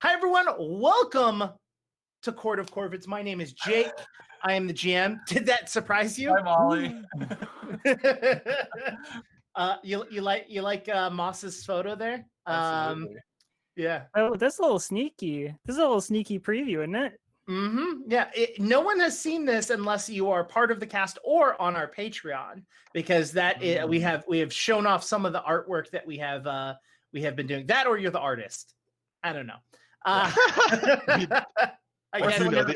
Hi, everyone. Welcome to Court of Corvids. My name is Jake. I am the GM. Did that surprise you? Hi, Molly. You like Moss's photo there? Absolutely. Yeah. Oh, that's a little sneaky. This is a little sneaky preview, isn't it? Mm-hmm. Yeah. No one has seen this unless you are part of the cast or on our Patreon, because we have shown off some of the artwork that we have been doing. That, or you're the artist. I don't know. The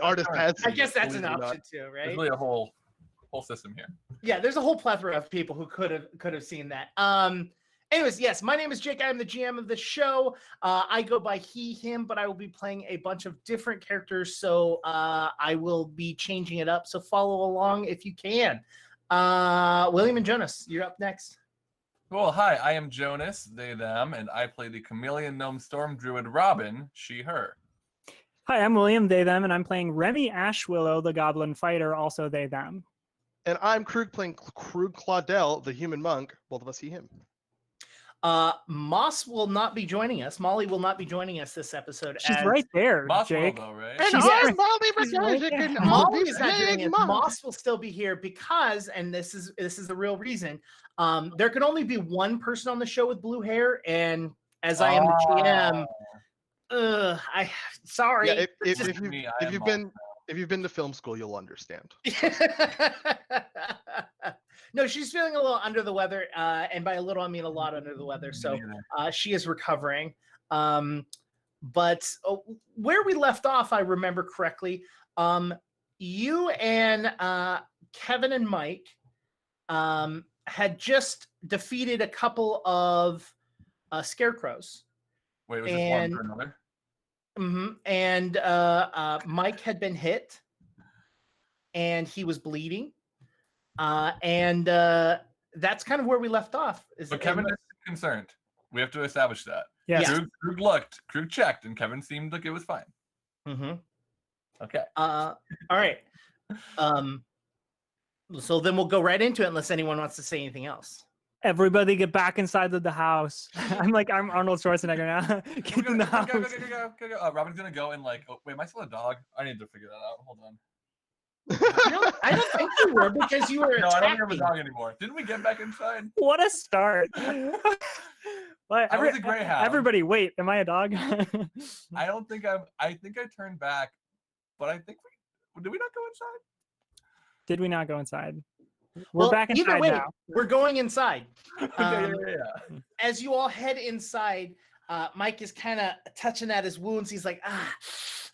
artist has. I guess that's an option too, right? There's really a whole system here. Yeah, there's a whole plethora of people who could have seen that. Anyways, yes, my name is Jake. I'm the GM of the show. I go by he, him, but I will be playing a bunch of different characters, so I will be changing it up. So follow along if you can. William and Jonas, you're up next. Cool. Hi, I am Jonas, they, them, and I play the Chameleon Gnome Storm Druid Robin, she, her. Hi, I'm William, they, them, and I'm playing Remy Ashwillow, the Goblin Fighter, also they, them. And I'm Krug playing Krug Claudel, the human monk. Both of us he, him. Moss will not be joining us. Molly will not be joining us this episode. She's right there, Moss Jake. will, though, right? And She's I'm right- Molly she's right there. Molly is not joining us. Moss will still be here because, and this is the real reason. There can only be one person on the show with blue hair, and as I am the GM, sorry. Yeah, if you've been to film school, you'll understand. No, she's feeling a little under the weather, and by a little I mean a lot under the weather. So she is recovering. But where we left off, I remember correctly. You and Kevin and Mike had just defeated a couple of scarecrows. Wait, was it one for another? Mm-hmm. And Mike had been hit, and he was bleeding. And that's kind of where we left off. But Kevin is concerned. We have to establish that. Yes. Krug checked, and Kevin seemed like it was fine. Mm-hmm. Okay. All right. So then we'll go right into it unless anyone wants to say anything else. Everybody get back inside of the house. I'm Arnold Schwarzenegger now. Get in the house. Go. Robin's gonna go and wait, am I still a dog? I need to figure that out. Hold on. I don't think you were, because you were No, I don't think I'm a attacking. dog anymore. Didn't we get back inside? What a start. What? I was a greyhound. Everybody, wait, am I a dog? I don't think I think I turned back, but I think did we not go inside? Did we not go inside? We're back either inside way, now. we're going inside. Yeah. As you all head inside, Mike is kind of touching at his wounds. He's like,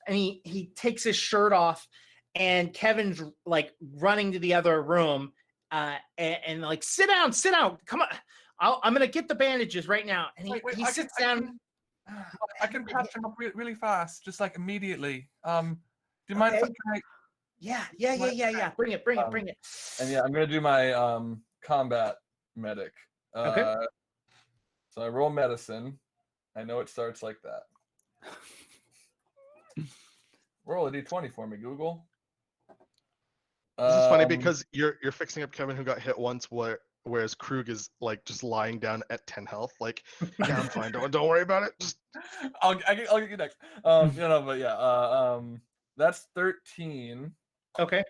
and he takes his shirt off, and Kevin's like running to the other room, and like, sit down, come on, I'm gonna get the bandages right now. And he sits down. I can patch him up really fast, just like immediately. Do you mind if I? Yeah. Bring it. And yeah, I'm gonna do my combat medic. Okay. So I roll medicine. I know it starts like that. Roll a d20 for me, Google. This is funny because you're fixing up Kevin, who got hit once, whereas Krug is like just lying down at 10 health. Like, yeah, I'm fine. Don't worry about it. Just I'll get you next. That's 13. Okay.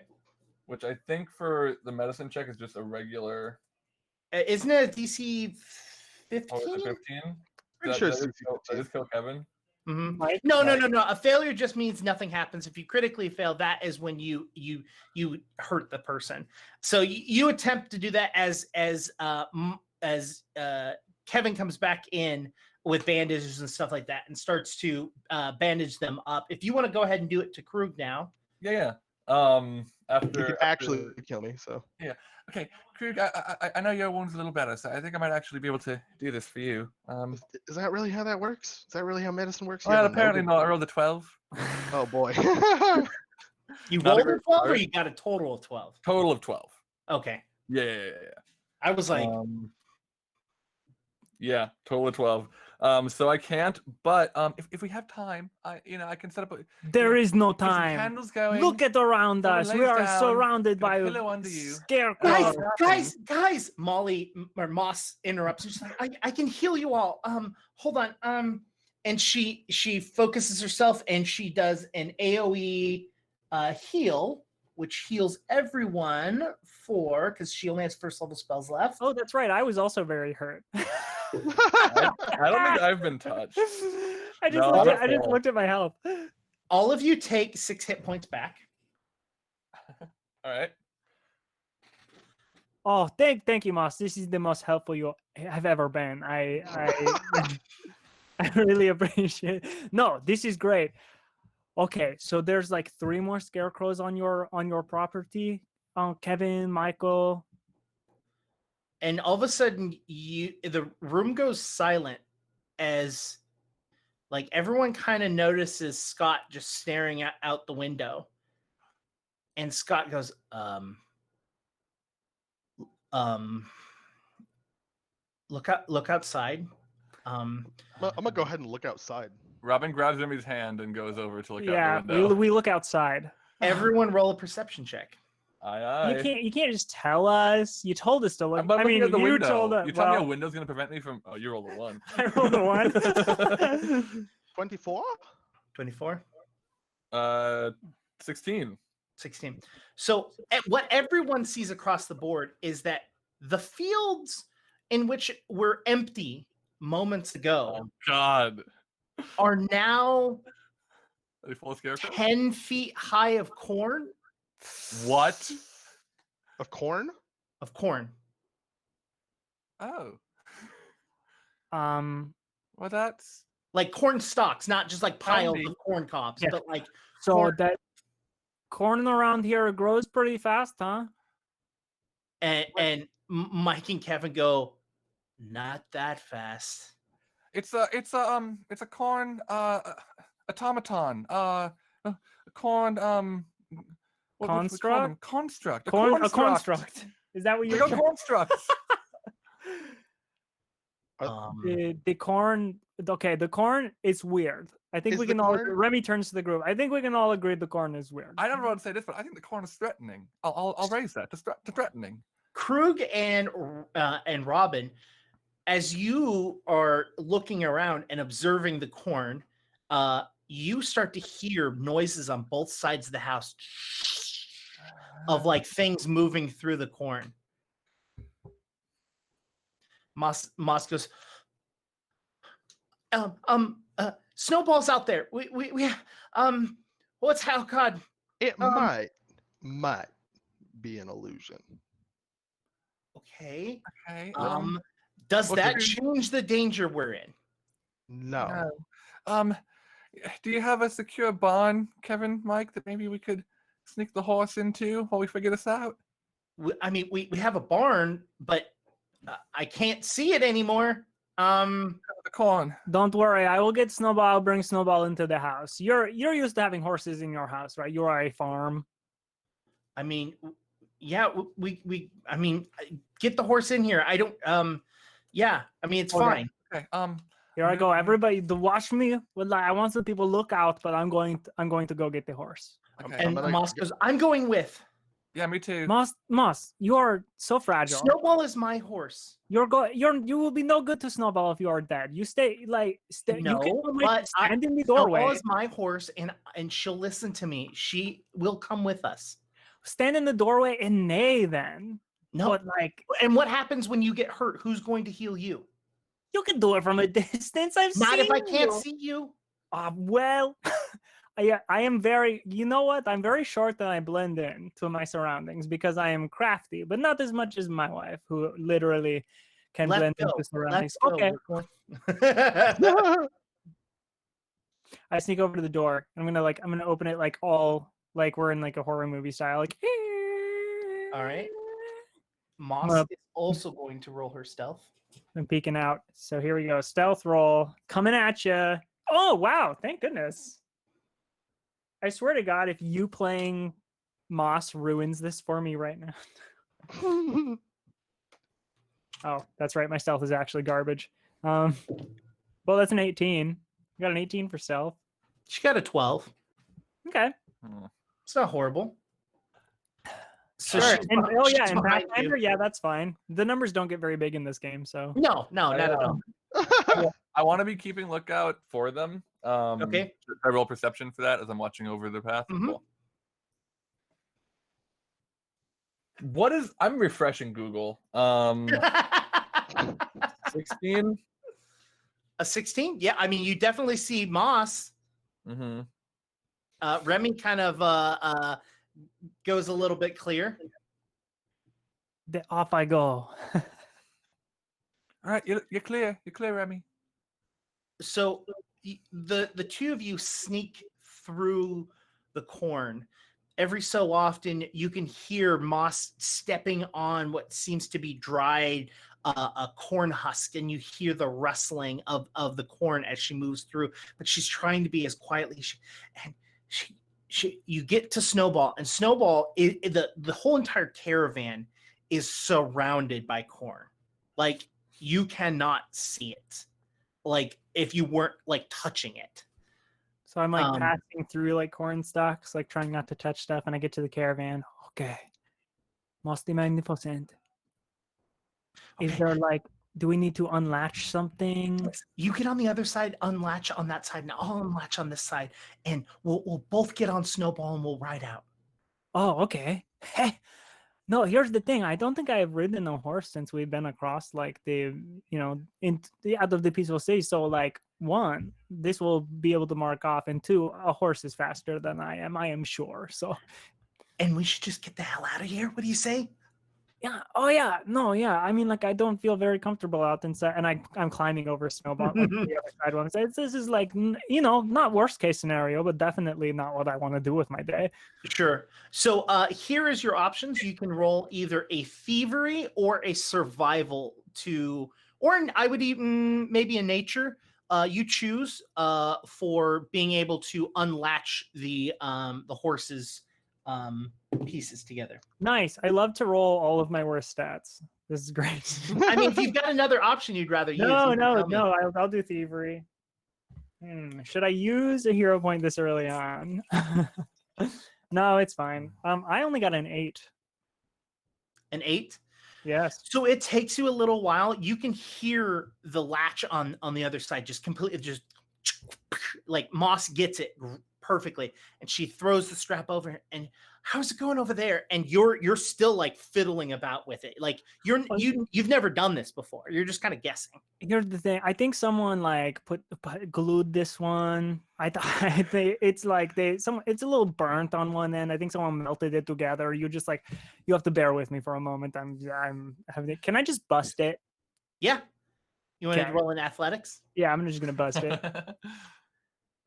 Which I think for the medicine check is just a regular. Isn't it a DC 15? Oh, is it 15? pretty sure That it's is kill Kevin. Mm-hmm. No. A failure just means nothing happens. If you critically fail, that is when you hurt the person. So you attempt to do that as Kevin comes back in with bandages and stuff like that and starts to bandage them up. If you want to go ahead and do it to Krug now. Yeah. you could actually kill me. So yeah. Okay, Krug, I know your wound's a little better, so I think I might actually be able to do this for you. is that really how that works? Is that really how medicine works? Well, apparently not. I rolled a 12. Oh boy. You rolled a 12 or you got a total of 12? Total of 12. Okay. Yeah. I was like... yeah, total of 12. So I can't, but if we have time, I can set up There is no some time. candles going. Look at around Put a us. lace We are down, surrounded put a by pillow under you. scarecrows. Guys, Molly or Moss interrupts. She's like, I can heal you all. Hold on. and she focuses herself, and she does an AOE heal, which heals everyone because she only has first level spells left. Oh, that's right. I was also very hurt. I don't think I've been touched. I just looked at my health. All of you take 6 hit points back. All right. Oh, thank you, Moss. This is the most helpful you have ever been. I really appreciate it. No, this is great. Okay, so there's like 3 more scarecrows on your property. Kevin, Michael. And all of a sudden the room goes silent as like everyone kind of notices Scott just staring out the window. And Scott goes, look outside. I'm gonna go ahead and look outside. Robin grabs Remy's hand and goes over to look out Yeah, the window. we look outside. Everyone roll a perception check. Aye. You can't just tell us. You told us to look. I'm looking at the you window. told us. You tell me a window's gonna prevent me from. Oh, you rolled a 1. I rolled a 1. 24. 24. 16. 16. So what everyone sees across the board is that the fields in which were empty moments ago Oh God. are now Are they full of scarecrows? 10 feet high of corn. What? Of corn? Of corn. Oh. Well, that's Like corn stalks, not just like piles Handy. of corn cobs, Yeah. but like so corn. that corn around here grows pretty fast, huh? And Mike and Kevin go, not that fast. it's a corn automaton. A corn what do we call them? Construct. A construct. Is that what Like you're a construct. the corn? Okay, the corn is weird. I think Is we the can all. corn- Remy turns to the group. I think we can all agree the corn is weird. I never want to say this, but I think the corn is threatening. I'll raise that to threatening. Krug and Robin, as you are looking around and observing the corn, you start to hear noises on both sides of the house of like things moving through the corn. Moss goes, Snowball's out there. We what's how God? It might be an illusion. Okay. Okay. Does what that could- change the danger we're in? No. Do you have a secure barn, Kevin, Mike, that maybe we could sneak the horse into while we figure this out? I mean, we have a barn, but I can't see it anymore. The corn. Don't worry, I will get Snowball. I'll bring Snowball into the house. You're used to having horses in your house, right? You are a farm. I mean, yeah, we I mean, get the horse in here. I don't yeah, I mean it's Okay. fine. Okay. Here I go. Everybody, watch me. I want some people look out, but I'm going to go get the horse. Okay. And gonna Moss go- goes, I'm going with. Yeah, me too. Moss, you are so fragile. Snowball is my horse. You will be no good to Snowball if you are dead. You stay. No, you can but stand in the doorway. Snowball is my horse, and she'll listen to me. She will come with us. Stand in the doorway and neigh then. No, But and what happens when you get hurt? Who's going to heal you? you can do it from a distance. I've Not seen if I can't you. see you. Well, I am very. You know what? I'm very short and I blend in to my surroundings because I am crafty, but not as much as my wife, who literally can blend into surroundings. Let's go. Okay, I sneak over to the door. I'm gonna open it like we're in like a horror movie style. Like, All right. Moss Well- is also going to roll her stealth. I'm peeking out. So here we go. Stealth roll coming at you. Oh wow! Thank goodness. I swear to God, if you playing Moss ruins this for me right now. Oh, that's right. My stealth is actually garbage. Well, that's an 18. I got an 18 for stealth. She got a 12. Okay. It's not horrible. So Sure. she's And, behind- oh she's yeah, and behind you. Pathfinder, yeah, that's fine. The numbers don't get very big in this game, so No, not at all. I want to be keeping lookout for them. Okay. Should I roll perception for that as I'm watching over the path? Mhm. Cool. What is? I'm refreshing Google. 16. A 16? Yeah, I mean, you definitely see moss. Mm-hmm. Remy kind of goes a little bit clear. Off I go. All right, you're clear. You're clear, Remy. So the two of you sneak through the corn. Every so often, you can hear Moss stepping on what seems to be dried a corn husk, and you hear the rustling of the corn as she moves through. But she's trying to be as quietly. You get to Snowball, and Snowball, the whole entire caravan is surrounded by corn. Like, you cannot see it. Like, if you weren't like touching it. So I'm like passing through like corn stalks, like trying not to touch stuff, and I get to the caravan. Okay. Mostly magnificent. Is there like, do we need to unlatch something? You get on the other side, unlatch on that side, and I'll unlatch on this side, and we'll both get on Snowball and we'll ride out. Oh, okay. Hey, no, here's the thing. I don't think I've ridden a horse since we've been across like out of the peaceful city. So like, one, this will be able to mark off, and two, a horse is faster than I am sure. So, and we should just get the hell out of here. What do you say? Yeah. Oh yeah. No. Yeah. I mean, like, I don't feel very comfortable out inside, and I'm climbing over Snowball like, the other side one. So this is like, not worst case scenario, but definitely not what I want to do with my day. Sure. So here is your options. You can roll either a thievery or a survival I would even maybe a nature. You choose for being able to unlatch the horse's pieces together. Nice. I love to roll all of my worst stats. This is great. I mean, if you've got another option you'd rather use. No. I'll do thievery. Should I use a hero point this early on? No, it's fine. I only got an 8. An 8? Yes. So it takes you a little while. You can hear the latch on the other side just completely like Moss gets it perfectly, and she throws the strap over. And how's it going over there? And you're still like fiddling about with it, like you've never done this before. You're just kind of guessing. Here's the thing. I think someone like glued this one. I think it's like it's a little burnt on one end. I think someone melted it together. You have to bear with me for a moment. I'm having it. Can I just bust it? Yeah. You want to roll in athletics? Yeah, I'm just gonna bust it.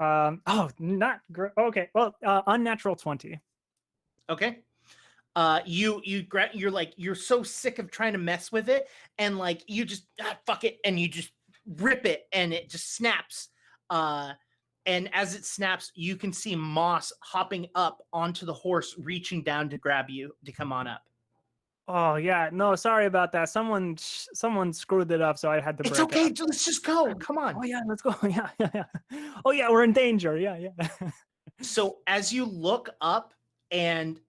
Not great. Okay, well, unnatural 20. Okay. You're so sick of trying to mess with it, and like you just fuck it, and you just rip it, and it just snaps. And as it snaps, you can see Moss hopping up onto the horse, reaching down to grab you to come on up. Oh yeah, no, sorry about that. Someone screwed it up, so I had to. It's okay. Let's just go. Come on. Oh yeah, let's go. Yeah. Oh yeah, we're in danger. Yeah. So as you look up, and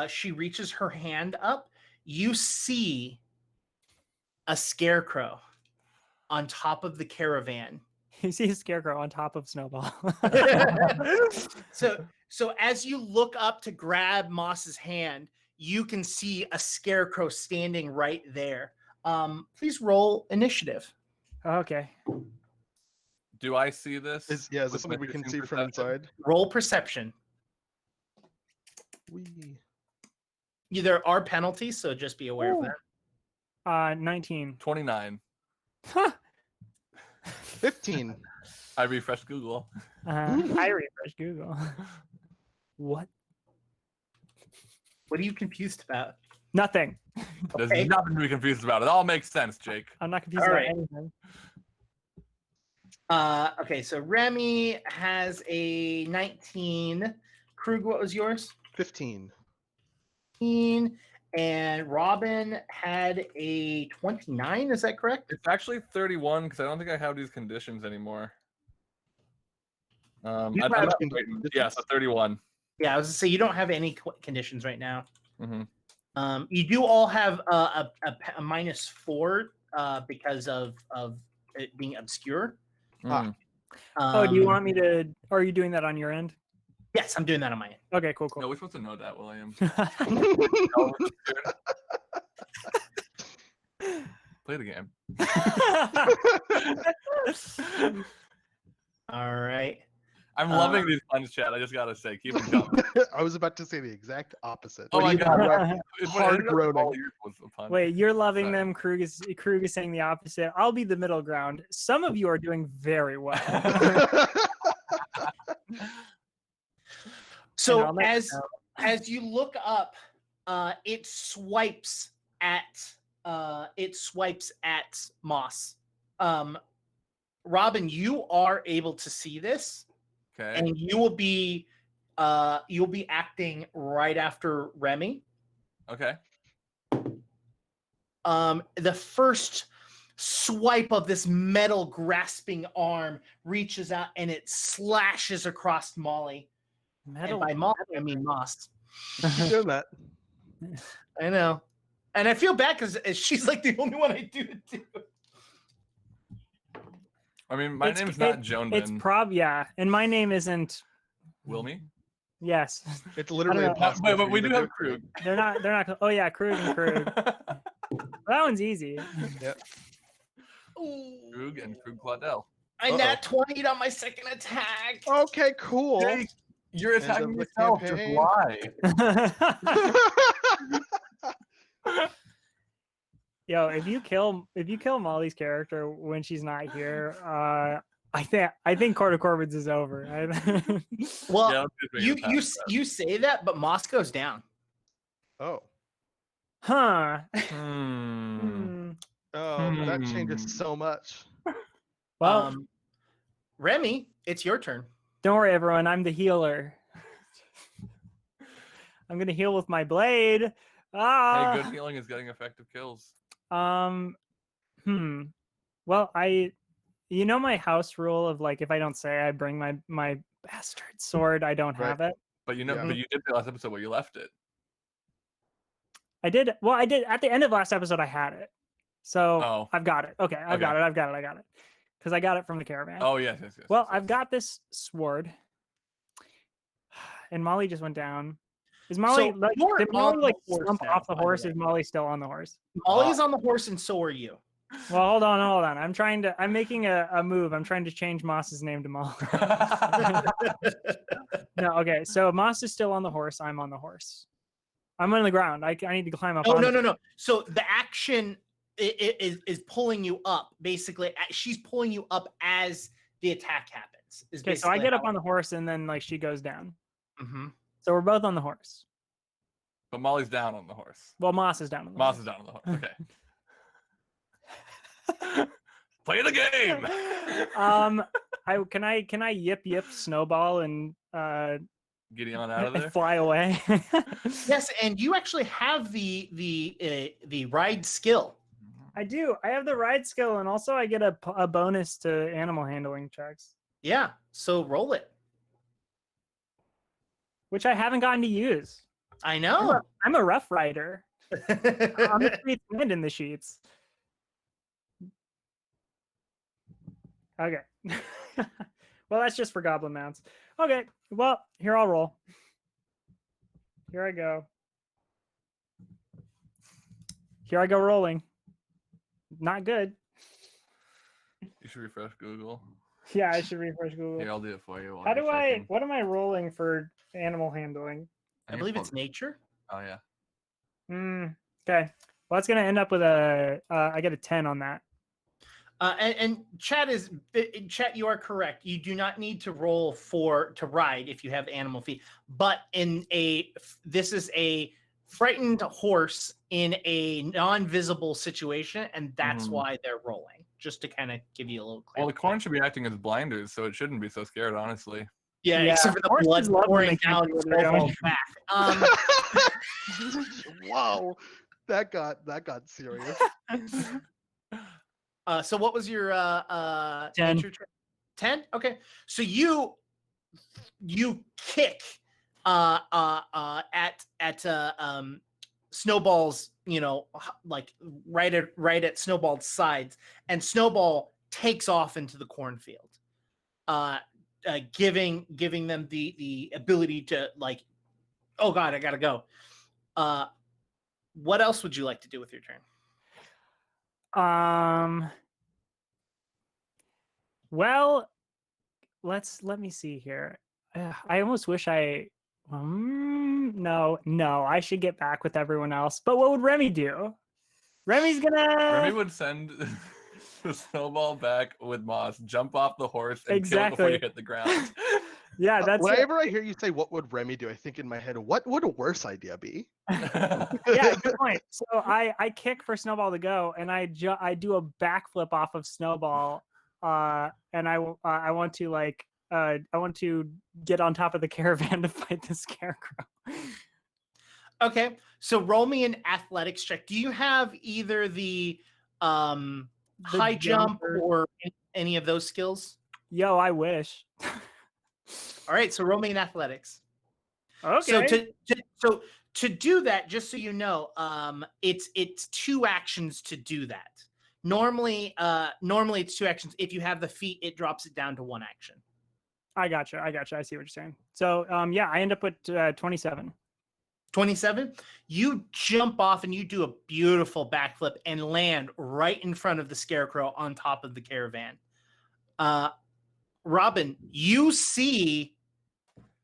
she reaches her hand up, you see a scarecrow on top of the caravan. You see a scarecrow on top of Snowball. So as you look up to grab Moss's hand, you can see a scarecrow standing right there. Please roll initiative. Okay. Do I see this? Is this something we can see from inside? Roll perception. There are penalties, so just be aware of that. 19. 29. 15. I refreshed Google. I refreshed Google. What? What are you confused about? Nothing. There's Okay. nothing to be confused about. It all makes sense, Jake. I'm not confused All about right. anything. Okay, so Remy has a 19. Krug, what was yours? 15. 15. And Robin had a 29. Is that correct? It's actually 31 because I don't think I have these conditions anymore. You I'm have not conditions? waiting. Yeah, so 31. Yeah, I was going to say you don't have any conditions right now. Mm-hmm. You do all have a -4 because of it being obscure. Mm. Oh, do you want me to? Or are you doing that on your end? Yes, I'm doing that on my end. Okay, cool, No, cool. we're supposed to know that, William. Play the game. All right. I'm loving these puns, chat. I just gotta say, keep them coming. I was about to say the exact opposite. Oh my god, Hard groaning. Wait, you're loving them. Krug is saying the opposite. I'll be the middle ground. Some of you are doing very well. So as you look up, it swipes at Moss. Robin, you are able to see this, Okay. and you'll be acting right after Remy. Okay. The first swipe of this metal grasping arm reaches out and it slashes across Molly. Metal. And by Molly, I mean Moss. Keep doing that. I know. And I feel bad because she's like the only one I do it to. I mean, my name's not Joan. It's yeah, and my name isn't Wilmy. Yes. It's literally know. impossible. But for we you do to have do. Krug. They're not. Oh yeah, Krug and Krug. That one's easy. Krug and Krug Claudel. I nat 20'd on my second attack. Okay, cool. Jake, you're End attacking of the yourself. Just campaign. lie. Yo, if you kill Molly's character when she's not here, I think Court of Corvids is over. Well, Yeah, you say that, but Moss goes down. Oh. Huh. Oh, that changes so much. Well, Remy, it's your turn. don't worry, everyone. I'm the healer. I'm gonna heal with my blade. Hey, good healing is getting effective kills. Well, you know my house rule of like if I don't say I bring my bastard sword, I don't have it. But you know, Yeah. but you did the last episode where you left it. I did at the end of last episode I had it. So Oh. I've got it. Okay, I got it. Because I got it from the caravan. Oh yes. Well, yes. I've got this sword. And Molly just went down. Is Molly So you're did Molly on like the horse slump now, off the by the horse? way. Is Molly still on the horse? Molly's on the horse, and so are you. Well, hold on. I'm making a move. I'm trying to change Moss's name to Molly. No, okay. So Moss is still on the horse. I'm on the horse. I'm on the ground. I need to climb up. Oh, on no. So the action is pulling you up. Basically, she's pulling you up as the attack happens. Okay, so I get up on the horse and then like she goes down. Mm-hmm. So we're both on the horse. But Molly's down on the horse. Well, Moss is down on the Moss horse. is down on the horse. Okay. Play the game. Can I yip snowball and Getting on out of there. fly away? Yes, and you actually have the ride skill. I do. I have the ride skill, and also I get a bonus to animal handling checks, Yeah, so roll it. which I haven't gotten to use. I know. I'm a rough rider. I'm the streets and in the sheets. Okay. Well, that's just for goblin mounts. Okay. Well, here I'll roll. Here I go. Here I go rolling. Not good. You should refresh Google. Yeah, I should refresh Google. Here, I'll do it for you. How do I? What am I rolling for animal handling? I believe it's nature. Oh yeah. Okay. Well, it's gonna end up with I get a 10 on that. And chat, you are correct. You do not need to roll to ride if you have animal feet. But this is a frightened horse in a non-visible situation, and that's why they're rolling. Just to kind of give you a little clarity. Well, the corn should be acting as blinders, so it shouldn't be so scared, honestly. Yeah, Yeah, except for the horses blood love when pouring they can't down see where they're Snowball's going. back. Wow, that got serious. So what was your 10. nature check? 10? Okay. So you kick at Snowball's, like right at Snowball's sides, and Snowball takes off into the cornfield, giving them the ability to like, oh God, I gotta go. What else would you like to do with your turn? Well, let me see here. I almost wish no, I should get back with everyone else. But what would Remy do? Remy would send the snowball back with Moss, jump off the horse, and kill it before Exactly. you hit the ground. Yeah, that's it. Whenever I hear you say what would Remy do, I think in my head, what would a worse idea be? Yeah, good point. So I kick for Snowball to go, and I do a backflip off of Snowball, and I want to get on top of the caravan to fight the scarecrow. Okay, so roll me an athletics check. Do you have either the high jump or any of those skills? Yo, I wish. All right, so roll me an athletics. Okay. So to do that, just so you know, it's 2 actions to do that. Normally it's 2 actions. If you have the feat, it drops it down to 1 action. I gotcha. I see what you're saying. So yeah, I end up with 27. 27. You jump off and you do a beautiful backflip and land right in front of the scarecrow on top of the caravan. Robin, you see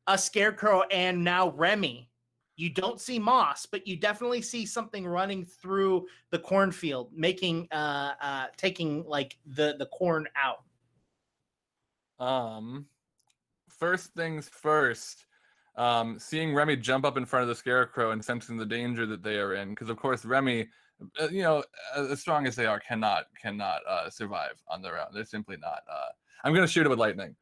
a scarecrow and now Remy. You don't see Moss, but you definitely see something running through the cornfield, making taking like the corn out. First things first. Seeing Remy jump up in front of the scarecrow and sensing the danger that they are in, because of course Remy, as strong as they are, cannot survive on their own. They're simply not. I'm gonna shoot it with lightning.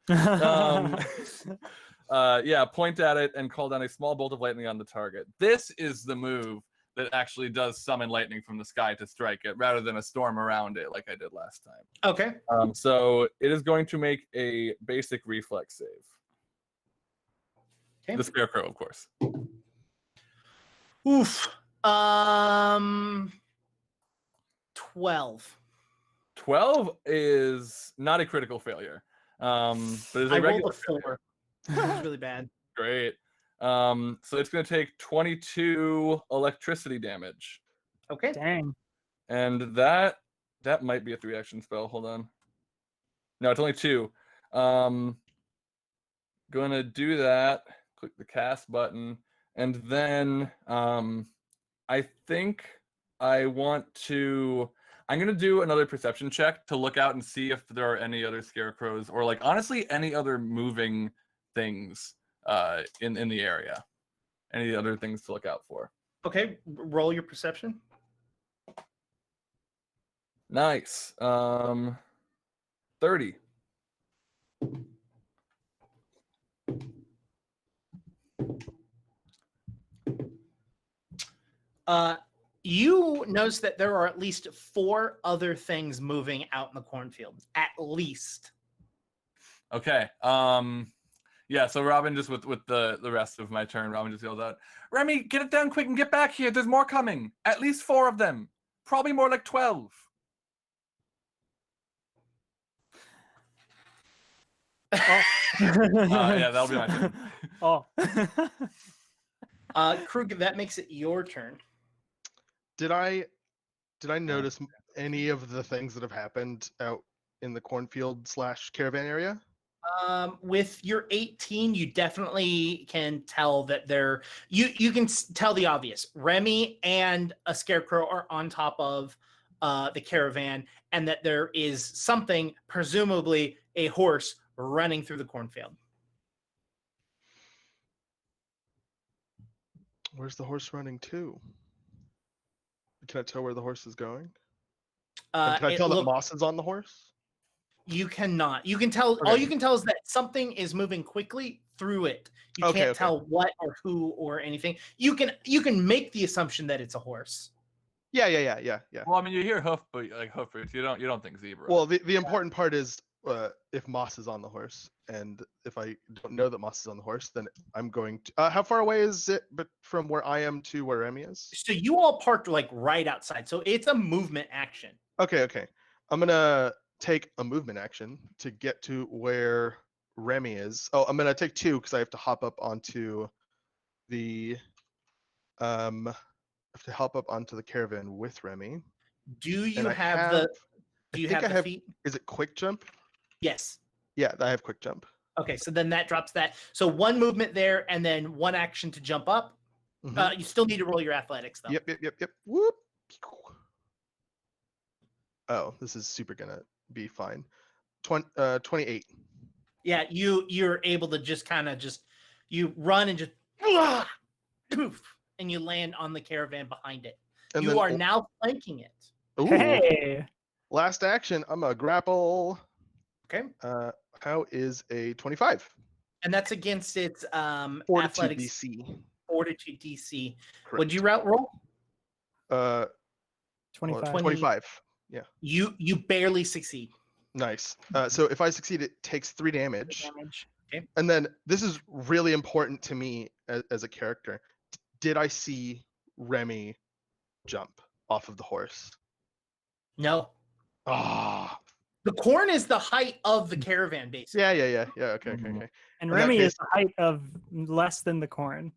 Point at it and call down a small bolt of lightning on the target. This is the move that actually does summon lightning from the sky to strike it, rather than a storm around it like I did last time. Okay. So it is going to make a basic reflex save. Okay. The scarecrow, of course. Oof. 12. 12 is not a critical failure. But is a I rolled regular a 4. It was really bad. Great. So it's going to take 22 electricity damage. Okay. Dang. And that might be a 3-action spell. Hold on. No, it's only 2. Gonna do that. Click the cast button, and then I think I'm gonna do another perception check to look out and see if there are any other scarecrows or like honestly any other moving things in the area. Any other things to look out for. Okay, roll your perception. Nice. 30. You notice that there are at least 4 other things moving out in the cornfield. At least. Okay. Yeah, so Robin just with the rest of my turn, Robin just yells out, Remy, get it down quick and get back here. There's more coming. At least 4 of them. Probably more like 12. Oh. Yeah, that'll be my turn. Oh. Krug, that makes it your turn. Did I notice any of the things that have happened out in the cornfield / caravan area? With your 18, you definitely can tell that you can tell the obvious. Remy and a scarecrow are on top of the caravan, and that there is something, presumably a horse, running through the cornfield. Where's the horse running to? Can I tell where the horse is going? Can I tell that Moss is on the horse? You cannot. You can tell. Okay. All you can tell is that something is moving quickly through it. You can't tell what or who or anything. You can make the assumption that it's a horse. Yeah. Well, I mean, you hear hoofbeats. You don't think zebra. Well, the important part is if Moss is on the horse, and if I don't know that Moss is on the horse, then I'm going to. How far away is it from where I am to where Remy is? So you all parked like right outside. So it's a movement action. Okay. I'm gonna take a movement action to get to where Remy is. Oh, I'm gonna take 2 because I have to hop up onto the caravan with Remy. Do you And I have the? I Do you think have I the have- feet? Is it quick jump? Yes. Yeah, I have quick jump. Okay, so then that drops that. So 1 movement there, and then 1 action to jump up. Mhm. You still need to roll your athletics though. Yep. Whoop. Oh, this is super gonna be fine. 28. Yeah, you're able to just kind of you run and just poof, and you land on the caravan behind it. And You then- are now flanking it. Ooh, Hey, last action. I'm a grapple. Okay. How is a 25? And that's against its Fortitude athletics DC. fortitude DC. Correct. Would you roll? 25. 25. You barely succeed. Nice. So if I succeed, it takes 3 damage. Damage. And then this is really important to me as a character. Did I see Remy jump off of the horse? No. Ah. The corn is the height of the caravan, basically. Yeah. Okay. And In that Remy is case- the height of less than the corn.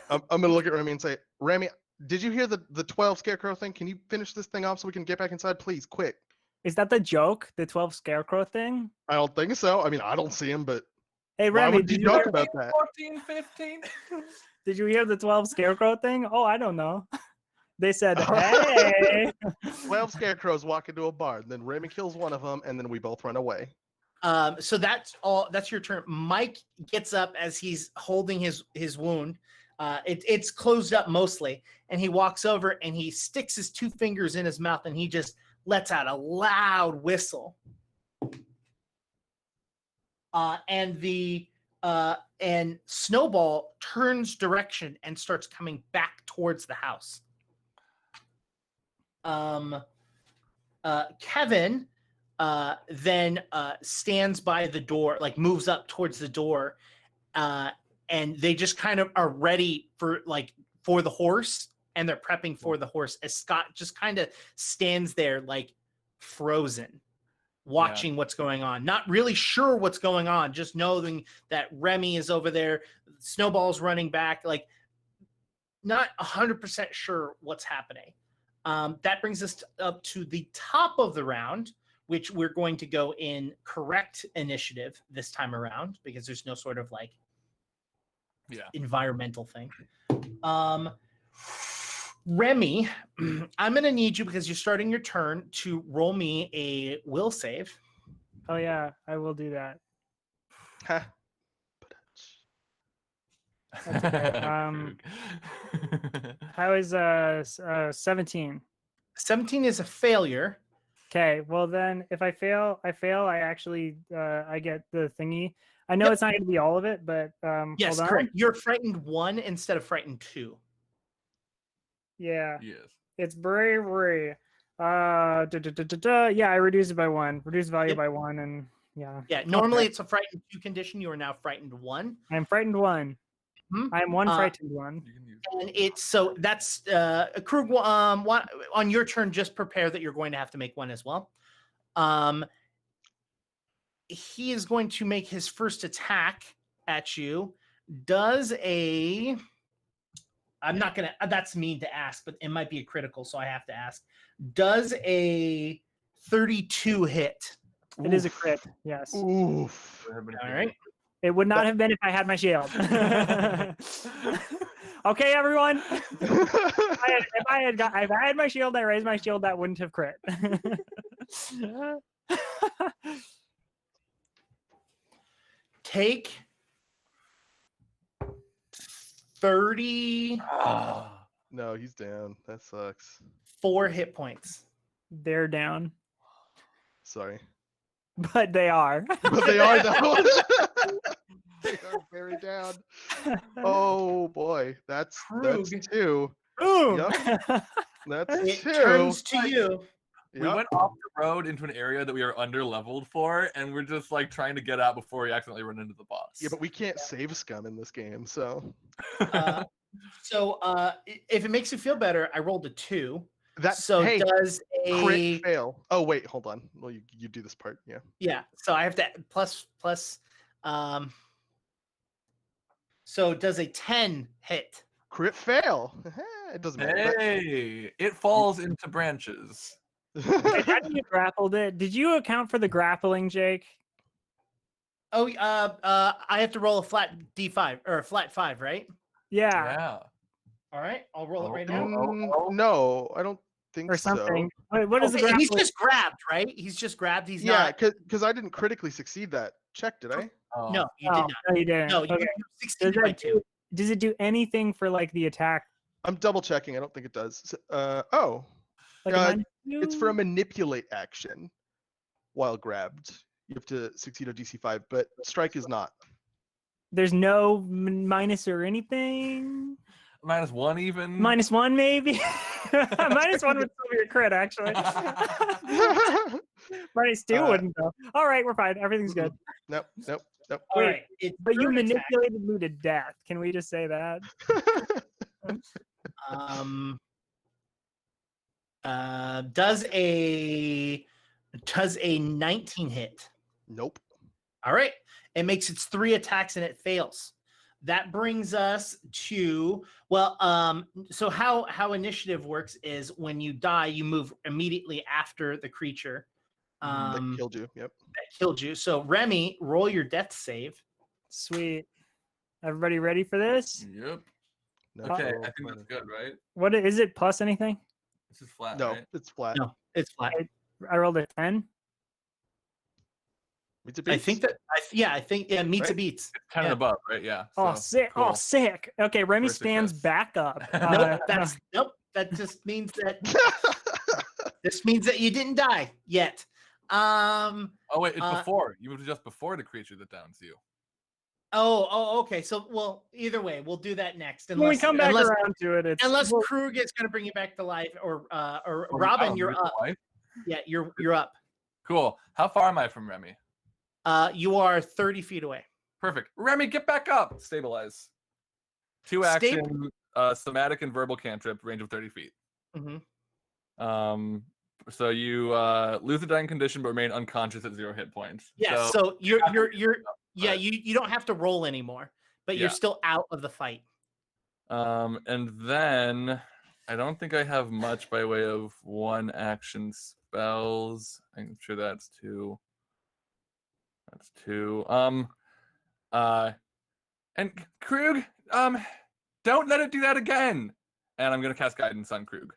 I'm gonna look at Remy and say, Remy, did you hear the 12 scarecrow thing? Can you finish this thing off so we can get back inside, please, quick? Is that the joke? The 12 scarecrow thing? I don't think so. I mean, I don't see him, but Hey why Remy, would you joke about that? 14, 15. did you hear the 12 scarecrow thing? Oh, I don't know. They said, hey. 12 scarecrows walk into a barn, then Remy kills one of them, and then we both run away. So that's all. That's your turn. Mike gets up as he's holding his wound. It's closed up mostly, and he walks over and he sticks his 2 fingers in his mouth and he just lets out a loud whistle. And Snowball turns direction and starts coming back towards the house. Kevin then stands by the door, like moves up towards the door, and they just kind of are ready for the horse, and they're prepping for the horse as Scott just kind of stands there like frozen, watching what's going on, not really sure what's going on, just knowing that Remy is over there, Snowball's running back, like not 100% sure what's happening. That brings us up to the top of the round, which we're going to go in correct initiative this time around because there's no sort of environmental thing. Remy, I'm going to need you, because you're starting your turn, to roll me a will save. Oh yeah, I will do that. Ha. That's okay. How is 17? 17 is a failure. Okay, well then if I fail, I actually I get the thingy. I know it's not going to be all of it, but Yes, hold on. correct. You're frightened 1 instead of frightened 2. Yeah, Yes. it's bravery. Yeah, I reduce it by 1. Reduce value Yep. by 1, and yeah. Yeah, normally it's a frightened 2 condition. You are now frightened 1. I'm frightened 1. Mhm. I'm one Uh, frightened 1. You can use And it's so that's Krug. On your turn, just prepare that you're going to have to make 1 as well. He is going to make his first attack at you. Does a? I'm not gonna. That's mean to ask, but it might be a critical, so I have to ask. Does a 32 hit? It is a crit, yes. Oof. All right. It would not have been if I had my shield. Okay, everyone. If I had my shield, I raised my shield, that wouldn't have crit. Take 34 No, he's down. That sucks. hit points. They're down, Sorry. but they are. But they are though. They are very down. Oh boy. That's Krug. 2. Boom. That's It 2. turns to you. We Yep. went off the road into an area that we are under leveled for, and we're just like trying to get out before we accidentally run into the boss. Yeah, but we can't save scum in this game, so So if it makes you feel better, I rolled a 2. that So hey, does crit fail. Oh wait, hold on. Well, you do this part. Yeah. Yeah. So I have to plus. So does a 10 hit? Crit fail. It doesn't matter. Hey, it falls into branches. Okay, how do you grappled it? Did you account for the grappling, Jake? Oh, I have to roll a flat D5 or a flat 5, right? Yeah, Yeah. All right, I'll roll it right Oh, now. No, I don't think or something. so. Wait, what is the Okay, and grappling? he's just grabbed, right? He's just grabbed. He's Yeah, not. because I didn't critically succeed that check, did I? Oh. No, you Oh, did not. no, you didn't. No, you Okay. succeeded by 2. Does it do anything for like the attack? I'm double checking. I don't think it does. Oh, Like Uh, a it's for a -2? manipulate action while grabbed. You have to succeed a DC 5, but strike is not. There's no minus or anything. -1 even. -1 maybe. -1 would still be a crit, actually. -2 wouldn't though. All right, we're fine. Everything's good. Nope. All Wait, right, it's But you third attack. manipulated me to death. Can we just say that? Does a 19 hit? Nope. All right, it makes its 3 attacks and it fails. That brings us to so how initiative works is when you die, you move immediately after the creature That killed you. Yep. that killed you. So Remy, roll your death save. Sweet. Everybody ready for this? Yep. No, Okay, roll I think that's further. good, right? What is it? Plus anything? This is flat, No, right? it's flat. No, it's flat. I rolled a 10. Meets a I beats. think that meets a Right? beats. 10 Yeah. and above, right? Yeah. Oh, so, sick! cool. Oh, sick! Okay, Remy For stands success. back up. Nope, that just means that you didn't die yet. Oh wait, it's Uh, before. You moved just before the creature that downs you. okay. So either way, we'll do that next. when we come back around to it, it's unless well, Krug is going to bring you back to life, or Oh, Robin, wow, you're moved to up. life? Yeah, you're up. Cool. How far am I from Remy? You are 30 feet away. Perfect. Remy, get back up. Stabilize. 2 action, somatic and verbal cantrip, range of 30 feet. Mm-hmm. So you lose the dying condition but remain unconscious at 0 hit points. Yeah. So you're you don't have to roll anymore, but you're Yeah. still out of the fight. And then I don't think I have much by way of 1 action spells. I'm sure that's 2. That's 2. And Krug, don't let it do that again. And I'm gonna cast guidance on Krug,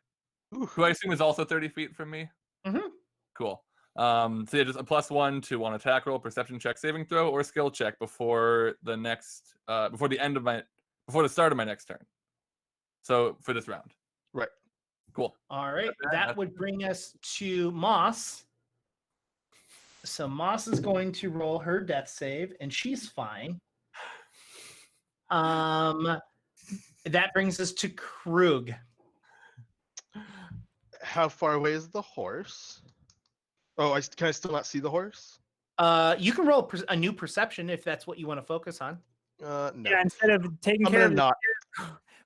who I assume is also 30 feet from me. Mm-hmm. Cool. So yeah, just a +1 to 1 attack roll, perception check, saving throw, or skill check before the start of my next turn. So for this round. Right. Cool. All right. That would bring us to Moss. So Moss is going to roll her death save, and she's fine. That brings us to Krug. How far away is the horse? Oh, can I still not see the horse? You can roll a new perception if that's what you want to focus on. No. yeah. Instead of taking I'm care gonna of not.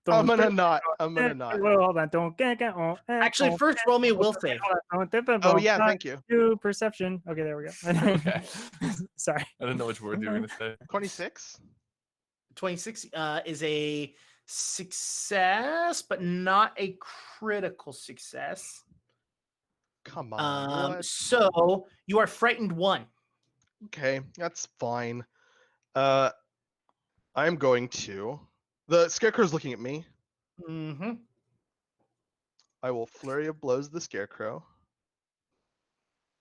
the I'm gonna not. I'm gonna not. Well, hold on. Don't get Actually, first roll me a will save. Oh yeah, thank you. Do perception. Okay, there we go. Okay. Sorry. I didn't know which word you were gonna say. 26. 26 is a success, but not a critical success. Come on. What? So you are frightened 1. Okay, that's fine. I'm going to. The scarecrow's looking at me. Mm-hmm. I will flurry of blows the scarecrow.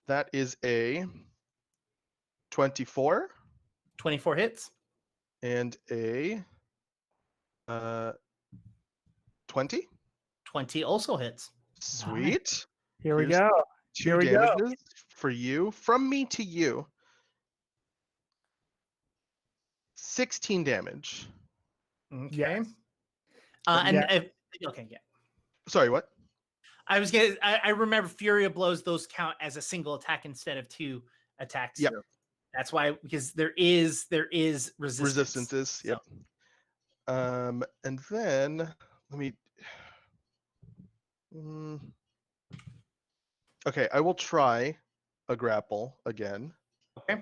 That is a 24 24 hits. and a 20. 20 also hits. Sweet. Here we Here's go. 2 Here we go. damages for you, from me to you. 16 damage. Okay. Yes. Okay, yeah. Sorry, what? I remember Fury of Blows, those count as a single attack instead of 2 attacks. Yep. That's why, because there is resistance. Resistances. Yep. And then let me. Okay, I will try a grapple again. Okay.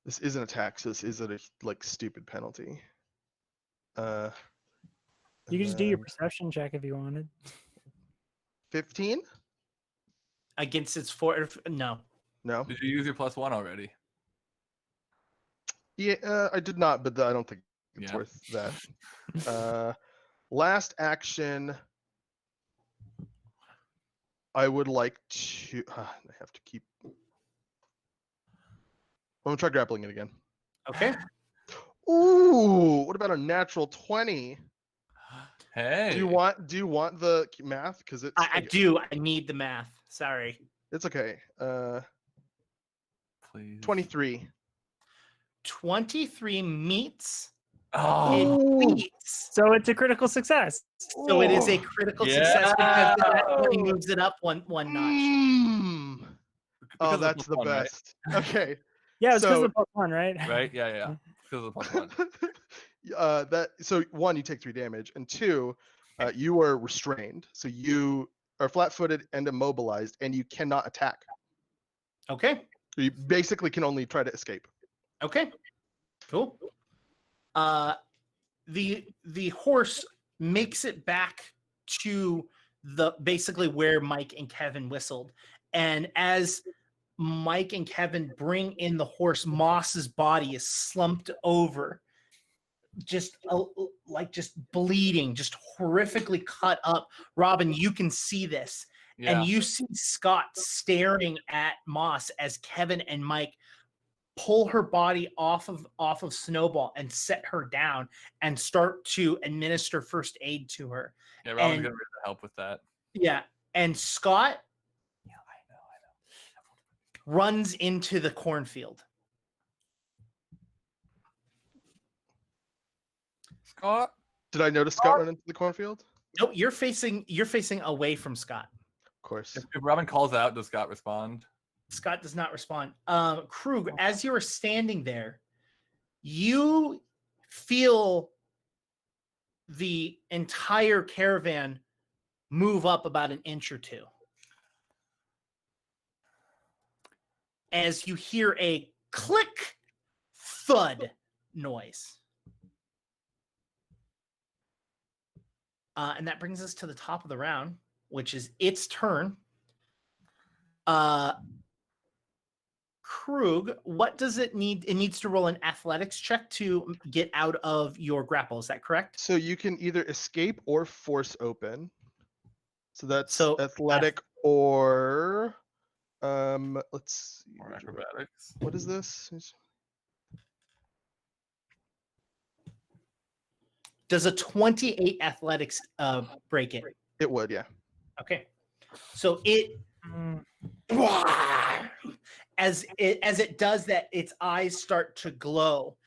This is an attack, so this isn't a like stupid penalty. You And can just do your then perception check if you wanted. 15? Against its four. No. No. Did you use your +1 already? Yeah, I did not, but I don't think it's Yeah. worth that. Last action. I would like to. I have to keep. I'm gonna try grappling it again. Okay. Ooh, what about a natural 20? Hey. Do you want the math? Because it's I do. I need the math. Sorry. it's okay. Please. 23. 23 meets. Oh. It beats. So it's a critical success. So it is a critical success because that only Yeah. moves it up one notch. Mm. Oh, Because of that's the +1, right? best. Okay. Yeah, it's because So- of the +1, right? Right? Yeah. Because of the +1. So 1, you take 3 damage, and 2, you are restrained. So you are flat-footed and immobilized, and you cannot attack. Okay. You basically can only try to escape. Okay. Cool. The horse makes it back to basically where Mike and Kevin whistled. And as Mike and Kevin bring in the horse, Moss's body is slumped over, just bleeding, just horrifically cut up. Robin, you can see this. Yeah. And you see Scott staring at Moss as Kevin and Mike pull her body off of Snowball and set her down and start to administer first aid to her. Yeah, Robin's and- gonna be able to help with that. Yeah. And Scott Yeah, I know. runs into the cornfield. Scott. Did I notice Scott run into the cornfield? No, you're facing away from Scott. Of course. If Robin calls out, does Scott respond? Scott does not respond. Krug, as you are standing there, you feel the entire caravan move up about an inch or two. As you hear a click, thud noise. And that brings us to the top of the round, which is its turn. Krug, what does it need? It needs to roll an athletics check to get out of your grapple. Is that correct? So you can either escape or force open. So that's So, athletic or let's see. Or acrobatics? What is this? Does a 28 athletics break it? It would, yeah. Okay. So it as it does that, its eyes start to glow.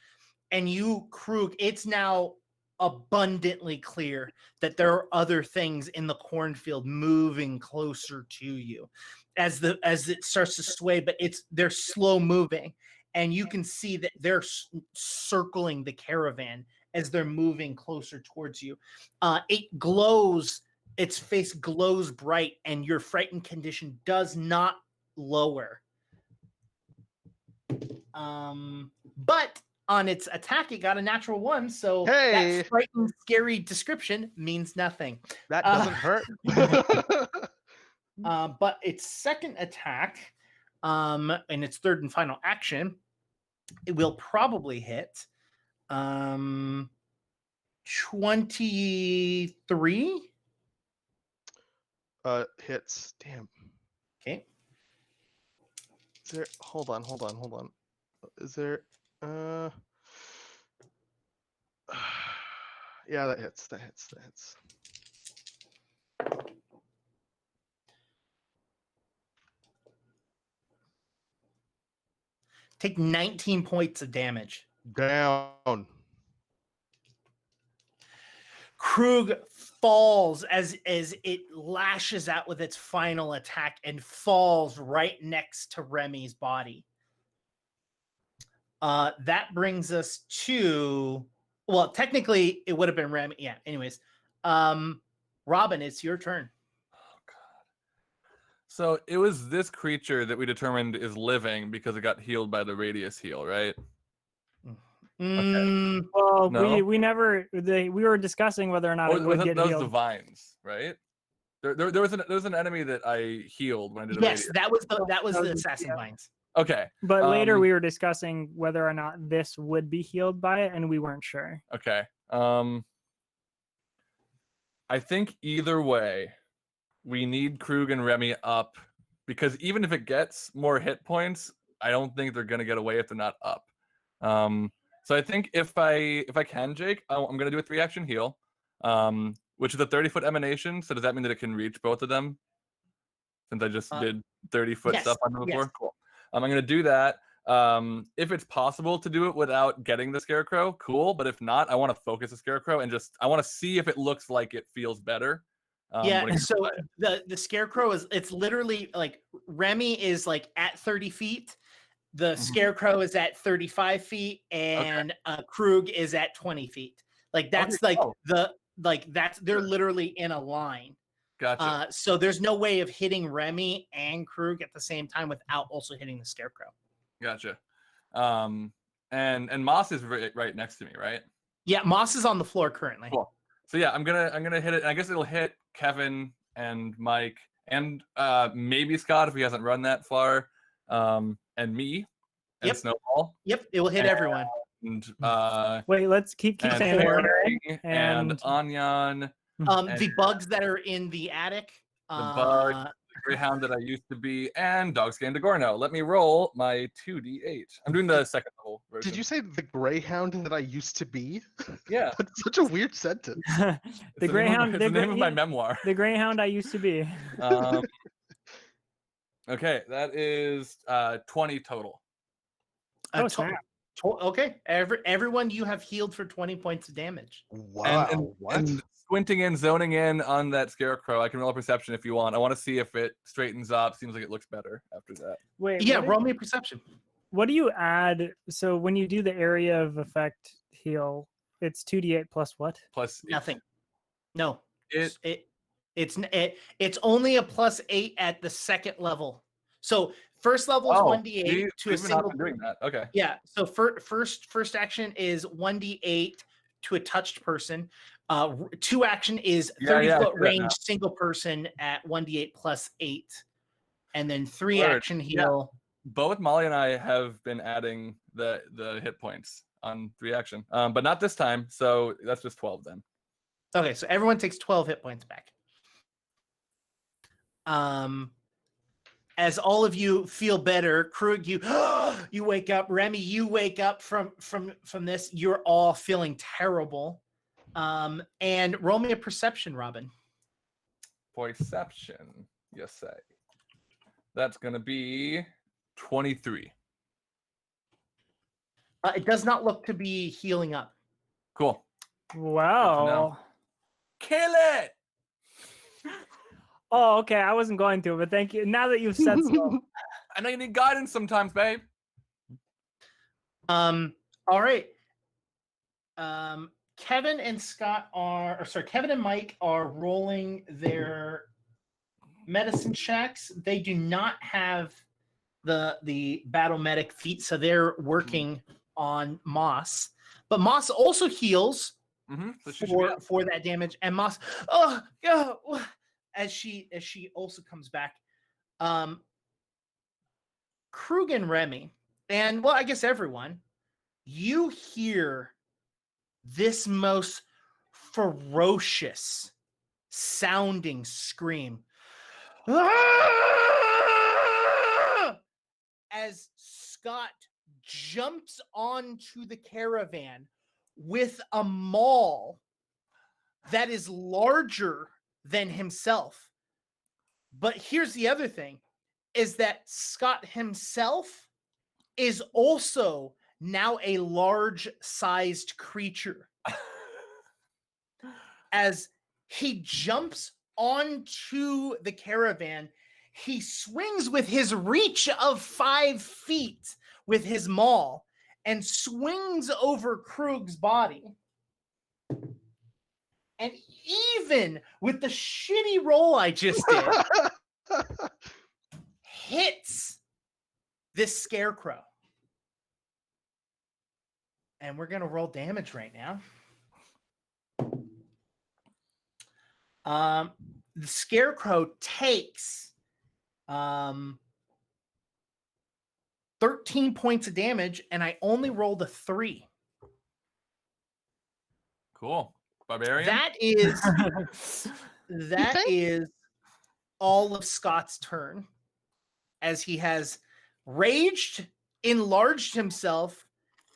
And you, Krug, it's now abundantly clear that there are other things in the cornfield moving closer to you as it starts to sway, but they're slow moving. And you can see that they're circling the caravan as they're moving closer towards you. It glows, its face glows bright, and your frightened condition does not lower. But on its attack, it got a natural 1, so Hey! that frightened, scary description means nothing. That doesn't hurt. But its second attack, and its third and final action, it will probably hit 23. Hits. Damn. Okay. Is there hold on. Is there yeah, that hits. Take 19 points of damage. Down. Krug falls as it lashes out with its final attack and falls right next to Remy's body. That brings us to, well, technically it would have been Remy. Yeah. Anyways, Robin, it's your turn. Oh So it was this creature that we determined is living because it got healed by the radius heal, right? Well, No? we never we were discussing whether or not it would get those healed. divines, right? There was an enemy that I healed when I did a Yes, radius. that was the assassin vines. Okay. But later we were discussing whether or not this would be healed by it, and we weren't sure. Okay. I think either way, we need Krug and Remy up because even if it gets more hit points, I don't think they're gonna get away if they're not up. So I think if I can, Jake, I'm gonna do a 3-action heal, which is a 30-foot emanation. So does that mean that it can reach both of them? Since I just did 30-foot stuff on them before, yes. cool. I'm gonna do that. If it's possible to do it without getting the scarecrow, cool. But if not, I want to focus the scarecrow and I want to see if it looks like it feels better. So the scarecrow it's literally like Remy is like at 30 feet. The scarecrow is at 35 feet, and Krug is at 20 feet. Like that's they're literally in a line. Gotcha. So there's no way of hitting Remy and Krug at the same time without also hitting the scarecrow. Gotcha. And Moss is right next to me, right? Yeah, Moss is on the floor currently. Cool. So yeah, I'm gonna hit it. And I guess it'll hit Kevin and Mike and maybe Scott if he hasn't run that far, and me and Snowball. Yep, it will hit everyone. And wait, let's keep saying it. And Anyan. The bugs that are in the attic. The bug, the greyhound that I used to be, and Dogscan DeGorno. Let me roll my 2d8. I'm doing the second level version. Did you say the greyhound that I used to be? Yeah. That's such a weird sentence. The greyhound. It's the name of my memoir. The greyhound I used to be. Okay, that is 20 total. Okay, everyone you have healed for 20 points of damage. Wow. And squinting in, zoning in on that scarecrow, I can roll a perception if you want. I want to see if it straightens up. Seems like it looks better after that. Wait. Yeah, roll me a perception. What do you add? So when you do the area of effect heal, it's 2d8 plus what? Plus nothing. No. It's only a plus 8 at the second level. So first level is 1d8 to a single. Doing that. Okay. Yeah. So first action is 1d8 to a touched person. 2 action is 30-foot range single person at 1d8 plus 8, and then 3 action heal. Yeah. Both Molly and I have been adding the hit points on 3 action, but not this time. So that's just 12 then. Okay, so everyone takes 12 hit points back. As all of you feel better, Krug, you wake up. Remy, you wake up from this. You're all feeling terrible. And roll me a perception, Robin. Perception, yes, say. That's gonna be 23. It does not look to be healing up. Cool. Wow. Kill it. Oh, okay. I wasn't going to, but thank you. Now that you've said so. I know you need guidance sometimes, babe. All right. Kevin and Mike are rolling their medicine checks. They do not have the battle medic feat, so they're working on Moss. But Moss also heals for that damage, and Moss, as she also comes back. Krug and Remy, and well, I guess everyone, you hear this most ferocious sounding scream as Scott jumps onto the caravan with a maul that is larger than himself. But here's the other thing, is that Scott himself is also now a large-sized creature. As he jumps onto the caravan, he swings with his reach of 5 feet with his maul and swings over Krug's body. And even with the shitty roll I just did, hits this scarecrow. And we're going to roll damage right now. The scarecrow takes 13 points of damage, and I only rolled a 3. Cool. Barbarian. That is all of Scott's turn, as he has raged, enlarged himself,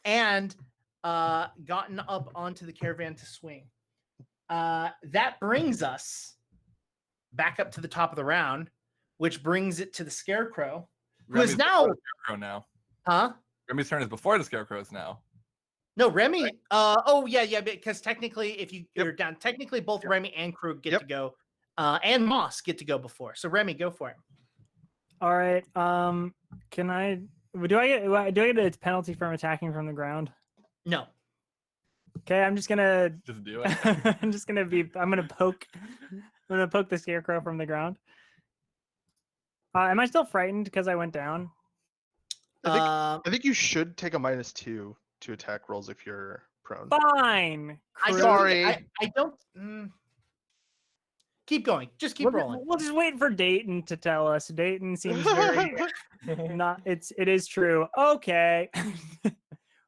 and gotten up onto the caravan to swing. That brings us back up to the top of the round, which brings it to the scarecrow, who is now. Scarecrow now. Huh? Remy's turn is before the scarecrow's now. No, Remy. Right. Oh yeah, because technically, if you're down, technically both Remy and Krug get to go, and Moss get to go before. So Remy, go for it. All right. Can I? Do I get a penalty from attacking from the ground? No. Okay, I'm just gonna just do it. I'm gonna poke the scarecrow from the ground. Am I still frightened because I went down? I think you should take a -2 to attack rolls if you're prone. Fine. Sorry. I don't. Keep going. Just keep rolling. We'll just wait for Dayton to tell us. Dayton seems very not. It is true. Okay.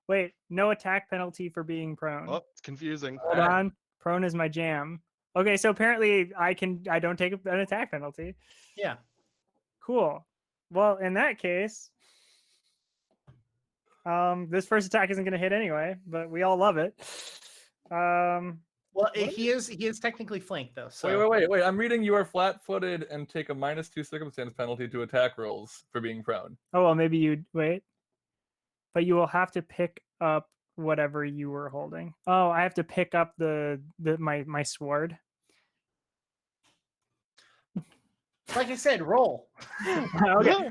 Wait, no attack penalty for being prone. Oh, it's confusing. Hold on. Prone is my jam. Okay, so apparently I don't take an attack penalty. Yeah. Cool. Well, in that case, this first attack isn't going to hit anyway, but we all love it. Well, he is technically flanked though. So Wait. I'm reading you are flat-footed and take a -2 circumstance penalty to attack rolls for being prone. Oh well, maybe you'd wait. But you will have to pick up whatever you were holding. Oh, I have to pick up my sword. Like I said, roll. Okay.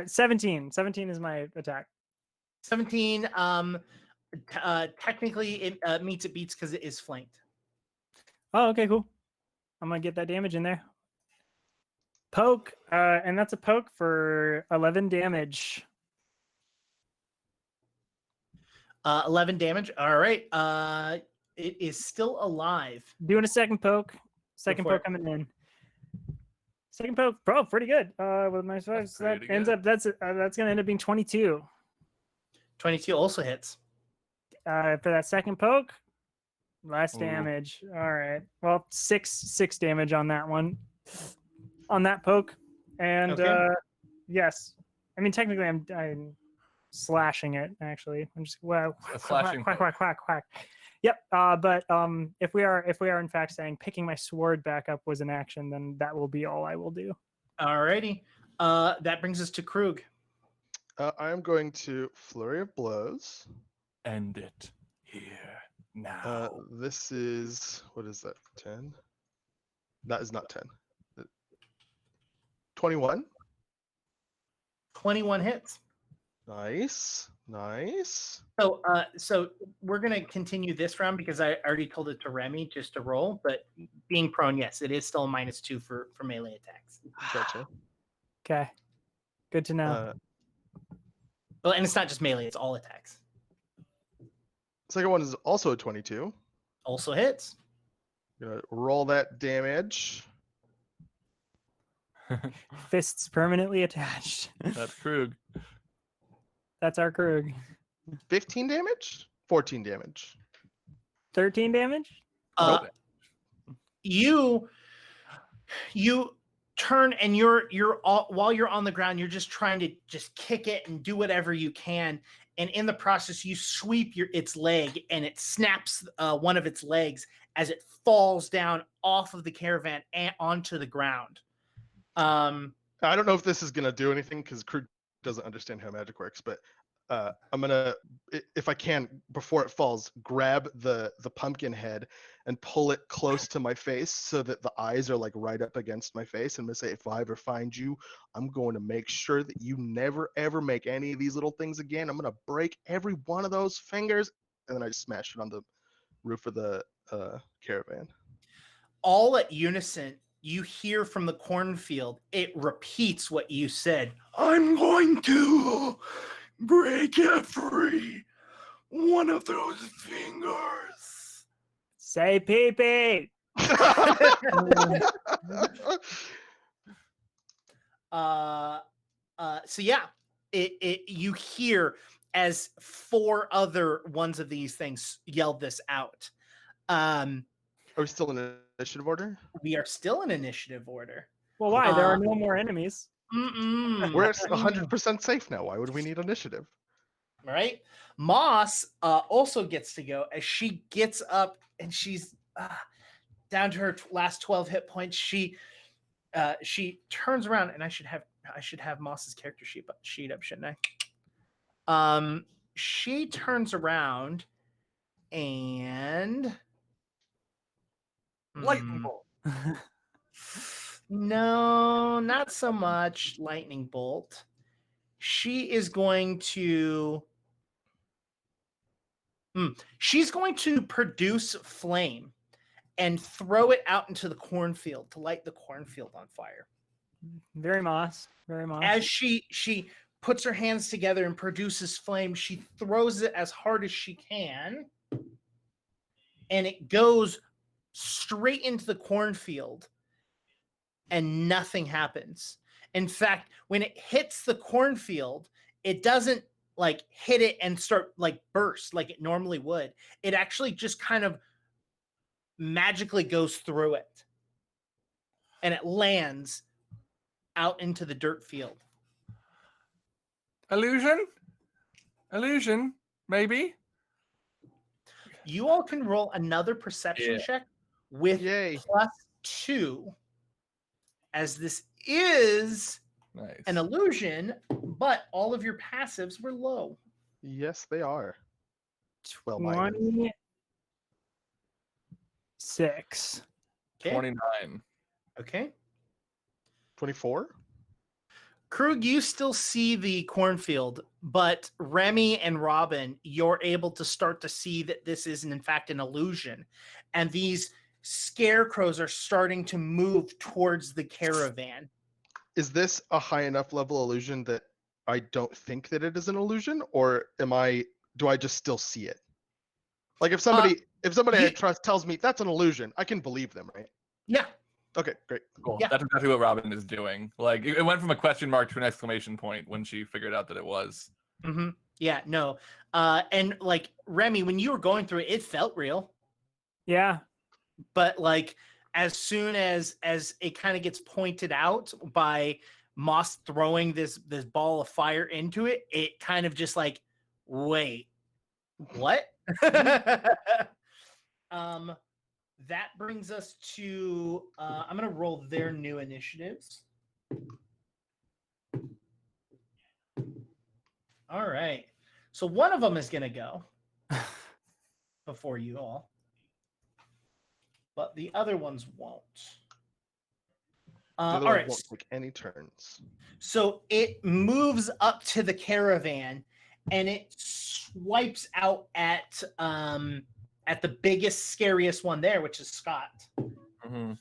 17. 17 is my attack. 17. Technically, it meets it beats because it is flanked. Oh, okay, cool. I'm gonna get that damage in there. Poke, and that's a poke for 11 damage. 11 damage. All right. It is still alive. Doing a second poke. Second poke coming in. Second poke, bro, pretty good. With my five, so that ends up that's gonna end up being 22. 22 also hits. For that second poke, less damage. All right. Well, six damage on that one. On that poke, and yes, I mean technically I'm slashing it. Actually, I'm just quack. Yep. But if we are in fact saying picking my sword back up was an action, then that will be all I will do. Alrighty. That brings us to Krug. I am going to Flurry of Blows. End it here now. This is, what is that? 10? That is not 10. 21. 21 hits. Nice. So we're gonna continue this round because I already told it to Remy just to roll, but being prone, yes, it is still a -2 for melee attacks. Gotcha. Okay. Good to know. Well, and it's not just melee; it's all attacks. Second one is also a 22. Also hits. Gonna roll that damage. Fists permanently attached. That's Krug. That's our Krug. 15 damage? 14 damage. 13 damage? You turn and you're while you're on the ground, you're just trying to just kick it and do whatever you can. And in the process, you sweep its leg and it snaps one of its legs as it falls down off of the caravan and onto the ground. I don't know if this is gonna do anything because Krug doesn't understand how magic works, but I'm gonna, if I can, before it falls, grab the pumpkin head and pull it close to my face so that the eyes are like right up against my face. And I'm gonna say, if I ever find you, I'm going to make sure that you never ever make any of these little things again. I'm gonna break every one of those fingers, and then I just smash it on the roof of the caravan. All at unison, you hear from the cornfield, it repeats what you said. I'm going to break every one of those fingers. Say pee-pee. So yeah, it you hear as 4 other ones of these things yelled this out. Are we still in initiative order? We are still in initiative order. Well, why? There are no more enemies. We're at 100% safe now. Why would we need initiative? Right? Moss also gets to go as she gets up and she's down to her last 12 hit points. She turns around, and I should have Moss's character sheet up, shouldn't I? She turns around and Lightning bolt. No, not so much lightning bolt. She is going to she's going to produce flame and throw it out into the cornfield to light the cornfield on fire. Very Moss. Very Moss. As she puts her hands together and produces flame, she throws it as hard as she can, and it goes straight into the cornfield, and nothing happens. In fact, when it hits the cornfield, it doesn't like hit it and start like burst like it normally would. It actually just kind of magically goes through it, and it lands out into the dirt field. Illusion, maybe. You all can roll another perception check with +2, as this is an illusion, but all of your passives were low. Yes, they are. 26. 29. Okay. 24? Krug, you still see the cornfield, but Remy and Robin, you're able to start to see that this isn't in fact an illusion. And these scarecrows are starting to move towards the caravan. Is this a high enough level illusion that I don't think that it is an illusion, or do I just still see it? Like if somebody I trust tells me that's an illusion, I can believe them, right? Yeah. Okay, great. Cool. Yeah. That's exactly what Robin is doing. Like it went from a question mark to an exclamation point when she figured out that it was. Mm-hmm. Yeah, no. And like Remy, when you were going through it, it felt real. Yeah. But like as soon as it kind of gets pointed out by Moss throwing this ball of fire into it, it kind of just like, wait, what? That brings us to I'm gonna roll their new initiatives. All right, so one of them is gonna go before you all, but the other ones won't. All right, won't take any turns. so it moves up to the caravan and it swipes out at the biggest, scariest one there, which is Scott. Mm-hmm.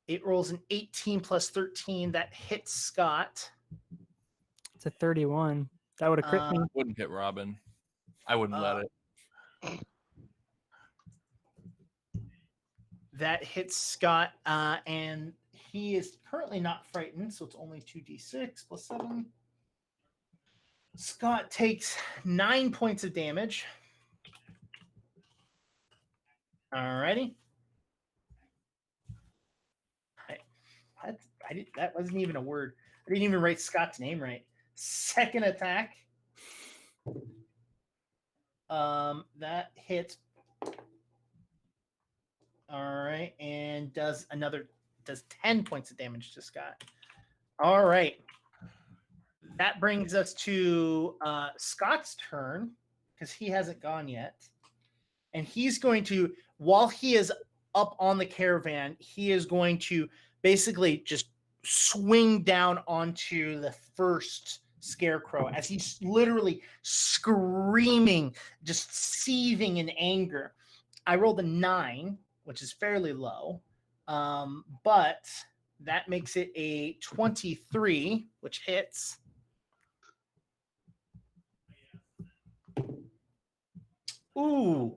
It rolls an 18 plus 13. That hits Scott. It's a 31. That would have crit me. Wouldn't hit Robin. I wouldn't let it. That hits Scott, and he is currently not frightened, so it's only 2d6 plus 7. Scott takes 9 points of damage. Alrighty. That wasn't even a word. I didn't even write Scott's name right. Second attack. That hits. All right, and does 10 points of damage to Scott. All right. That brings us to Scott's turn, because he hasn't gone yet. And he's going to, while he is up on the caravan, he is going to basically just swing down onto the first scarecrow as he's literally screaming, just seething in anger. I rolled a 9, which is fairly low. But that makes it a 23, which hits. Ooh.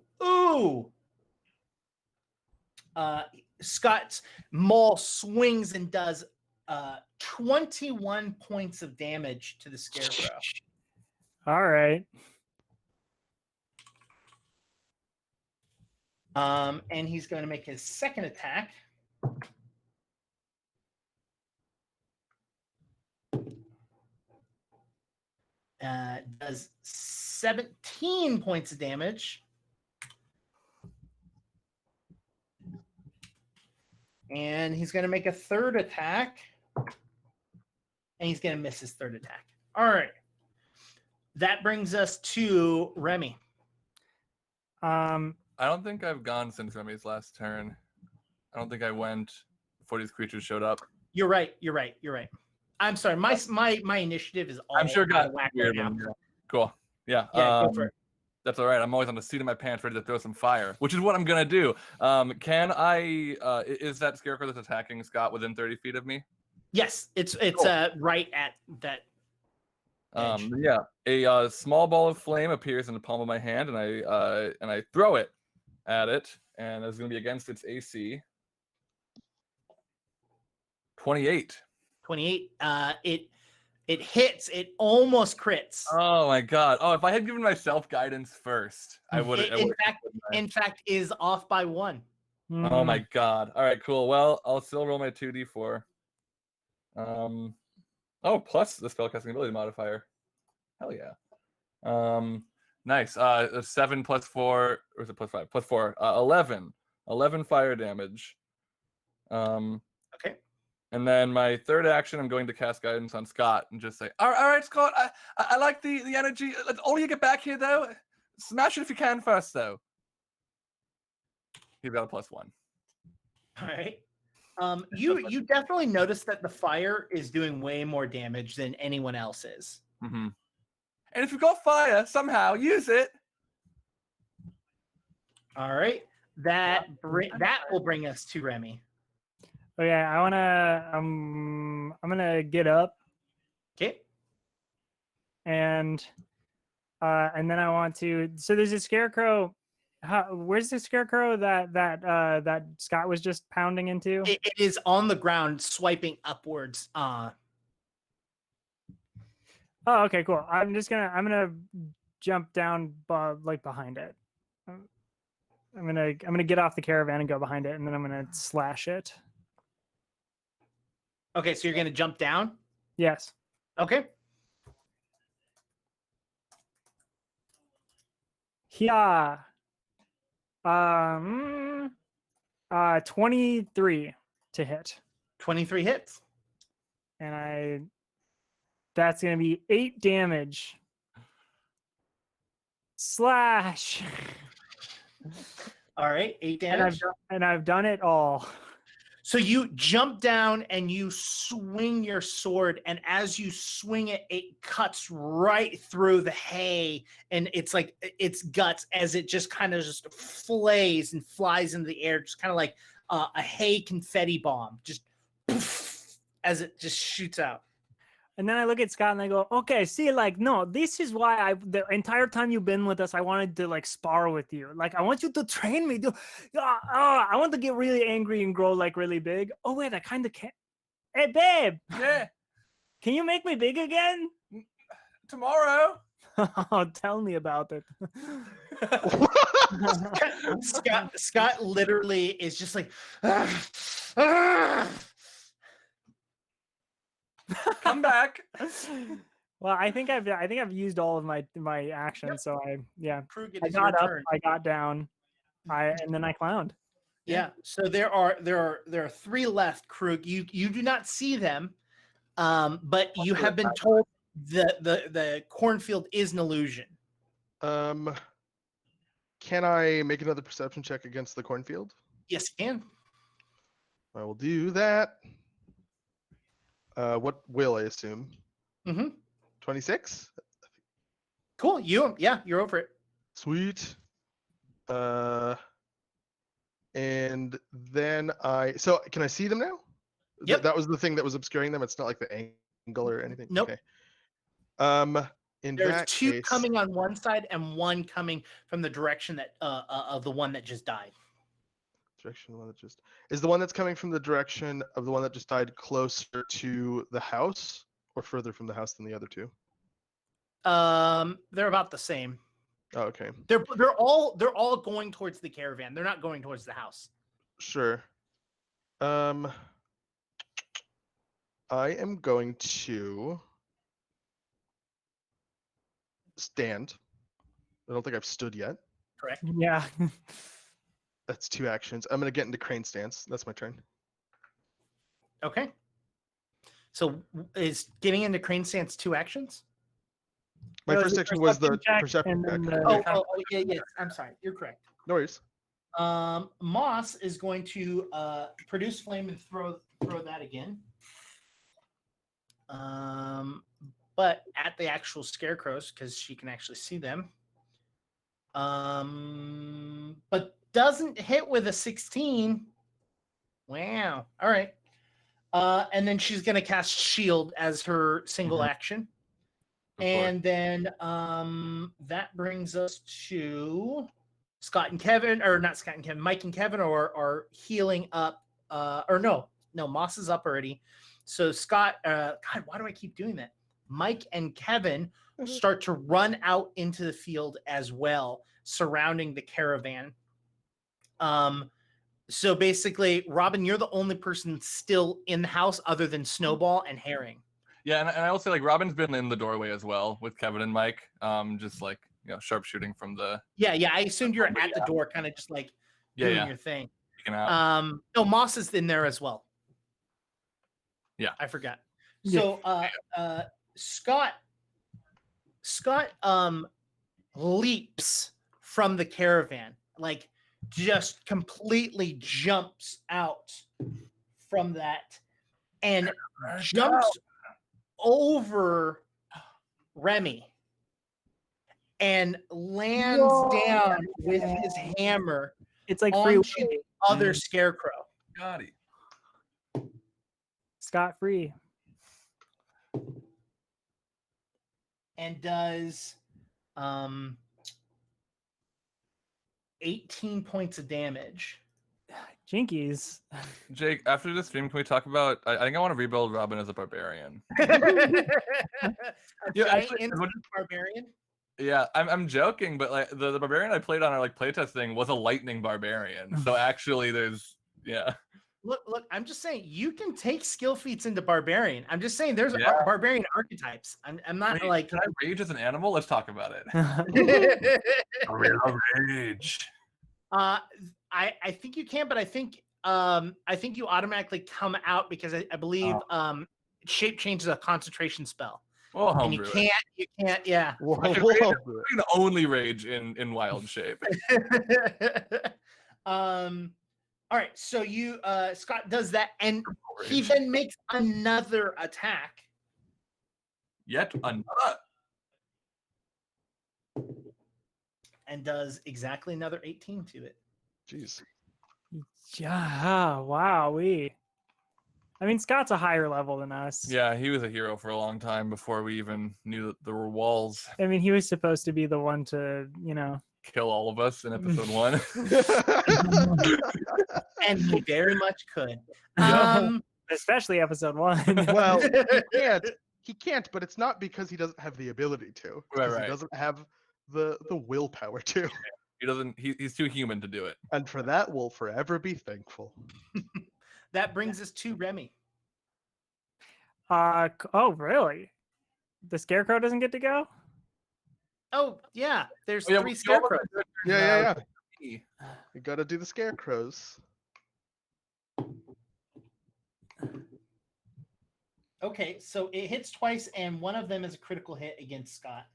Scott's maul swings and does 21 points of damage to the scarecrow. All right. And he's going to make his second attack. Does 17 points of damage. And he's going to make a third attack. And he's going to miss his third attack. All right. That brings us to Remy. I don't think I've gone since Remy's last turn. I don't think I went before these creatures showed up. You're right. I'm sorry. My initiative is all I'm sure out got of whack weird. right now. Cool. Yeah. Yeah, go for it. That's all right. I'm always on the seat of my pants, ready to throw some fire, which is what I'm gonna do. Can I? Is that scarecrow that's attacking Scott within 30 feet of me? Yes, it's Cool. right at that. Edge. Yeah. A small ball of flame appears in the palm of my hand, and I throw it at it, and it's gonna be against its AC. 28. 28. It hits. It almost crits. Oh my god. Oh, if I had given myself guidance first, I would have. In fact, is off by 1. Oh my god. All right, cool. Well, I'll still roll my 2d4. Oh, plus the spellcasting ability modifier. Hell yeah. Nice. 7 plus 4, or is it plus 5? Plus 4. 11. 11 fire damage. Okay. And then my third action, I'm going to cast guidance on Scott and just say, all right, Scott, I like the energy. Let's all you get back here, though. Smash it if you can first, though. He's got a +1. All right. You definitely notice that the fire is doing way more damage than anyone else is. Mm-hmm. And if you've got fire, somehow use it. All right. That will bring us to Remy. Okay, I'm gonna get up Okay. and then I want to. So there's a scarecrow. Where's the scarecrow that Scott was just pounding into? It is on the ground, swiping upwards. Oh, okay, cool. I'm gonna jump down like behind it. I'm gonna get off the caravan and go behind it, and then I'm gonna slash it. Okay, so you're gonna jump down. Yes. Okay. Yeah. 23 to hit. 23 hits. And that's gonna be 8 damage. Slash. All right, 8 damage. And I've done it all. So you jump down and you swing your sword, and as you swing it, it cuts right through the hay, and it's like its guts as it just kind of just flays and flies into the air, just kind of like a hay confetti bomb, just poof, as it just shoots out. And then I look at Scott and I go, okay, see, like, no, this is why the entire time you've been with us, I wanted to like spar with you. Like, I want you to train me. I want to get really angry and grow like really big. Oh, wait, I kind of can't. Hey, babe. Yeah. Can you make me big again? Tomorrow. Oh, tell me about it. Scott literally is just like, Come back. Well, I think I've used all of my actions, so I Krug, it I is got your up, turn. I got down, and then I clowned. Yeah. So there are 3 left, Krug. You do not see them, but you have been told the cornfield is an illusion. Can I make another perception check against the cornfield? Yes, you can. I will do that. What will I assume? Mm-hmm. 26? Cool. You're over it. Sweet. And then so can I see them now? Yep. That was the thing that was obscuring them. It's not like the angle or anything. Nope. Okay. In There's that two case, coming on one side and one coming from the direction that of the one that just died. direction of the one that just is the one that's coming from the direction of the one that just died closer to the house or further from the house than the other two? They're about the same. Oh, okay. They're all going towards the caravan. They're not going towards the house. Sure. I am going to stand. I don't think I've stood yet. Correct. Yeah. That's 2 actions. I'm going to get into crane stance. That's my turn. Okay. So is getting into crane stance 2 actions? My It was first a action was the perception check perception and check. then Okay. Oh, yeah, yes. I'm sorry. You're correct. No worries. Moss is going to produce flame and throw that again. But at the actual scarecrows because she can actually see them. But doesn't hit with a 16. Wow. All right. And then she's going to cast shield as her single action. And then that brings us to Scott and Kevin, or not Scott and Kevin, Mike and Kevin are healing up. Or no, Moss is up already. So Scott, God, why do I keep doing that? Mike and Kevin start to run out into the field as well, surrounding the caravan. So basically, Robin, you're the only person still in the house other than Snowball and Herring. Yeah, and I will say, like, Robin's been in the doorway as well with Kevin and Mike, just like, sharpshooting from the. Yeah, I assumed you're at the door, kind of just like doing your thing. Out. No, Moss is in there as well. Yeah, I forgot. So, Scott leaps from the caravan, like just completely jumps out from that and jumps over Remy and lands down with his hammer. It's like on free the other scarecrow. Got it. Scot free. And does 18 points of damage. Jinkies. Jake, after this stream, can we talk about? I think I want to rebuild Robin as a barbarian. Barbarian. Yeah, I'm joking, but like the barbarian I played on our like playtest thing was a lightning barbarian. So actually, there's Look, I'm just saying you can take skill feats into barbarian. I'm just saying there's barbarian archetypes. I'm not like. Can I rage as an animal? Let's talk about it. Rage. I think you can, but I think you automatically come out because I believe shape change is a concentration spell. Well, and you can't, yeah. I can only rage in wild shape. All right, so you Scott does that, and he then makes another attack. Yet another. And does exactly another 18 to it. Jeez. Yeah, wow. I mean, Scott's a higher level than us. Yeah, he was a hero for a long time before we even knew that there were walls. I mean, he was supposed to be the one to, kill all of us in episode 1. And he very much could. Especially episode 1. Well, he can't, but it's not because he doesn't have the ability to. Right. He doesn't have the willpower to. He doesn't. He's too human to do it. And for that, we'll forever be thankful. That brings us to Remy. Oh, really? The scarecrow doesn't get to go? Oh, yeah. There's 3 scarecrows. Yeah. You gotta do the scarecrows. Okay, so it hits twice, and one of them is a critical hit against Scott.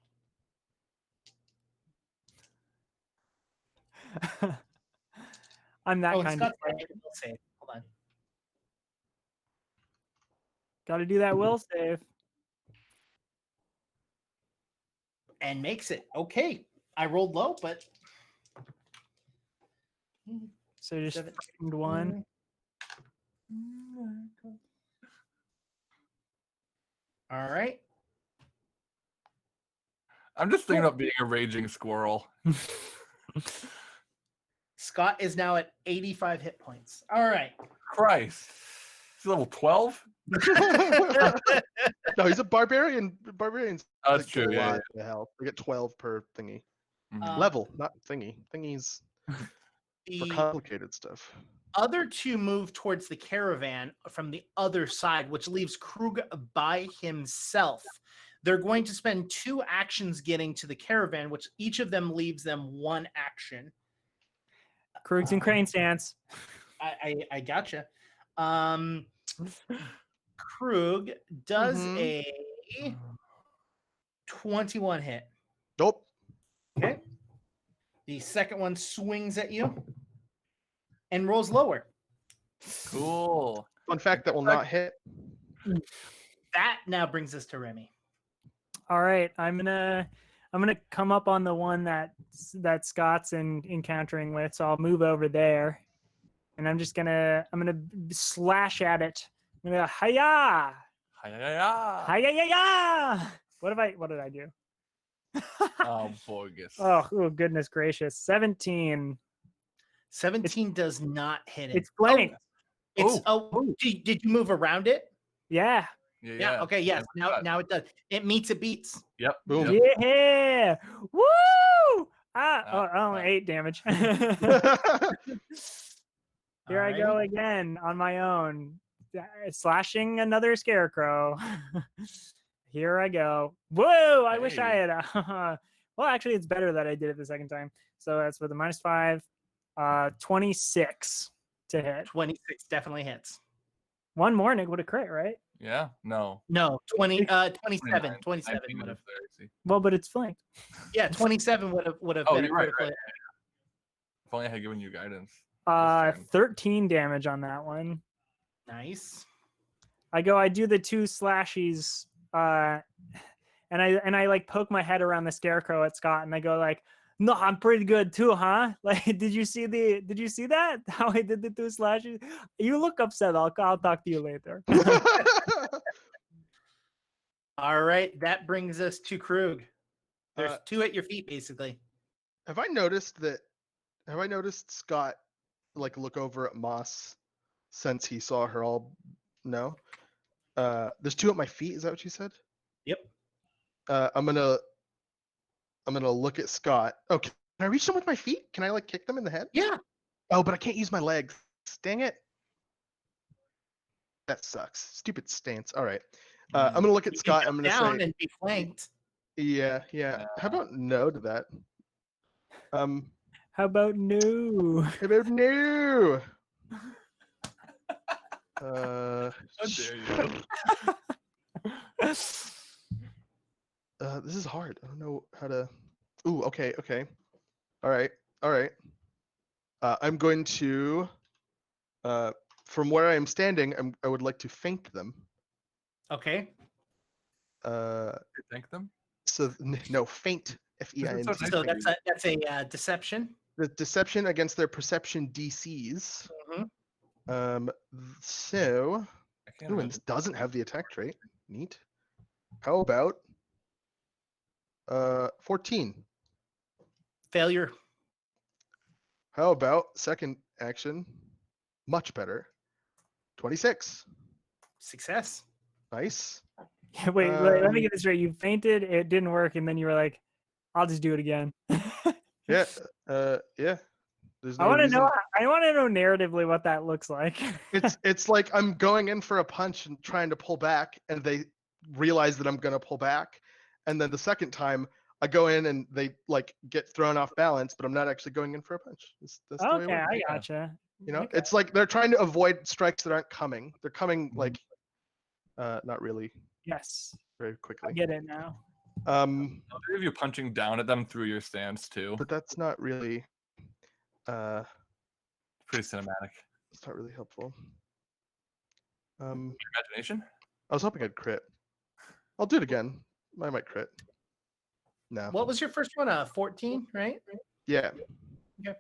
I'm that kind of. Save. Hold on. Got to do that will save. And makes it. Okay. I rolled low, but So just 17. frightened one. All right. I'm just thinking about being a raging squirrel. Scott is now at 85 hit points. All right. Christ. He's level 12? No, he's a barbarian. Barbarians. Oh, that's get true. a Yeah, lot of health. They get 12 per thingy. Mhm. Level, not thingy. Thingies for The complicated stuff. other two move towards the caravan from the other side, which leaves Krug by himself. They're going to spend 2 actions getting to the caravan, which each of them leaves them 1 action. Krug's in crane stance. I gotcha. Krug does Mhm. a 21 hit. Nope. Okay. The second one swings at you and rolls lower. Cool. Fun fact that will not hit. That now brings us to Remy. All right, I'm gonna come up on the one that Scott's encountering with, so I'll move over there, and I'm gonna slash at it. I'm gonna hiya, Hi-ya-ya. hiya. What did I do? Oh, bogus. Oh, goodness gracious! 17. 17 does not hit it. It's flanked. Did you move around it? Yeah. Yeah. Okay. Yes. Now it does. It meets. It beats. Yep. Boom. Yep. Yeah. Woo! Only 8 damage. Here I go Alrighty. again on my own, slashing another scarecrow. Here I go. Whoa! I wish I Hey. had. Well, actually, it's better that I did it the second time. So that's with a -5, 26 to hit. 26 definitely hits. One more, and it would have crit, right? Yeah. No. No, 27. 29. 27 I think would it have. is there, see. Well, but it's flanked. Yeah, 27 would have Oh, been a you're right. critical. Right. If only I had given you guidance. 13 damage on that one. Nice. I do the 2 slashies, and I like poke my head around the scarecrow at Scott, and I go like, "No, I'm pretty good too, huh? Like, did you see that? How I did the 2 slashes? You look upset. I'll talk to you later." All right, that brings us to Krug. There's Uh, 2 at your feet, basically. Have I noticed Scott like look over at Moss since he saw her all? No. There's 2 at my feet. Is that what you said? Yep. I'm gonna look at Scott. Oh, can I reach them with my feet? Can I like kick them in the head? Yeah. Oh, but I can't use my legs. Dang it. That sucks. Stupid stance. All right. I'm gonna look at You can Scott. I'm jump gonna down say, and be flanked. yeah. How about no to that? How about no? How about no? How dare you? This is hard. I don't know how to. Ooh, okay. All right. I'm going to, from where I am standing, I would like to feint them. Okay. Thank them. So no, feint. F-E-I-N-T. So nice So to that's a deception. The deception against their perception DCs. Mhm. So, I can't ooh, and imagine. this doesn't have the attack trait. Neat. How about 14? Failure. How about second action? Much better. 26. Success. Nice. Wait, let me get this straight. You fainted, it didn't work, and then you were like, "I'll just do it again." Yeah. Yeah. There's no I want to reason. know. I want to know narratively what that looks like. It's like I'm going in for a punch and trying to pull back, and they realize that I'm gonna pull back, and then the second time I go in and they like get thrown off balance, but I'm not actually going in for a punch. That's the way it Okay, works. I gotcha. You know, Okay. it's like they're trying to avoid strikes that aren't coming. They're coming like not really Yes, very I quickly. get it now. I'll have you punching down at them through your stance too. But that's not really Pretty cinematic. it's not really helpful. Your imagination. I was hoping I'd crit. I'll do it again. I might crit. No. What was your first one? 14, right? Yeah. Okay.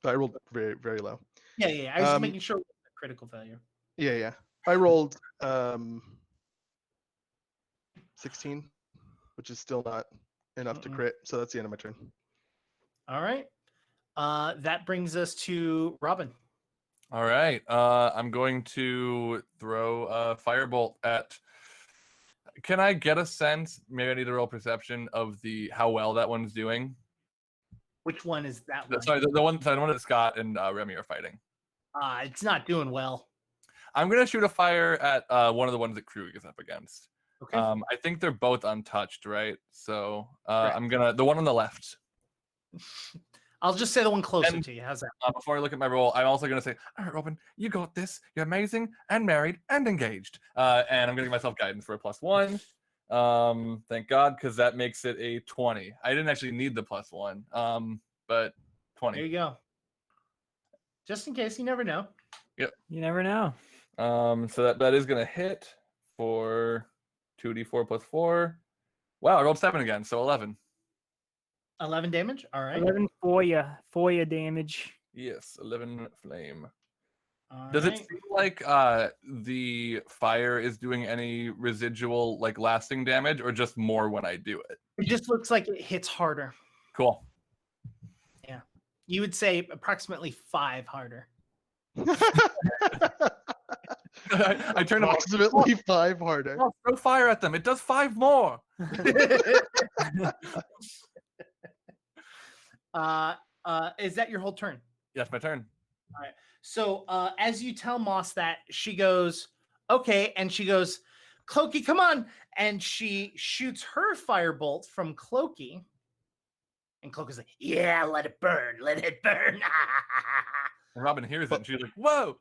I rolled very, very low. Yeah. I was making sure it was a critical failure. Yeah. I rolled 16, which is still not enough to crit. So that's the end of my turn. All right. That brings us to Robin. All right. I'm going to throw a firebolt at. Can I get a sense? Maybe I need to roll perception of how well that one's doing. Which one is that one? Sorry, the one that Scott and Remy are fighting. It's not doing well. I'm gonna shoot a fire at one of the ones that Krug is up against. Okay. I think they're both untouched, right? So I'm gonna the one on the left. I'll just say the one closer to you. How's that? Before I look at my roll, I'm also going to say, all right, Robin, you got this. You're amazing and married and engaged. And I'm going to give myself guidance for a +1. Thank God, because that makes it a 20. I didn't actually need the +1, but 20. There you go. Just in case, you never know. Yep. You never know. So that is going to hit for 2d4 + 4. Wow, I rolled 7 again, so 11. 11 damage. All right. 11 for you damage. Yes, 11 flame. All Does right. it seem like the fire is doing any residual, like, lasting damage, or just more when I do it? It just looks like it hits harder. Cool. Yeah. You would say approximately 5 harder. I turn to Approximately 5 harder. oh, throw fire at them. It does 5 more. Is that your whole turn? Yes, my turn. All right. So as you tell Moss that, she goes, okay, and she goes, Clokey, come on. And she shoots her firebolt from Clokey. And Clokey's like, yeah, let it burn. Let it burn. And Robin hears it, and she's like, whoa.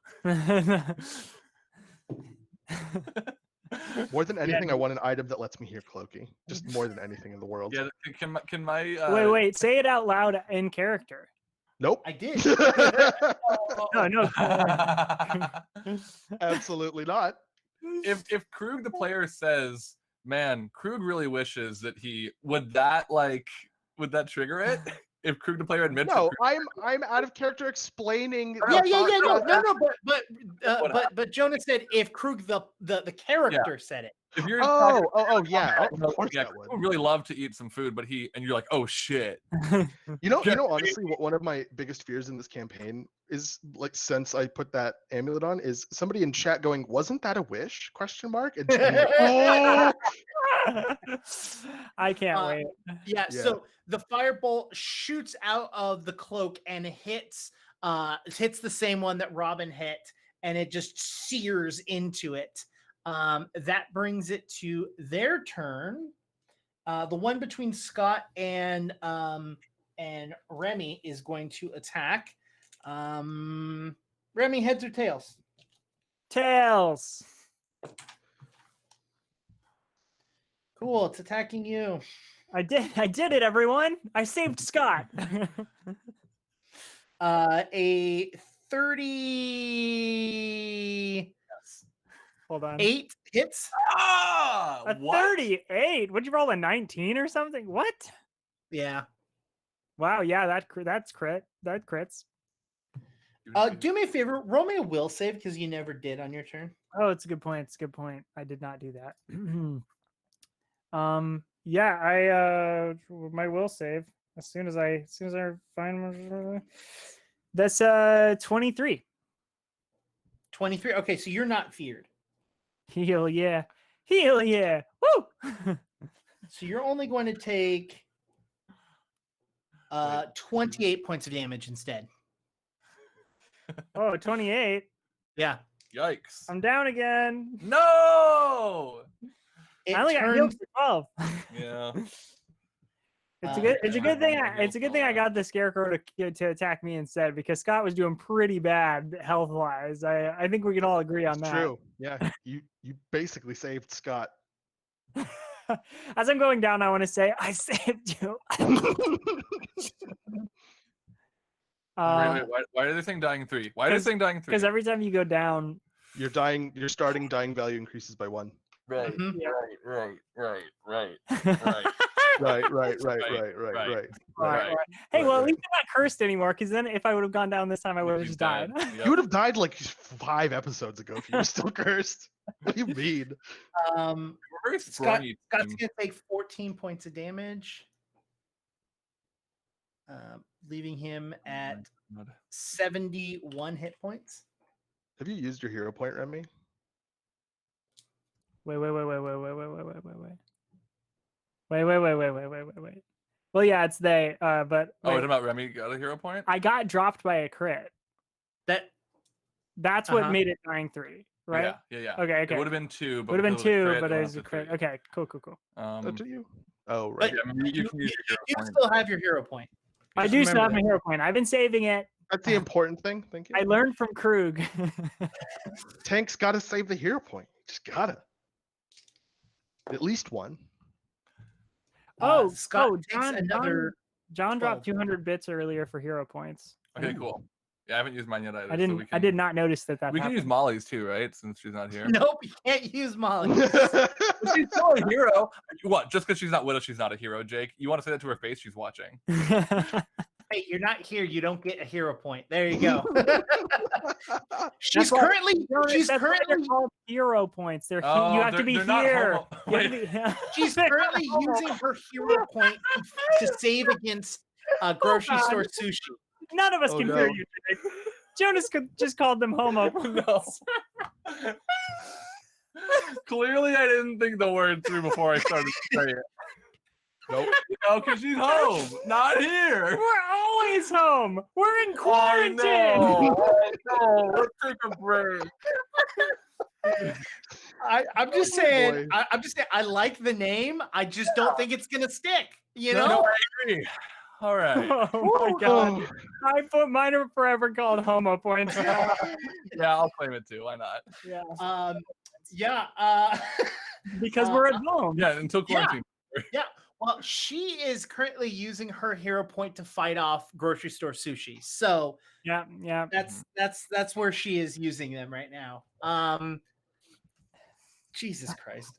More than anything, I want an item that lets me hear Clokey. Just more than anything in the world. Yeah, can my Wait, say it out loud in character. Nope. I did. No. Absolutely not. If Krug the player says, man, Krug really wishes that he would that trigger it? If Krug the player admits No, that I'm out of character explaining. Yeah, the no. But Jonas said if Krug the character said it. if you're Yeah. Of course yeah, that Krug would. would really love to eat some food, but and you're like, oh shit. You know, honestly, what one of my biggest fears in this campaign is, like, since I put that amulet on, is somebody in chat going, "Wasn't that a wish?" ? And just being like, oh! I can't wait. Yeah, Yeah. so the firebolt shoots out of the cloak and hits the same one that Robin hit, and it just sears into it. That brings it to their turn. The one between Scott and Remy is going to attack. Remy, heads or tails? Tails. Cool, it's attacking you. I did it, everyone. I saved Scott. A 30. Hold on. 8 hits. A 38. Would you roll a 19 or something? What? Yeah. Wow. Yeah, that's crit. That crits. Do me a favor. Roll me a will save because you never did on your turn. Oh, it's a good point. It's a good point. I did not do that. Yeah, I my will save as soon as I find that's 23. 23. Okay, so you're not feared. Heal yeah. Woo! So you're only going to take 28 points of damage instead. Oh, 28. Yeah. Yikes. I'm down again. No. I only got healed for 12. Yeah. It's a good thing I got the scarecrow to attack me instead, because Scott was doing pretty bad health wise. I think we can all agree on that. True. Yeah. You basically saved Scott. As I'm going down, I want to say I saved you. Wait, why are they saying dying 3? Why are they saying dying 3? Because every time you go down, Your starting dying value increases by 1. Right, Mhm. right. Right. Right. Hey, well, at least I'm not cursed anymore, because then if I would have gone down this time, I would have just died. You would have died like 5 episodes ago if you were still cursed. What do you mean? Very Scott's scrawny gonna team. take 14 points of damage, leaving him at 71 hit points. Have you used your hero point, Remy? Wait. Well, yeah, it's they. But Oh, wait, what about Remy got a hero point? I got dropped by a crit. That's what made it dying 3, right? Yeah. Okay. It would have been 2, but would have been 2, but it it was a crit. Okay, cool. Do you? Oh, right. Yeah, I mean, you can use your You hero point. still have your hero point. I Just do still have remember my hero point. I've been saving it. That's the important thing. Thank you. I learned from Krug. Tank's got to save the hero point. Just gotta. At least one. Scott takes another. John dropped 12. 200 bits earlier for hero points. Okay, cool. Yeah, I haven't used mine yet either. I didn't. I did not notice that. We can happened. use Molly's too, right? Since she's not here. Nope, you can't use Molly. But she's still a hero. What? Just because she's not with us, she's not a hero, Jake? You want to say that to her face? She's watching. Hey, you're not here. You don't get a hero point. There you go. she's That's why- currently. She's That's why they're currently. called hero points. They're Oh, you have to be they're not here. homo- You have to be- She's currently using her hero point to save against grocery store sushi. None of us Oh, can no. hear you. Jake. Jonas just called them homo. No. Clearly, I didn't think the word through before I started to say it. Nope. No, because she's home, not here. We're always home. We're in I quarantine. know. Let's take a break. I'm just Oh, saying. boy. I'm just saying. I like the name. I just don't think it's gonna stick. You No, know. I agree. All right. Oh my god. I put mine are forever called homo points. Yeah, I'll claim it too. Why not? Yeah. Yeah. Because we're at home. Yeah, until quarantine. Yeah. Well, she is currently using her hero point to fight off grocery store sushi. So Yeah. that's where she is using them right now. Jesus Christ.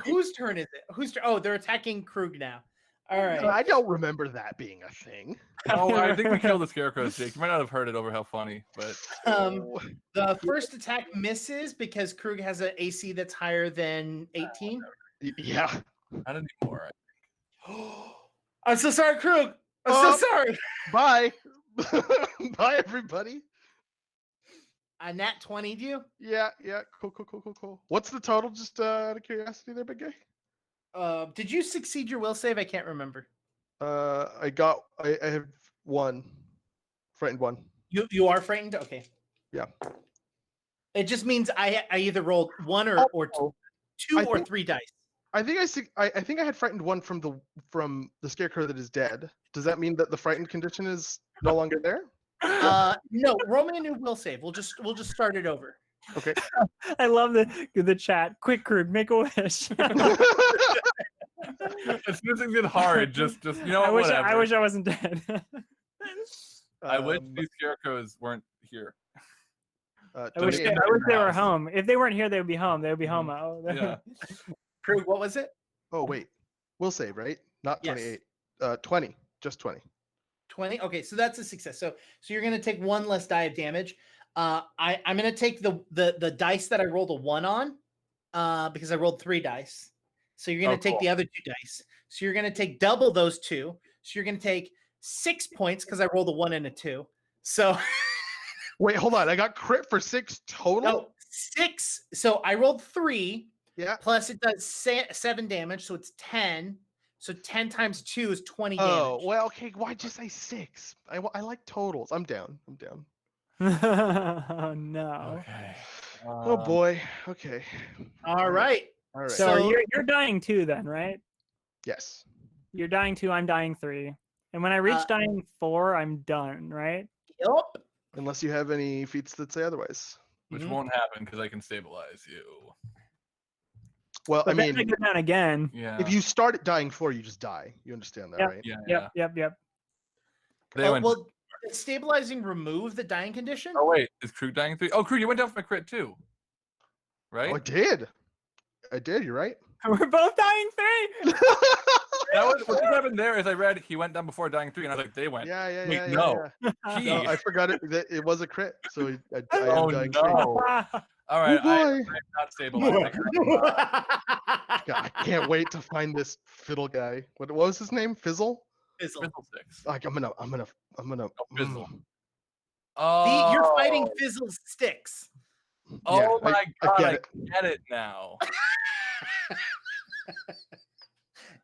Whose turn is it? Oh, they're attacking Krug now. All right. I don't remember that being a thing. Oh, I think we killed the scarecrows, Jake. You might not have heard it over how funny, but The first attack misses because Krug has an AC that's higher than 18. Yeah. not anymore. I'm so sorry, Krug. I'm Oh. so sorry. Bye. Bye, everybody. A nat 20'd you? Yeah. Cool. What's the total, just out of curiosity there, big guy? Did you succeed your will save? I can't remember. I have 1. Frightened 1. You are frightened? Okay. Yeah. It just means I either rolled 1 or 2 I or think- 3 dice. I think I think I had frightened 1 from the scarecrow that is dead. Does that mean that the frightened condition is no longer there? No, roll me a new will save. We'll just start it over. Okay. I love the chat. Quick, Krug, make a wish. As soon as things get hard, just you know I what, wish whatever. I wish I wasn't dead. I wish Um, these scarecrows weren't here. I wish 28. they were home. If they weren't here, they would be home. They would be homo. Yeah. Krug, what was it? Oh wait, we'll save, right? Not Yes. 28. 20. Just 20. 20. Okay, so that's a success. So you're gonna take 1 less die of damage. I'm gonna take the dice that I rolled a 1 on, because I rolled 3 dice. So you're gonna Oh, take cool. the other 2 dice. So you're gonna take double those 2. So you're gonna take 6 points because I rolled a 1 and a 2. So Wait, hold on. I got crit for 6 total. no 6. So I rolled 3 Yeah. plus it does 7 damage, so it's 10. So 10 times 2 is 20 Oh damage. well, okay. Why'd you say 6? I like totals. I'm down. Oh no. Okay. Oh boy. Okay. All right. All right. So, So- you're dying 2 then, right? yes. You're dying 2. I'm dying 3. And when I reach Uh, dying 4, I'm done, right? Yep. Unless you have any feats that say otherwise. Which Mhm. won't happen because I can stabilize you. Well, But I then I mean, go down again. Yeah. if you start at dying 4, you just die. You understand that, Yeah. right? Yeah. Yep. They went. Well, does stabilizing remove the dying condition? Oh wait, is Krug dying 3? Oh, Krug, you went down from a crit too. Right? Oh, I did. I did. You're right. We're both dying 3. What happened there is I read he went down before dying 3, and I was like, they went. Yeah. Wait, no. Yeah. No, I forgot it was a crit, so I Oh, am dying no. 3. All right, Oh boy. I'm not stabilizing. God, I can't wait to find this fiddle guy. What was his name? Fizzle? Fizzle. Fizzle sticks. Like I'm gonna. Fizzle. You're fighting Fizzle's sticks. Oh Yeah, my god, I I get get it now.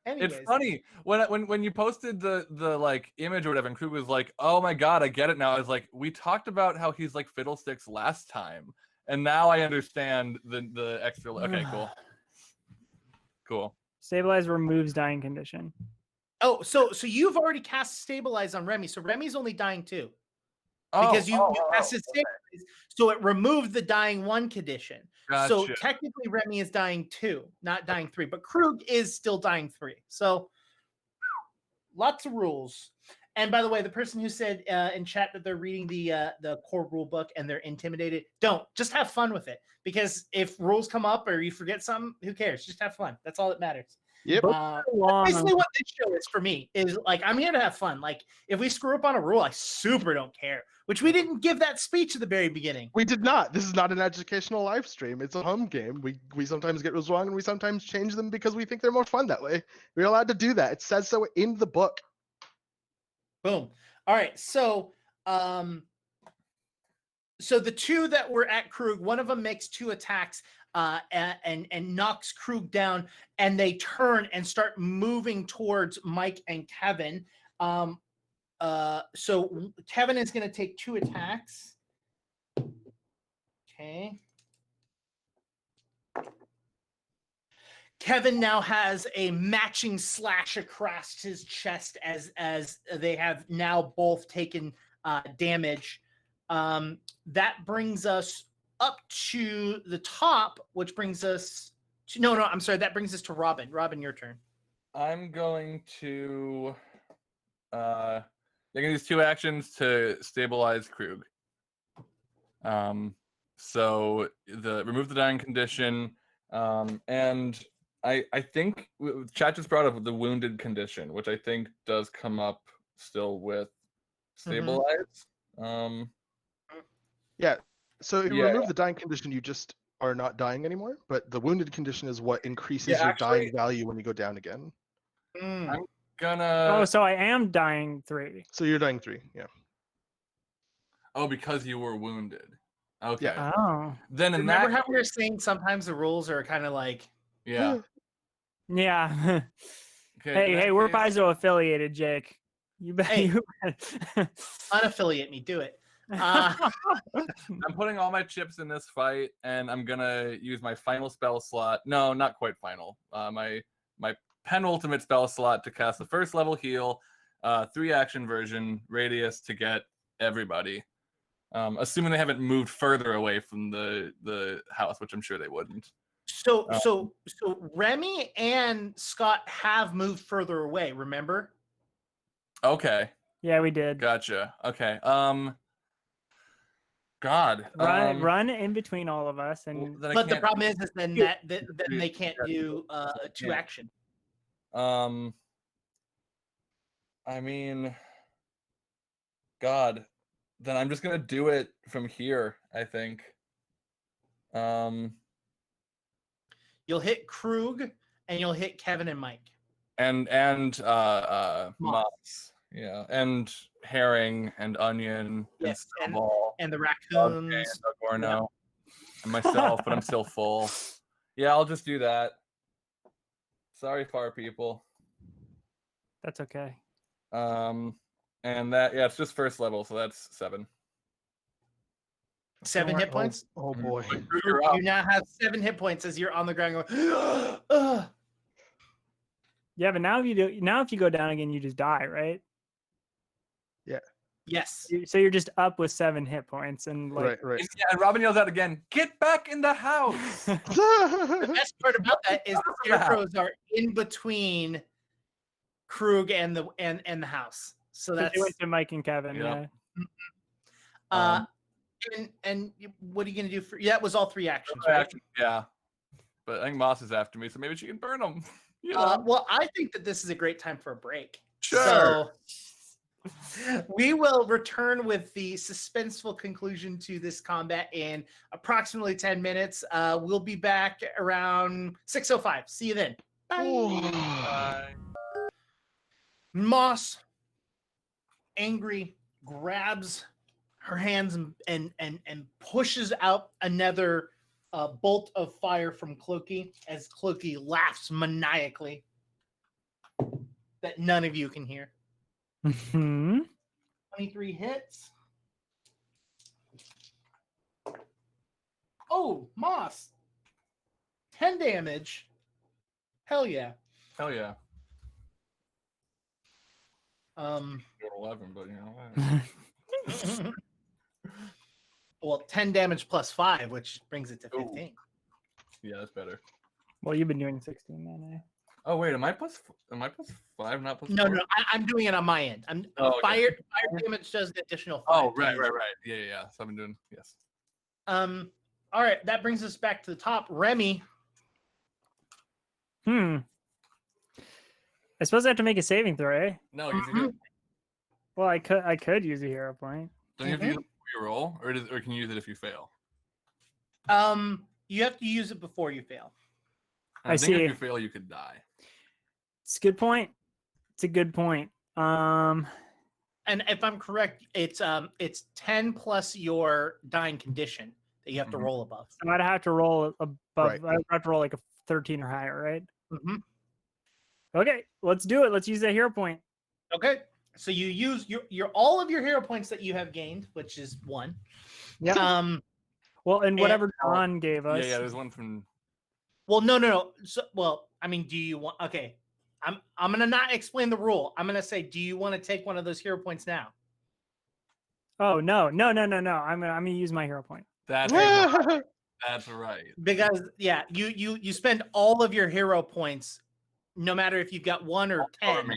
Anyways, It's funny when you posted the like image or whatever, and Krug was like, "Oh my god, I get it now." I was like, "We talked about how he's like Fiddlesticks last time, and now I understand the extra." Okay, cool, cool. Stabilize removes dying condition. Oh, so you've already cast Stabilize on Remy, so Remy's only dying 2. Because you cast it Stabilize, so it removed the dying 1 condition. So Gotcha. technically Remy is dying 2, not dying 3, but Krug is still dying 3. So lots of rules. And by the way, the person who said in chat that they're reading the core rule book and they're intimidated, don't. Just have fun with it. Because if rules come up or you forget something, who cares? Just have fun. That's all that matters. Yep. That's basically what this show is for me. Is like I'm here to have fun. Like if we screw up on a rule, I super don't care. Which we didn't give that speech at the very beginning. We did not. This is not an educational live stream. It's a home game. We sometimes get rules wrong and we sometimes change them because we think they're more fun that way. We're allowed to do that. It says so in the book. Boom. All right. So so the 2 that were at Krug, one of them makes 2 attacks and knocks Krug down, and they turn and start moving towards Mike and Kevin. So Kevin is going to take 2 attacks. Okay. Kevin now has a matching slash across his chest as they have now both taken damage. That brings us up to the top, which brings us to I'm sorry, that brings us to Robin. Robin, your turn. I'm going to they're gonna use 2 actions to stabilize Krug. So remove the dying condition, and I think chat just brought up the wounded condition, which I think does come up still with stabilize. Yeah. So if you remove the dying condition, you just are not dying anymore. But the wounded condition is what increases your dying value when you go down again. I'm gonna. So I am dying 3. So you're dying 3. Yeah. Oh, because you were wounded. Okay. Yeah. Oh. Then Remember how we were saying sometimes the rules are kind of like yeah. Yeah. Okay, hey, we're Paizo affiliated, Jake. You bet. Hey. You unaffiliate me. Do it. I'm putting all my chips in this fight, and I'm gonna use my final spell slot. No, not quite final. My penultimate spell slot to cast the first level heal, 3-action version, radius to get everybody. Assuming they haven't moved further away from the house, which I'm sure they wouldn't. So Remy and Scott have moved further away. Remember? Okay. Yeah, we did. Gotcha. Okay. God. Run in between all of us, and but the problem is then then they can't do 2 action. I mean, God. Then I'm just gonna do it from here, I think. You'll hit Krug and you'll hit Kevin and Mike. And Moss. Yeah. And Herring and Onion and Snowball. And the raccoons. And Orno. And myself, but I'm still full. Yeah, I'll just do that. Sorry, far people. that's okay. And that, it's just first level, so that's 7. 7 hit points. Oh boy. You now have 7 hit points as you're on the ground going. Ugh. Yeah, but now if you go down again, you just die, right? Yeah. Yes. So you're just up with 7 hit points, and like Right. Yeah, and Robin yells out again, "Get back in the house!" The best part about that is the scarecrows are in between Krug and the house. So that's they went to Mike and Kevin. Yeah. Yeah. And what are you gonna do for? Yeah, that was all 3 actions. Yeah. Right? Yeah. but I think Moss is after me, so maybe she can burn him. Well, I think that this is a great time for a break. Sure. So we will return with the suspenseful conclusion to this combat in approximately 10 minutes. We'll be back around 6:05. See you then. Bye. Moss, angry, grabs her hands and pushes out another bolt of fire from Clokey as Clokey laughs maniacally that none of you can hear. 23 hits. Oh, Moss. 10 damage. Hell yeah. Hell yeah. Um, 11, but you know. well, 10 damage plus 5, which brings it to 15. Yeah, that's better. Well, you've been doing 16 then, eh? Oh wait, am I plus 5, not plus No, 4? no, I'm doing it on my end. I'm Oh, okay. fire damage does an additional 5. Oh, right. Yeah. So I've been doing, yes. All right, that brings us back to the top. Remy. I suppose I have to make a saving throw, eh? No, use a hero. Well, I could use a hero point. Don't you have to use it before you roll, or can you use it if you fail? You have to use it before you fail. I think see. if you fail, you could die. It's a good point. It's a good point. And if I'm correct, it's 10 plus your dying condition that you have to roll above. So I'd have to roll above. Right. I'd have to roll like a 13 or higher, right? Mm-hmm. Okay, let's do it. Let's use that hero point. Okay, so you use your all of your hero points that you have gained, which is 1. Yeah. Well, and whatever John gave us. Yeah, there's one from. Well, no. So, well, I mean, do you want? Okay, I'm gonna not explain the rule. I'm gonna say, do you want to take one of those hero points now? Oh no. I'm gonna use my hero point. That's right. That's right. Because you spend all of your hero points, no matter if you've got 1 or 10.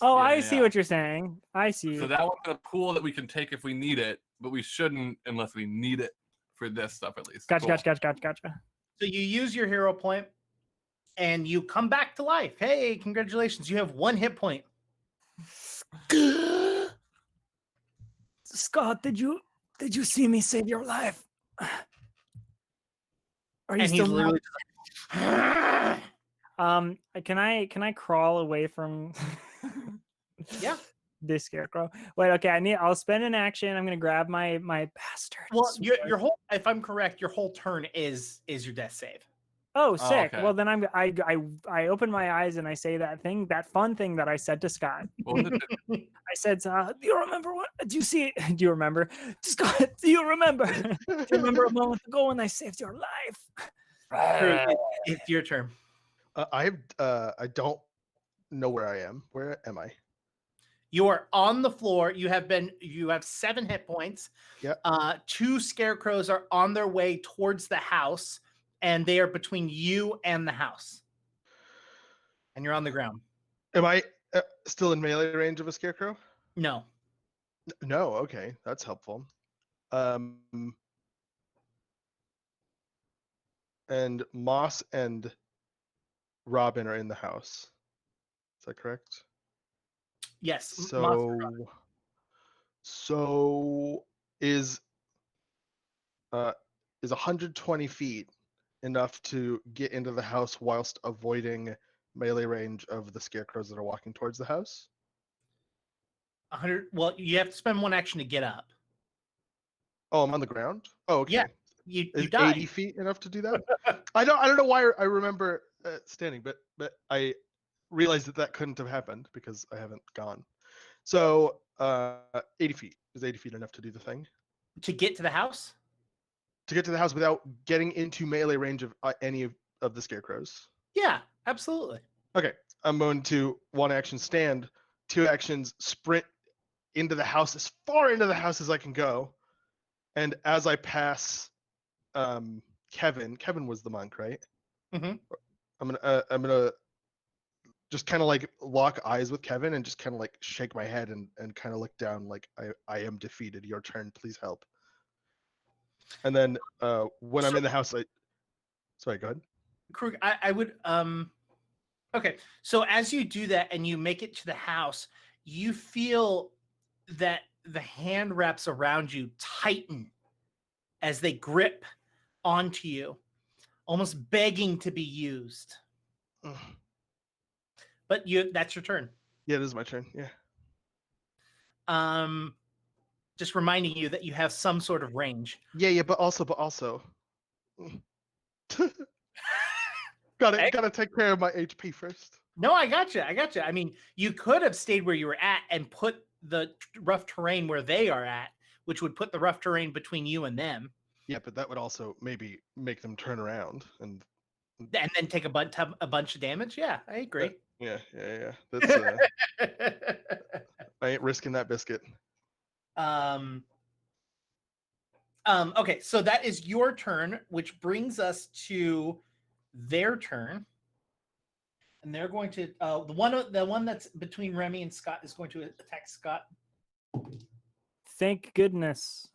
Oh, I see what you're saying. I see. So that one's a pool that we can take if we need it, but we shouldn't unless we need it for this stuff at least. Gotcha. So you use your hero point, and you come back to life. Hey, congratulations! You have 1 hit point. Scott, did you see me save your life? Are you And still he's literally can I crawl away from yeah. this scarecrow? Wait, okay, I'll spend an action. I'm gonna grab my bastard. Well, your whole, if I'm correct, your whole turn is your death save. Oh, sick. okay. Well, then I open my eyes and I say that fun thing that I said to Scott. What was it? I said, "Do you remember what? Do you see? Do you remember, Scott? Do you remember? Do you remember a moment ago when I saved your life?" It's your turn. I don't know where I am. Where am I? You are on the floor. You have 7 hit points. Yep. 2 scarecrows are on their way towards the house, and they are between you and the house. And you're on the ground. Am I still in melee range of a scarecrow? No. No. Okay, that's helpful. And Moss and Robin are in the house. Is that correct? Yes. So is 120 feet enough to get into the house whilst avoiding melee range of the scarecrows that are walking towards the house? 100. Well, you have to spend 1 action to get up. Oh, I'm on the ground. Oh, okay. Yeah, you Is died. 80 feet enough to do that? I don't know why I remember standing, but I realized that couldn't have happened because I haven't gone. So 80 feet. Is 80 feet enough to do the thing? To get to the house? To get to the house without getting into melee range of any of the scarecrows? Yeah, absolutely. Okay, I'm going to 1 action stand, 2 actions sprint into the house, as far into the house as I can go. And as I pass Kevin was the monk, right? Mm-hmm. I'm gonna just kind of like lock eyes with Kevin and just kind of like shake my head and kind of look down like I am defeated. Your turn, please help. And then when I'm in the house, sorry, go ahead. Krug, I would okay. So as you do that and you make it to the house, you feel that the hand wraps around you tighten as they grip onto you, almost begging to be used. Ugh. But that's your turn. Yeah, it is my turn. Yeah. Just reminding you that you have some sort of range. Yeah, but also. Gotta take care of my HP first. No, I gotcha. I mean, you could have stayed where you were at and put the rough terrain where they are at, which would put the rough terrain between you and them. Yeah, but that would also maybe make them turn around and then take a bunch of damage. Yeah, I agree. Yeah. That's I ain't risking that biscuit. Okay, so that is your turn, which brings us to their turn. And they're going to the one that's between Remy and Scott is going to attack Scott. Thank goodness.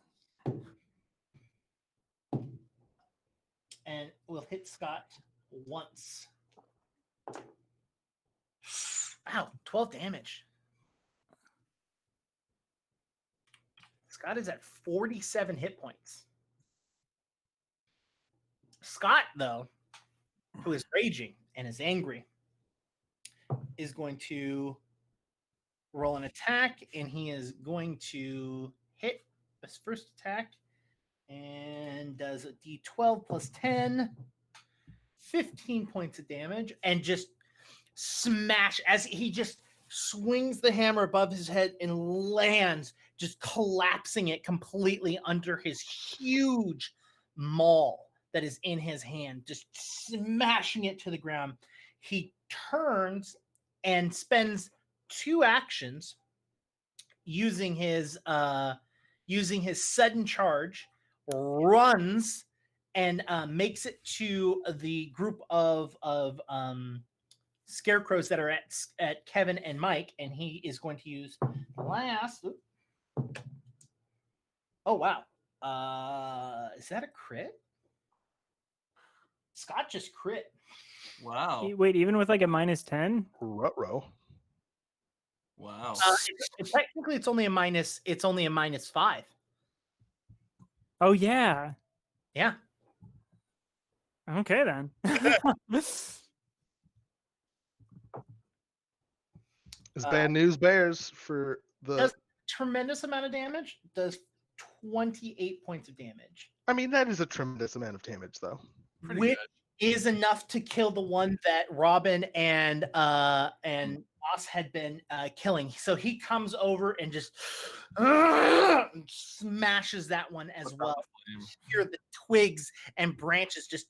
And we'll hit Scott once. Wow, 12 damage. Scott is at 47 hit points. Scott, though, who is raging and is angry, is going to roll an attack, and he is going to hit his first attack and does a d12 plus 10, 15 points of damage, and just smash as he just swings the hammer above his head and lands, just collapsing it completely under his huge maul that is in his hand, just smashing it to the ground. He turns and spends 2 actions using his sudden charge, runs and makes it to the group of scarecrows that are at Kevin and Mike, and he is going to use the last. Oh wow! Is that a crit? Scott just crit. Wow. Wait, even with like a -10? Ruh-roh. Wow. Technically, it's only a -5. Oh yeah. Yeah. Okay then. It's bad news bears for the. Does tremendous amount of damage. Does 28 points of damage. I mean, that is a tremendous amount of damage, though. Pretty Which good. is enough to kill the one that Robin and Moss had been killing. So he comes over and just smashes that one as well. You hear the twigs and branches just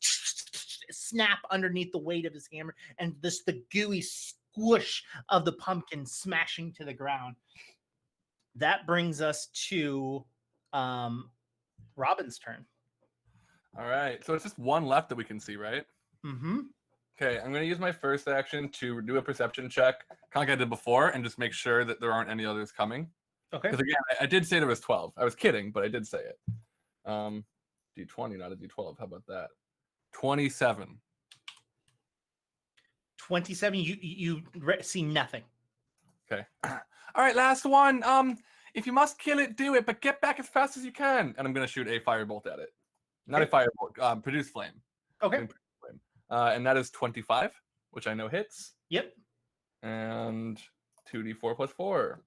snap underneath the weight of his hammer, and the gooey squish of the pumpkin smashing to the ground. That brings us to Robin's turn. All right. So it's just one left that we can see, right? Mm-hmm. Okay. I'm going to use my first action to do a perception check, kind of like I did before, and just make sure that there aren't any others coming. Okay. Because again, I did say there was 12. I was kidding, but I did say it. D20, not a D12. How about that? 27. 27. You see nothing. Okay. All right, last one. If you must kill it, do it, but get back as fast as you can. And I'm going to shoot a firebolt at it. Not a firebolt. Produce flame. Okay. And that is 25, which I know hits. Yep. And 2d4 plus 4.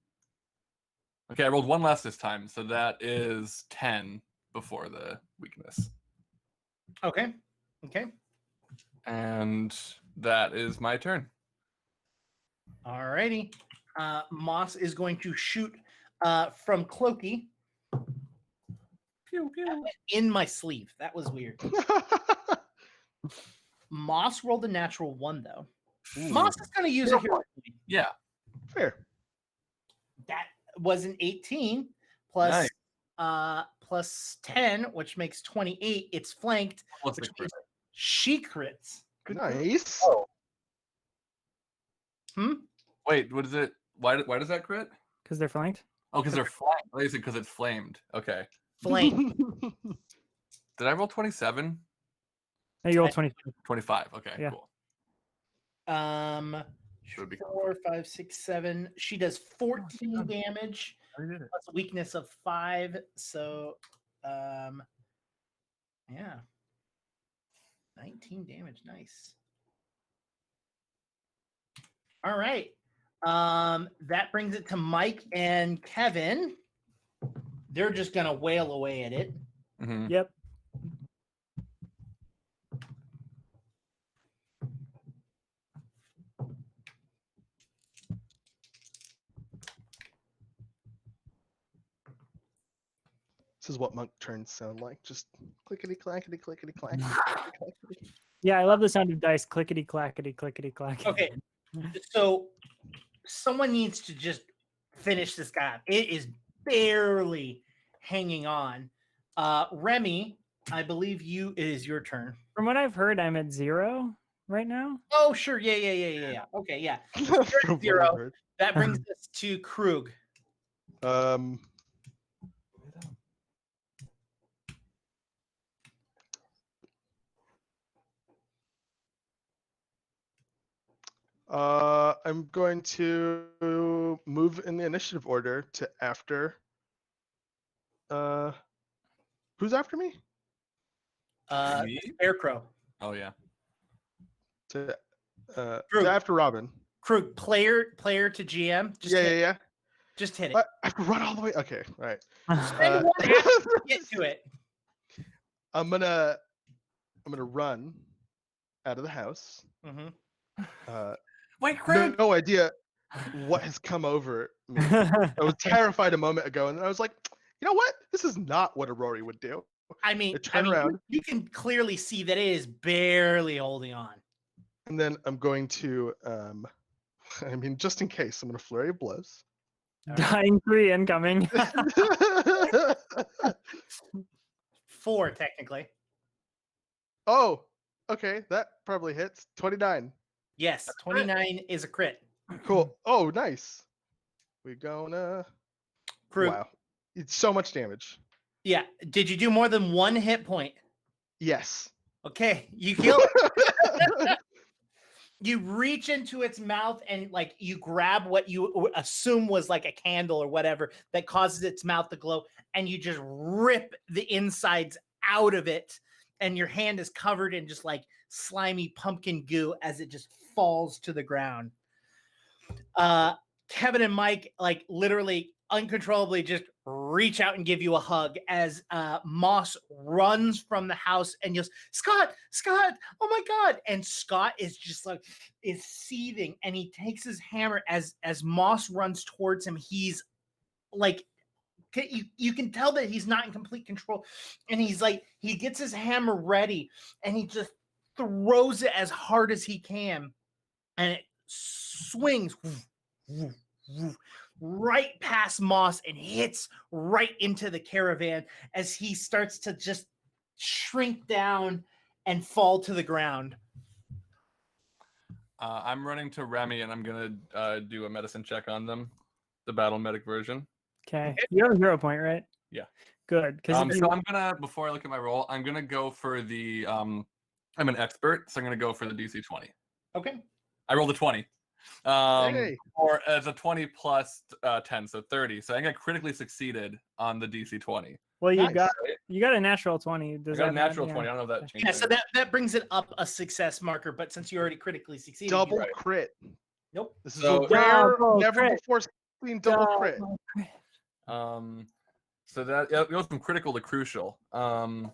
Okay, I rolled 1 less this time, so that is 10 before the weakness. Okay. And that is my turn. Alrighty. Moss is going to shoot from Clokey. Pew, pew. In my sleeve. That was weird. Moss rolled a natural 1, though. Ooh. Moss is going to use a hero point. Yeah. Fair. That was an 18 plus Nice. Plus 10, which makes 28. It's flanked, What's which the means she crits. Nice. Oh. Hmm? Wait, what is it? Why does that crit? Because they're flanked. Oh, because they're flamed. Oh, you said because it's flamed. Okay. Flame. Did I roll 27? No, you roll 20. 25. Okay, Yeah. cool. Should be 4, 5, 6, 7. She does 14 damage. I did it. Plus a weakness of 5. So, yeah. 19 damage. Nice. All right. That brings it to Mike and Kevin. They're just gonna wail away at it. Mhm. Yep. This is what monk turns sound like. Just clickety clackety clickety clackety. Yeah, I love the sound of dice clickety clackety clickety clack. Okay. So someone needs to just finish this guy up. It is barely hanging on. Remy, I believe it is your turn. From what I've heard, I'm at 0 right now. Oh, sure. Yeah. Okay, yeah. From what I've 0. heard. That brings us to Krug. I'm going to move in the initiative order to after. Who's after me? Me? Scarecrow. Oh yeah. To Krug. after Robin. Krug, player to GM. Just Yeah. Just hit it. I have to run all the way. Okay, all right. Spend one action to get to it. I'm gonna run out of the house. Mm-hmm. Wait, Craig. No idea what has come over me. I was terrified a moment ago, and then I was like, you know what? This is not what a Rory would do. I mean, around. You can clearly see that it is barely holding on. And then I'm going to, just in case, I'm going to flurry of blows. Dying 3 incoming. 4, technically. Oh, okay. That probably hits. 29. Yes, 29 is a crit. Cool. Oh, nice. We gonna. Krug. Wow. It's so much damage. Yeah. Did you do more than 1 hit point? Yes. Okay. You kill it. You reach into its mouth and you grab what you assume was like a candle or whatever that causes its mouth to glow, and you just rip the insides out of it, and your hand is covered in just like slimy pumpkin goo as it just falls to the ground. Kevin and Mike literally uncontrollably just reach out and give you a hug as Moss runs from the house and yells, Scott, oh my God. And Scott is just is seething, and he takes his hammer as Moss runs towards him. He's you can tell that he's not in complete control, and he gets his hammer ready and he just throws it as hard as he can, and it swings right past Moss and hits right into the caravan as he starts to just shrink down and fall to the ground. I'm running to Remy, and I'm gonna do a medicine check on them, the battle medic version. Okay, you have a 0 point, right? Yeah. Good. So I'm gonna, before I look at my roll, I'm gonna go for the I'm an expert, so I'm gonna go for the DC 20. Okay. I rolled a 20. Hey. Or as a 20 plus 10, so 30. So I think I critically succeeded on the DC 20. Well, you Nice. got a natural 20. I Does got a that natural matter? 20. I don't know if that changes. Yeah, so that brings it up a success marker, but since you already critically succeeded, Double right. crit. Nope. This is So- a rare, Double never crit. before seen double crit. So that it goes from critical to crucial. No,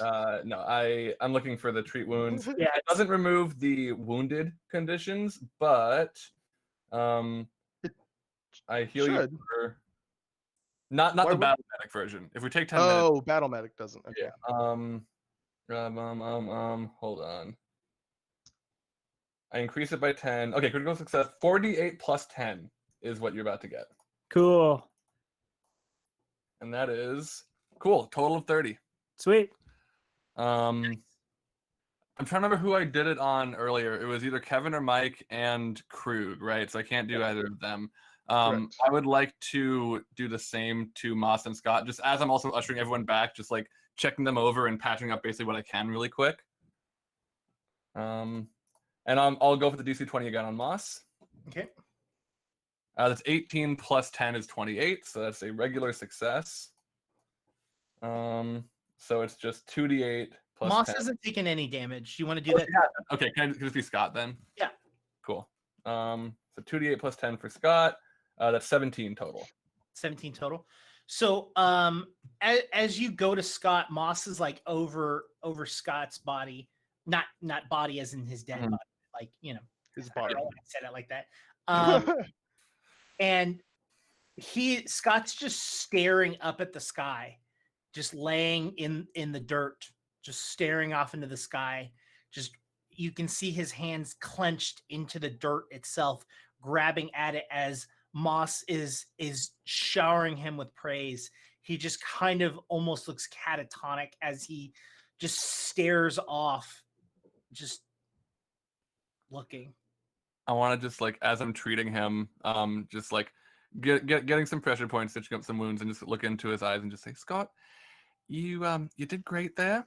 I'm looking for the treat wounds. Yeah, It doesn't remove the wounded conditions, but I heal you should. for not Why the would- battle medic version. If we take 10 minutes, Oh, battle medic doesn't. Okay. yeah. Hold on. I increase it by 10. Okay, critical success. 48 plus 10 is what you're about to get. cool. And that is cool. Total of 30. Sweet. I'm trying to remember who I did it on earlier. It was either Kevin or Mike and Krug, right? So I can't do either of them. Correct. I would like to do the same to Moss and Scott, just as I'm also ushering everyone back, just checking them over and patching up basically what I can really quick. And I'll go for the DC 20 again on Moss. Okay. That's 18 plus 10 is 28, so that's a regular success. So it's just 2d8 plus Moss 10. hasn't taken any damage. You want to do Oh, that? she hasn't. Okay, can it just be Scott then? Yeah. Cool. So 2d8 plus 10 for Scott. That's 17 total. 17 total. So as you go to Scott, Moss is like over Scott's body, not body as in his dead Mhm. body, like His I body. don't want to say it like that. And Scott's just staring up at the sky, just laying in the dirt, just staring off into the sky. Just you can see his hands clenched into the dirt itself, grabbing at it as Moss is showering him with praise. He just kind of almost looks catatonic as he just stares off, just looking. I want to just like, as I'm treating him, just like getting some pressure points, stitching up some wounds, and just look into his eyes and just say, Scott, you did great there.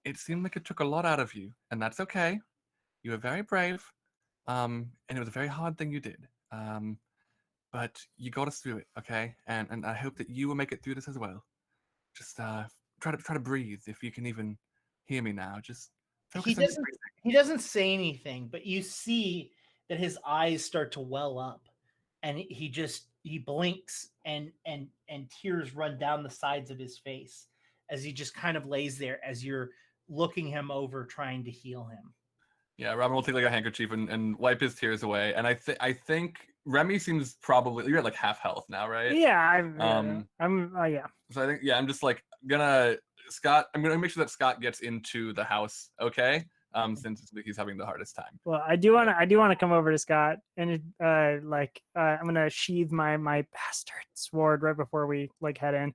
It seemed like it took a lot out of you, and that's okay. You were very brave, and it was a very hard thing you did. But you got us through it, okay? And I hope that you will make it through this as well. Just try to breathe if you can even hear me now. Just focus on breathing. He doesn't say anything, but you see that his eyes start to well up, and he blinks, and tears run down the sides of his face as he just kind of lays there as you're looking him over, trying to heal him. Yeah, Robin will take like a handkerchief and wipe his tears away. And I think Remy seems probably, you're at like half health now, right? Yeah, I'm yeah. So I think I'm just like I'm gonna make sure that Scott gets into the house, okay? Since he's having the hardest time. Well, I do want to come over to Scott and I'm gonna sheathe my bastard sword right before we like head in,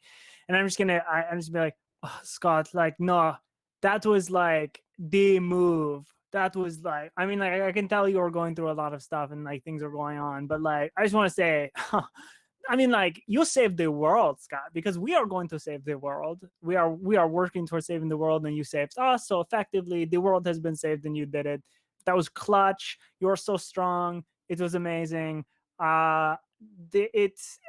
and I'm just gonna be like, oh, Scott, like, no, that was like the move. That was like, I mean, like, I can tell you were going through a lot of stuff and like things are going on, but like, I just want to say, I mean, like, you saved the world, Scott, because we are going to save the world. We are working towards saving the world, and you saved us. So effectively, the world has been saved, and you did it. That was clutch. You're so strong. It was amazing. I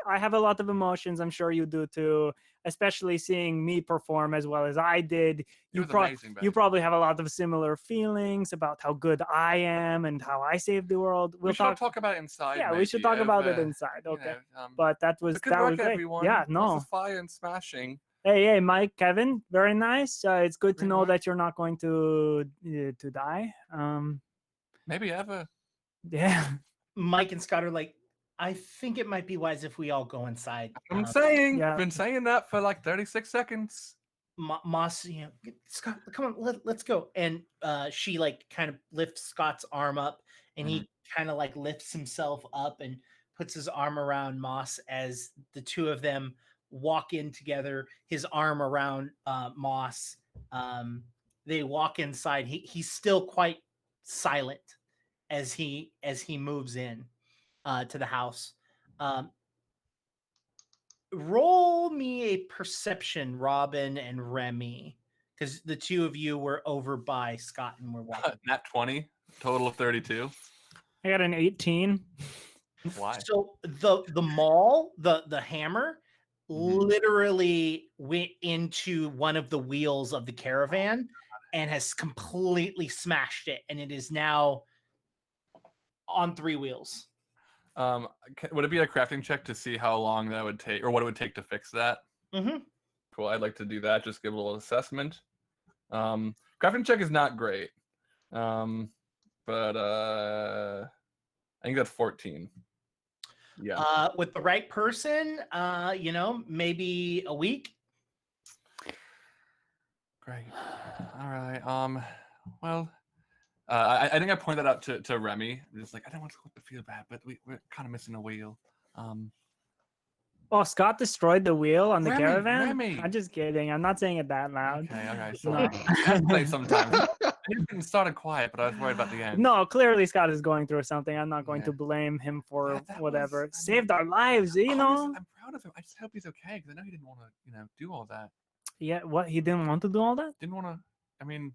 have a lot of emotions. I'm sure you do too, especially seeing me perform as well as I did. You probably have a lot of similar feelings about how good I am and how I saved the world. We should talk about it inside. Yeah, maybe, we should talk about it inside. Okay, but that was good work, great. everyone. Yeah, no. Fire and smashing. Hey, Mike, Kevin, very nice. It's good to Great know work. that you're not going to die. Maybe ever. Yeah. Mike and Scott are like, I think it might be wise if we all go inside. I'm saying, yeah. I've been saying that for like 36 seconds. Moss, Scott, come on, let's go. And she like kind of lifts Scott's arm up, and he kind of like lifts himself up and puts his arm around Moss as the two of them walk in together. His arm around Moss. They walk inside. He's still quite silent as he moves in to the house. Roll me a perception, Robin and Remy, because the two of you were over by Scott and were walking. Nat 20, total of 32. I got an 18. Why? So the maul, the hammer, literally went into one of the wheels of the caravan and has completely smashed it, and it is now on 3 wheels. Would it be a crafting check to see how long that would take, or what it would take to fix that? Cool. I'd like to do that. Just give a little assessment. Crafting check is not great, but I think that's 14. Yeah. With the right person, maybe a week. Great. All right. Well, I think I pointed that out to Remy. Just like, I don't want to feel bad, but we're kind of missing a wheel. Oh, Scott destroyed the wheel on the caravan? Remy. I'm just kidding. I'm not saying it that loud. Okay. So play sometimes. It started quiet, but I was worried about the end. No, clearly Scott is going through something. I'm not going to blame him for whatever. Saved our lives, you know. I'm proud of him. I just hope he's okay, because I know he didn't want to, do all that. Yeah, what? He didn't want to do all that? Didn't want to. I mean,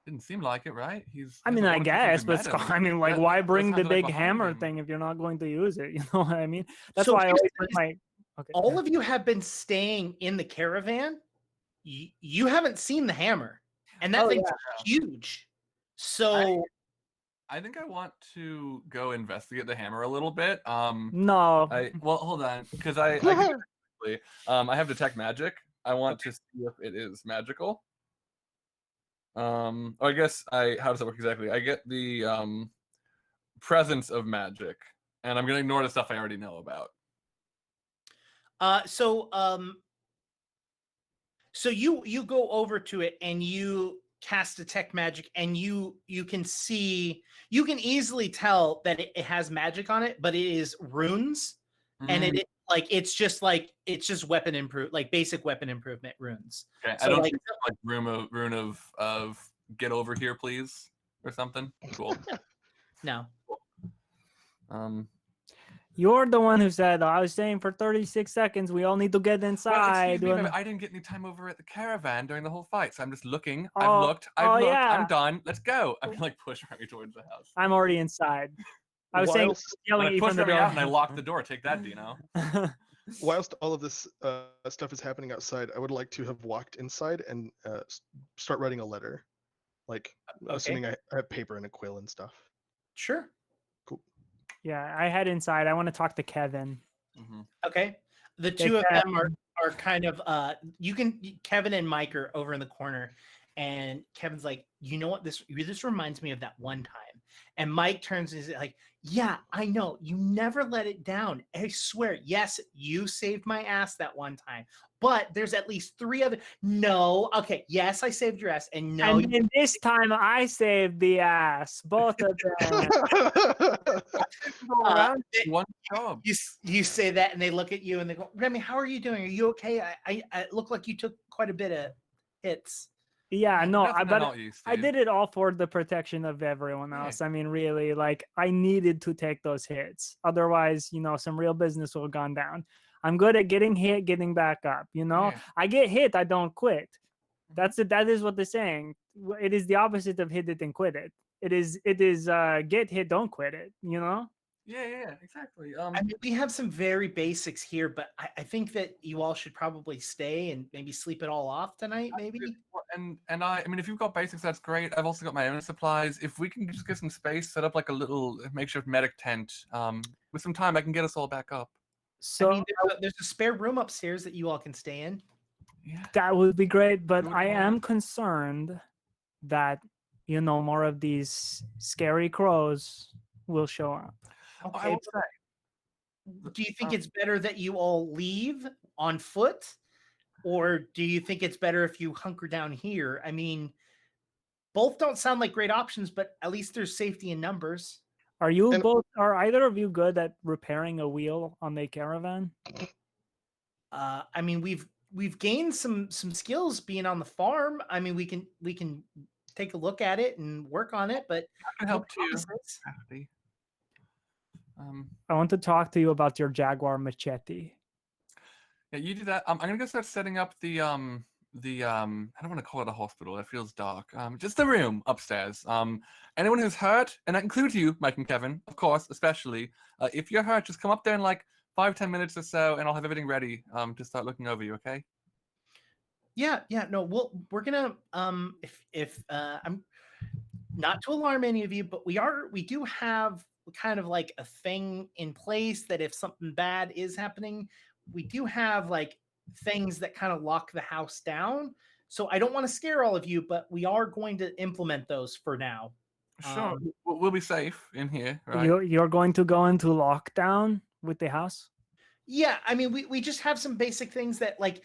Didn't seem like it, right? I mean, I guess, but I mean, like, why bring the big hammer thing? thing if you're not going to use it? You know what I mean? That's So why I here's always the put my. Okay. all of you have been staying in the caravan. You haven't seen the hammer, and that thing's huge. So I think I want to go investigate the hammer a little bit. No. Well, hold on, because I have detect magic. I want to see if it is magical. I guess how does that work exactly? I get the presence of magic, and I'm gonna ignore the stuff I already know about. So you go over to it and you cast detect magic, and you can easily tell that it has magic on it, but it is runes, and it's just weapon improve, like basic weapon improvement runes. Okay, so I don't think like rune of get over here, please, or something. Cool. No. You're the one who said, I was saying for 36 seconds, we all need to get inside. Well, excuse me, I didn't get any time over at the caravan during the whole fight, so I'm just looking. Oh, I've looked. yeah. I'm done. Let's go. I'm like push Remy towards the house. I'm already inside. I was saying, yelling at you push from the Remy door. out and I locked the door. Take that, Dino. Whilst all of this stuff is happening outside, I would like to have walked inside and start writing a letter. Like, assuming I have paper and a quill and stuff. Sure. Cool. Yeah, I head inside. I want to talk to Kevin. Mm-hmm. Okay. The two of them are kind of Kevin and Mike are over in the corner, and Kevin's like, you know what, this reminds me of that one time. And Mike turns and is like, yeah, I know, you never let it down. I swear, yes, you saved my ass that one time, but there's at least 3 other. No, okay, yes, I saved your ass, and no, and then this time I saved the ass, both of them. One job. You say that, and they look at you and they go, Remy, how are you doing? Are you okay? I look like you took quite a bit of hits. Yeah, no, but I did it all for the protection of everyone else. I mean, really, like, I needed to take those hits. Otherwise, some real business would have gone down. I'm good at getting hit, getting back up, Yeah. I get hit, I don't quit. That is what they're saying. It is the opposite of hit it and quit it. It is get hit, don't quit it, Yeah, exactly. I mean, we have some very basics here, but I think that you all should probably stay and maybe sleep it all off tonight, maybe. And I mean, if you've got basics, that's great. I've also got my own supplies. If we can just get some space, set up like a little makeshift medic tent, with some time, I can get us all back up. So I mean, there's a spare room upstairs that you all can stay in. Yeah, that would be great, but I am concerned that more of these scary crows will show up. Okay. I will say, do you think it's better that you all leave on foot, or do you think it's better if you hunker down here? I mean, both don't sound like great options, but at least there's safety in numbers. Are either of you good at repairing a wheel on the caravan? I mean, we've gained some skills being on the farm. I mean, we can take a look at it and work on it, but I can help too. I want to talk to you about your Jaguar machete. Yeah, you do that. I'm gonna go start setting up the I don't want to call it a hospital. That feels dark. Just the room upstairs. Anyone who's hurt, and that includes you, Mike and Kevin, of course, especially. If you're hurt, just come up there in like 5-10 minutes or so, and I'll have everything ready to start looking over you. Okay? Yeah. No, we're gonna if I'm not to alarm any of you, but we do have kind of like a thing in place that if something bad is happening, we do have like things that kind of lock the house down. So I don't want to scare all of you, but we are going to implement those for now. Sure, we'll be safe in here, right? You're going to go into lockdown with the house? Yeah, I mean, we just have some basic things that like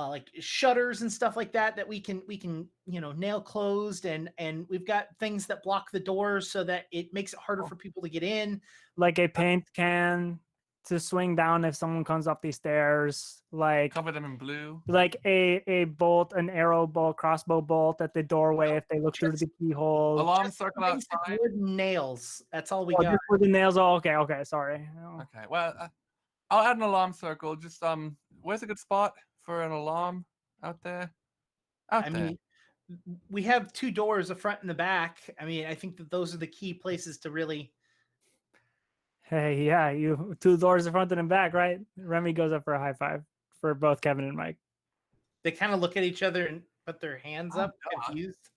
like shutters and stuff like that we can nail closed, and we've got things that block the doors so that it makes it harder for people to get in, like a paint can to swing down if someone comes up these stairs, like cover them in blue, like a bolt, an arrow bolt, crossbow bolt at the doorway if they look through the keyhole. Alarm circle outside. Wooden nails. That's all we got. Just wooden nails. Oh, okay. Sorry. Okay. Well, I'll add an alarm circle. Just where's a good spot for an alarm out there? I mean, we have 2 doors, the front and the back. I mean, I think that those are the key places to really. Hey, yeah, you 2 doors, the front and the back, right? Remy goes up for a high five for both Kevin and Mike. They kind of look at each other and put their hands up, confused.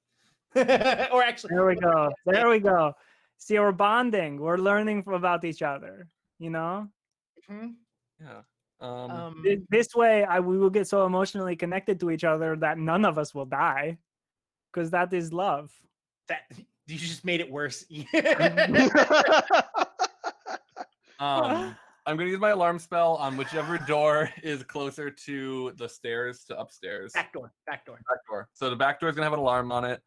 Or actually, There we go. There we go. See, we're bonding. We're learning about each other. You know. Mhm. Yeah. This way, we will get so emotionally connected to each other that none of us will die, because that is love. That you just made it worse. I'm gonna use my alarm spell on whichever door is closer to the stairs to upstairs. Back door. Back door. So the back door is gonna have an alarm on it.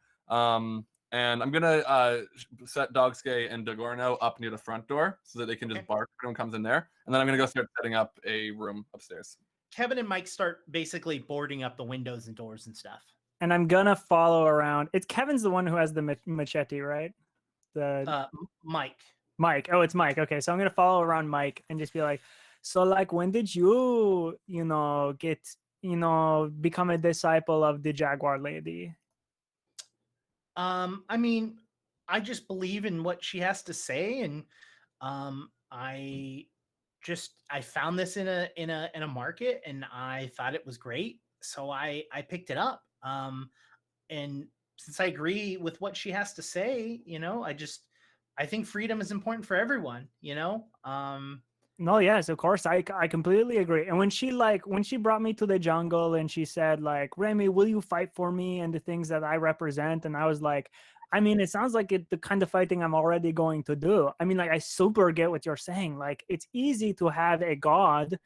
And I'm gonna set Dogskay and Dagorno up near the front door so that they can just bark if anyone comes in there. And then I'm gonna go start setting up a room upstairs. Kevin and Mike start basically boarding up the windows and doors and stuff. And I'm gonna follow around. It's Kevin's the one who has the machete, right? Mike. Mike. Oh, it's Mike. Okay, so I'm gonna follow around Mike and just be like, so like, when did you, become a disciple of the Jaguar Lady? I mean, I just believe in what she has to say, and I found this in a market, and I thought it was great, so I picked it up. And since I agree with what she has to say, I think freedom is important for everyone. No, yes, of course, I completely agree. And when she brought me to the jungle and she said like, Remy, will you fight for me and the things that I represent? And I was like, I mean, it sounds like the kind of fighting I'm already going to do. I mean, like, I super get what you're saying. Like, it's easy to have a god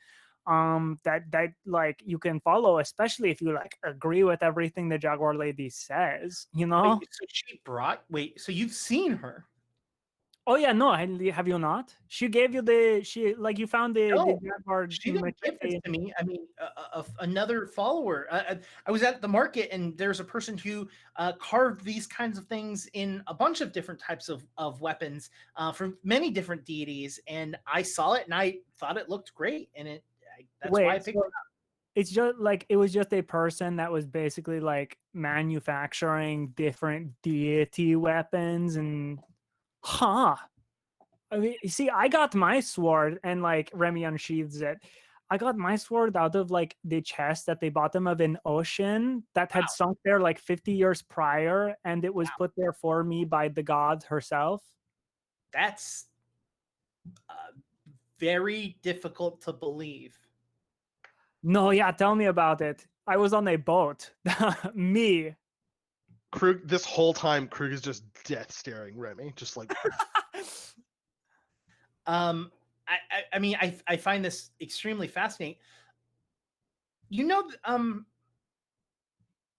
that like you can follow, especially if you like agree with everything the Jaguar Lady says, Wait, so you've seen her? Oh yeah, no, have you not? She gave you you found the Jaguar. She didn't give this to me. I mean, another follower. I was at the market, and there's a person who carved these kinds of things in a bunch of different types of weapons from many different deities, and I saw it, and I thought it looked great, and that's why I picked it up. It's just like it was just a person that was basically like manufacturing different deity weapons and. I mean, you see, I got my sword, and like Remy unsheathes it. I got my sword out of like the chest at the bottom of an ocean that had sunk there like 50 years prior, and it was put there for me by the god herself. That's very difficult to believe. No, yeah, tell me about it. I was on a boat. Me. Krug, this whole time, Krug is just death staring Remy, just like. I mean, I find this extremely fascinating.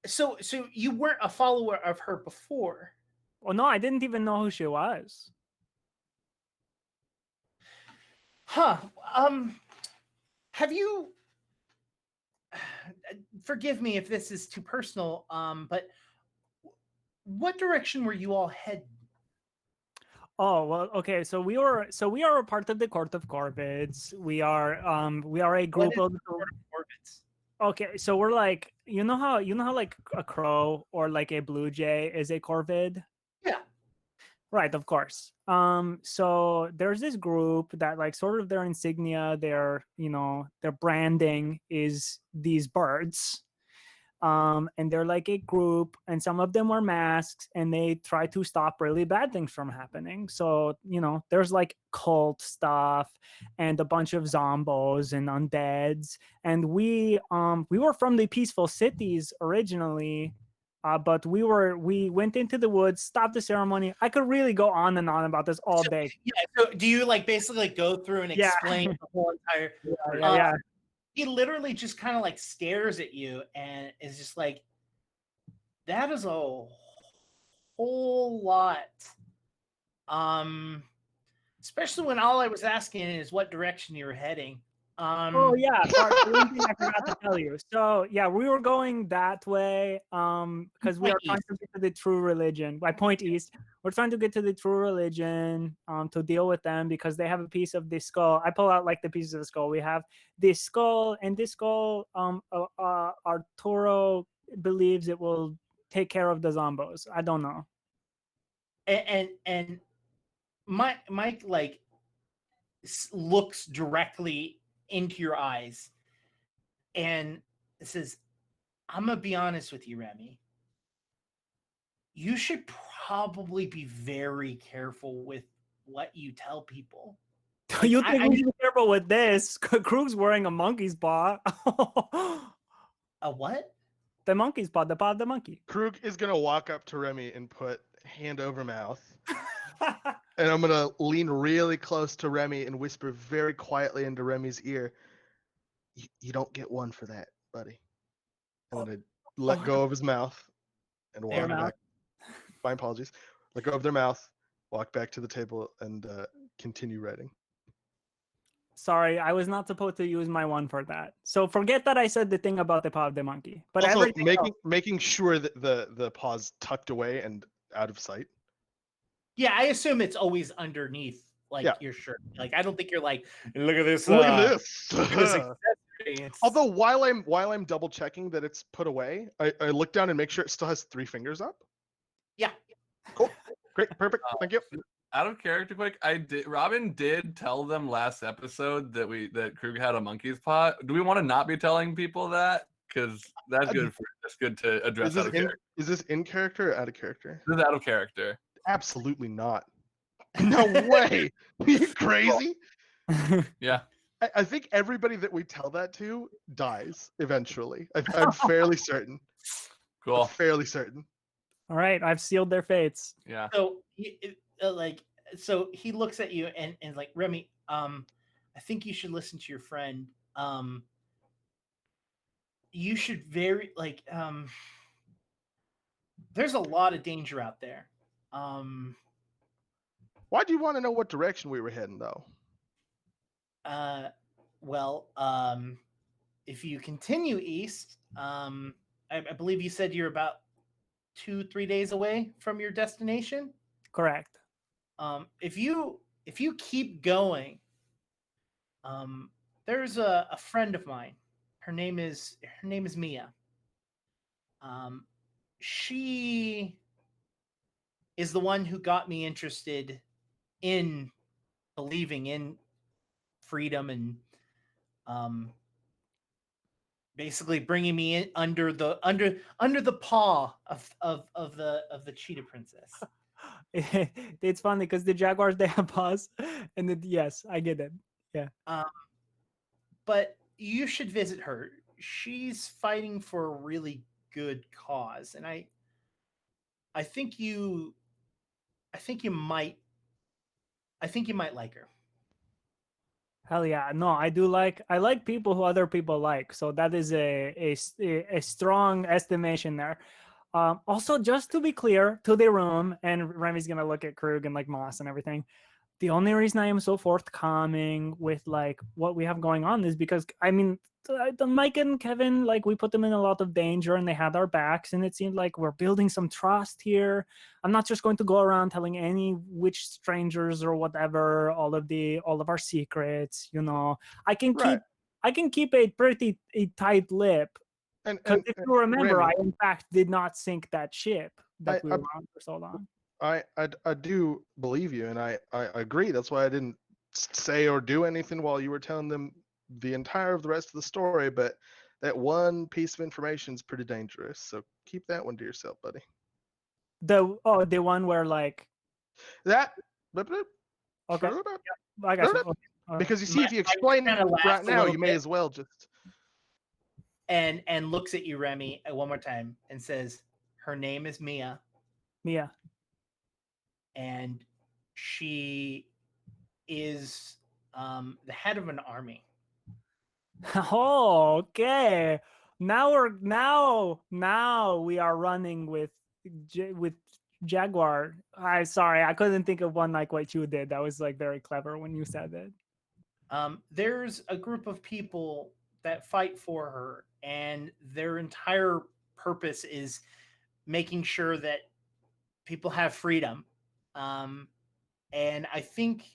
So you weren't a follower of her before? Well, no, I didn't even know who she was. Huh. Have you? Forgive me if this is too personal. But what direction were you all heading? Oh, well, okay. So we are a part of the Court of Corvids. We are a group of Corvids. Okay, so we're like, you know how like a crow or like a blue jay is a corvid? Yeah. Right, of course. So there's this group that like sort of their insignia, their branding is these birds. And they're like a group, and some of them wear masks, and they try to stop really bad things from happening. So, there's like cult stuff and a bunch of zombos and undeads. And we were from the peaceful cities originally, but we went into the woods, stopped the ceremony. I could really go on and on about this all day. Yeah. So do you like basically go through and explain the whole entire? Yeah. He literally just kind of like stares at you and is just like, that is a whole lot. Especially when all I was asking is what direction you were heading. Oh yeah, one thing I forgot to tell you. So yeah, we were going that way because we are trying to get to the true religion. I point east. We're trying to get to the true religion to deal with them because they have a piece of the skull. I pull out like the pieces of the skull. We have this skull, and this skull Arturo believes it will take care of the zombos. I don't know. And Mike like looks directly into your eyes and says, I'm gonna be honest with you, Remy. You should probably be very careful with what you tell people. Like, You think we should be careful with this? Krug's wearing a monkey's paw. A what? The monkey's paw, the paw of the monkey. Krug is gonna walk up to Remy and put hand over mouth. And I'm gonna lean really close to Remy and whisper very quietly into Remy's ear, you don't get one for that, buddy. I'm gonna let go of his mouth and walk back. My apologies. Let go of their mouth, walk back to the table, and continue writing. Sorry, I was not supposed to use my one for that. So forget that I said the thing about the paw of the monkey. But also, everything making sure that the paw's tucked away and out of sight. Yeah, I assume it's always underneath, like your shirt. Like I don't think you're like, look at this. Look at this. Look at this accessory. Although while I'm double checking that it's put away, I look down and make sure it still has 3 fingers up. Yeah. Cool. Great. Perfect. Thank you. Out of character, quick. Robin did tell them last episode that Krug had a monkey's paw. Do we want to not be telling people that? Because that's good to address. Is this in character or out of character? This is out of character. Absolutely not. No way. Are you crazy? Yeah. I think everybody that we tell that to dies eventually. I'm fairly certain. Cool. I'm fairly certain. All right, I've sealed their fates. Yeah. So so he looks at you and like, Remy, I think you should listen to your friend. You should there's a lot of danger out there. Why do you want to know what direction we were heading, though? Well, if you continue east, I believe you said you're about 2-3 days away from your destination. Correct. If you keep going, there's a friend of mine. Her name is Mia. She is the one who got me interested in believing in freedom and basically bringing me in under the paw of the cheetah princess. It's funny because the jaguars, they have paws, and yes, I get it. Yeah. But you should visit her. She's fighting for a really good cause, and I think you might like her. Hell yeah. No, I like people who other people like. So that is a strong estimation there. Also, just to be clear to the room, and Remy's going to look at Krug and like Moss and everything. The only reason I am so forthcoming with like what we have going on is because, I mean, Mike and Kevin, like we put them in a lot of danger and they had our backs, and it seemed like we're building some trust here. I'm not just going to go around telling any witch strangers or whatever all of our secrets. You know, I can keep a pretty tight lip. And if you remember, Remy, I in fact did not sink that ship that we were on for so long. I do believe you, and I agree. That's why I didn't say or do anything while you were telling them the entire of the rest of the story. But that one piece of information is pretty dangerous, so keep that one to yourself, buddy. The one where like that. Okay, yeah, I got you. Okay. Because you see, if you explain it right now, you may as well just. And looks at you, Remy, one more time and says, her name is Mia. Mia. And she is the head of an army. Oh, okay. Now we are running with Jaguar. Sorry, I couldn't think of one like what you did. That was like very clever when you said that. There's a group of people that fight for her, and their entire purpose is making sure that people have freedom. And I think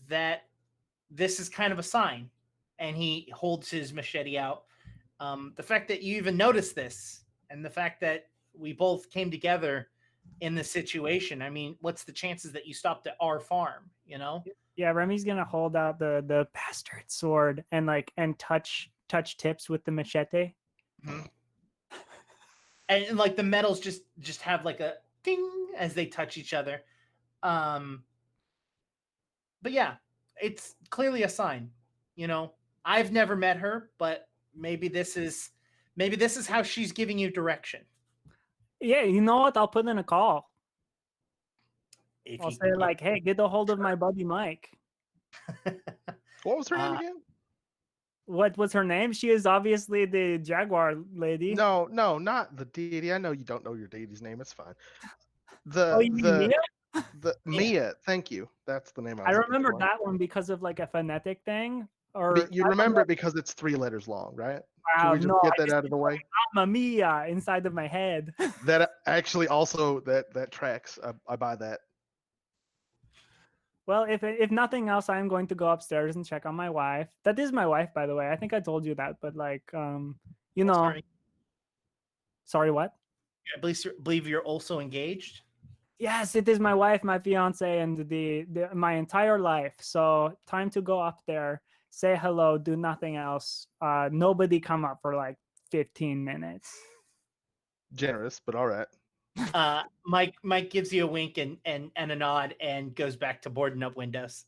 that this is kind of a sign. And he holds his machete out. The fact that you even noticed this, and the fact that We both came together in this situation. I mean, what's the chances that you stopped at our farm, you know? Yeah, Remy's gonna hold out the bastard sword and touch tips with the machete. Mhm. And like the metals just have like a ding as they touch each other. But yeah, it's clearly a sign. You know, I've never met her, but maybe this is how she's giving you direction. Yeah, you know what? I'll put in a call. If I'll you say can like, "Hey, get a hold of my buddy Mike." What was her name again? What was her name? She is obviously the Jaguar lady. No, not the deity. I know you don't know your deity's name. It's fine. Oh, you mean Mia? The Mia. Thank you. That's the name I I was looking remember for. that one because of like a phonetic thing. Or But you remember it because it's 3 letters long, right? Can wow, we just no, get I that just out of the way? Mamma Mia inside of my head. That actually also that tracks. I buy that. Well, if nothing else, I'm going to go upstairs and check on my wife. That is my wife, by the way. I think I told you that, but like, you know, sorry, what? I believe you're also engaged. Yes, it is my wife, my fiance, and my entire life. So time to go up there, say hello, do nothing else. Nobody come up for like 15 minutes. Generous, but all right. Mike gives you a wink and a nod and goes back to boarding up windows.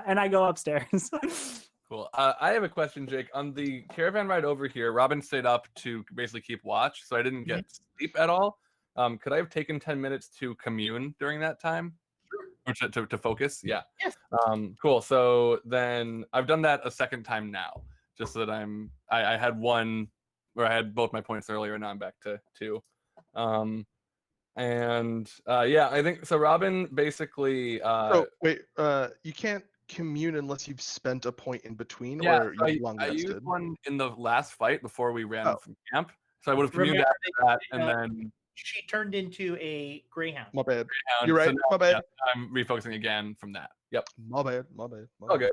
And I go upstairs. Cool. I have a question, Jake. On the caravan ride over here, Robin stayed up to basically keep watch, so I didn't get sleep at all. Could I have taken 10 minutes to commune during that time? Or to focus? Yeah. Yes. Cool. So then I've done that a second time now, just so that I had one where I had both my points earlier, and now I'm back to 2. Yeah, I think so. Robin basically. So wait, you can't commune unless you've spent a point in between, Yeah, or so you've long I used rested. one in the last fight before we ran Oh. from camp, so I would have communed Remember after that, and then she turned into a greyhound. My bad. Greyhound, You're right. so now, My bad. yeah, I'm refocusing again from that. Yep. My bad. Okay.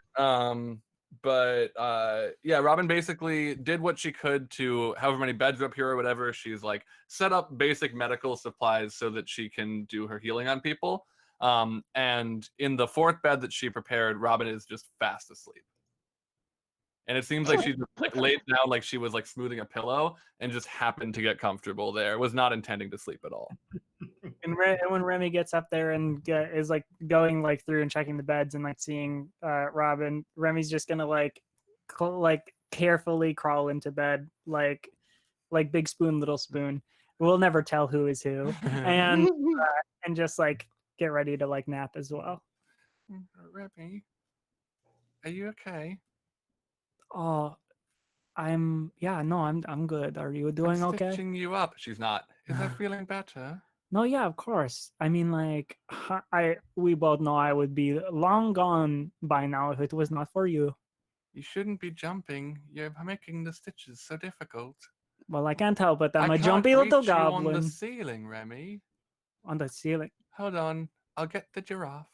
Yeah, Robin basically did what she could to however many beds are up here or whatever. She's like set up basic medical supplies so that she can do her healing on people. And in the 4th bed that she prepared, Robin is just fast asleep. And it seems like she just like laid down like she was like smoothing a pillow and just happened to get comfortable there. Was not intending to sleep at all. And when Remy gets up there and is like going like through and checking the beds and like seeing Robin, Remy's just gonna like carefully crawl into bed like big spoon, little spoon. We'll never tell who is who, and just like get ready to like nap as well. Remy, are you okay? Oh, I'm good. Are you doing I'm okay? stitching you up. She's not. Is that feeling better? No, yeah, of course. I mean, like, we both know I would be long gone by now if it was not for you. You shouldn't be jumping. You're making the stitches so difficult. Well, I can't help it. I'm I a jumpy can't little reach you goblin. on the ceiling, Remy. On the ceiling. Hold on. I'll get the giraffe.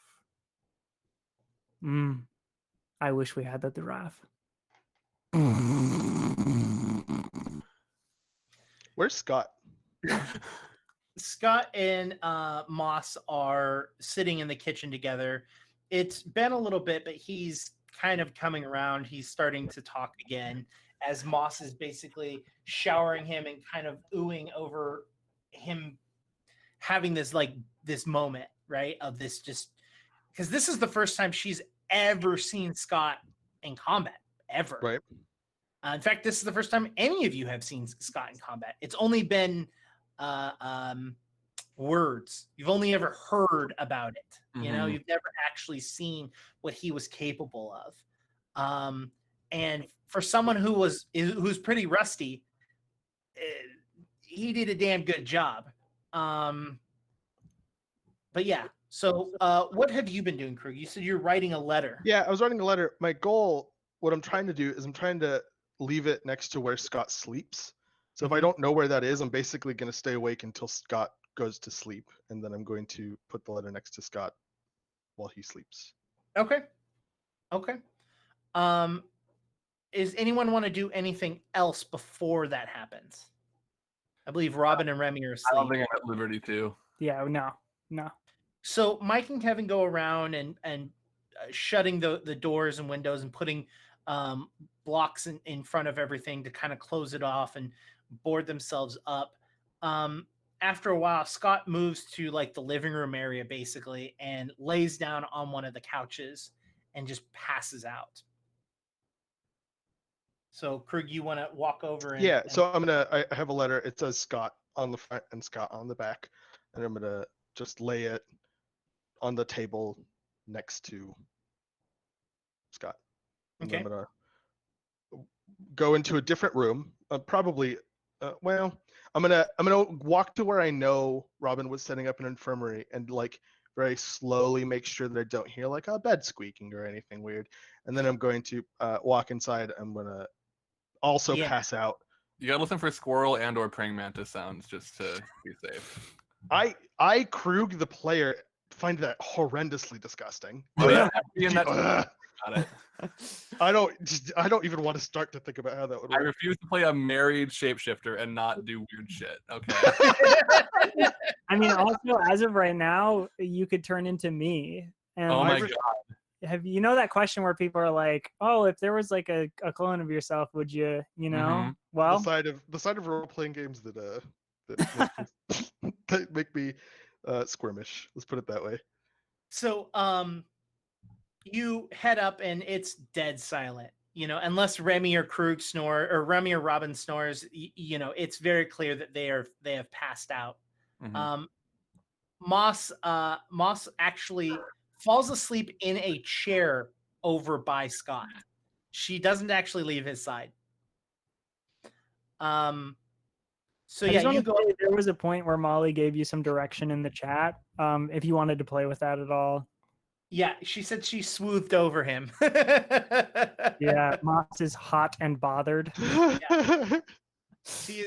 I wish we had the giraffe. Where's Scott? Scott and Moss are sitting in the kitchen together. It's been a little bit, but he's kind of coming around. He's starting to talk again as Moss is basically showering him and kind of oohing over him having this moment, right? Of this, just because this is the first time she's ever seen Scott in combat, ever. Right. In fact, this is the first time any of you have seen Scott in combat. It's only been words. You've only ever heard about it. You know, you've never actually seen what he was capable of. And for someone who's pretty rusty, he did a damn good job. But yeah. So what have you been doing, Krug? You said you're writing a letter. Yeah, I was writing a letter. My goal, what I'm trying to do is I'm trying to leave it next to where Scott sleeps. So if I don't know where that is, I'm basically going to stay awake until Scott goes to sleep, and then I'm going to put the letter next to Scott while he sleeps. Okay. Is anyone want to do anything else before that happens? I believe Robin and Remy are I don't asleep. think I'm at liberty to. Yeah, no. So Mike and Kevin go around and shutting the doors and windows and putting blocks in front of everything to kind of close it off and board themselves up. After a while, Scott moves to like the living room area basically and lays down on one of the couches and just passes out. So Krug, you want to walk over and Yeah, so I have a letter. It says Scott on the front and Scott on the back, and I'm gonna just lay it on the table next to Scott. And Okay. I'm gonna go into a different room. Probably, well, I'm gonna walk to where I know Robin was setting up an infirmary and like very slowly make sure that I don't hear like a bed squeaking or anything weird. And then I'm going to walk inside. I'm gonna also pass out. You gotta listen for squirrel and or praying mantis sounds just to be safe. I Krug the player find that horrendously disgusting. Oh yeah, got it. I don't even want to start to think about how that would I work. refuse to play a married shapeshifter and not do weird shit. Okay. I mean, also as of right now, you could turn into me. And Oh my god. have you know that question where people are like, "Oh, if there was like a clone of yourself, would you know?" Mhm. Well, The side of role playing games that that make me squirmish. Let's put it that way. So you head up and it's dead silent, unless Remy or Krug snore or Remy or Robin snores, it's very clear that they have passed out. Mhm. Moss actually falls asleep in a chair over by Scott. She doesn't actually leave his side. So I just yeah, wanna you go. say there was a point where Molly gave you some direction in the chat. If you wanted to play with that at all. Yeah, she said she swooped over him. Yeah, Moss is hot and bothered. She.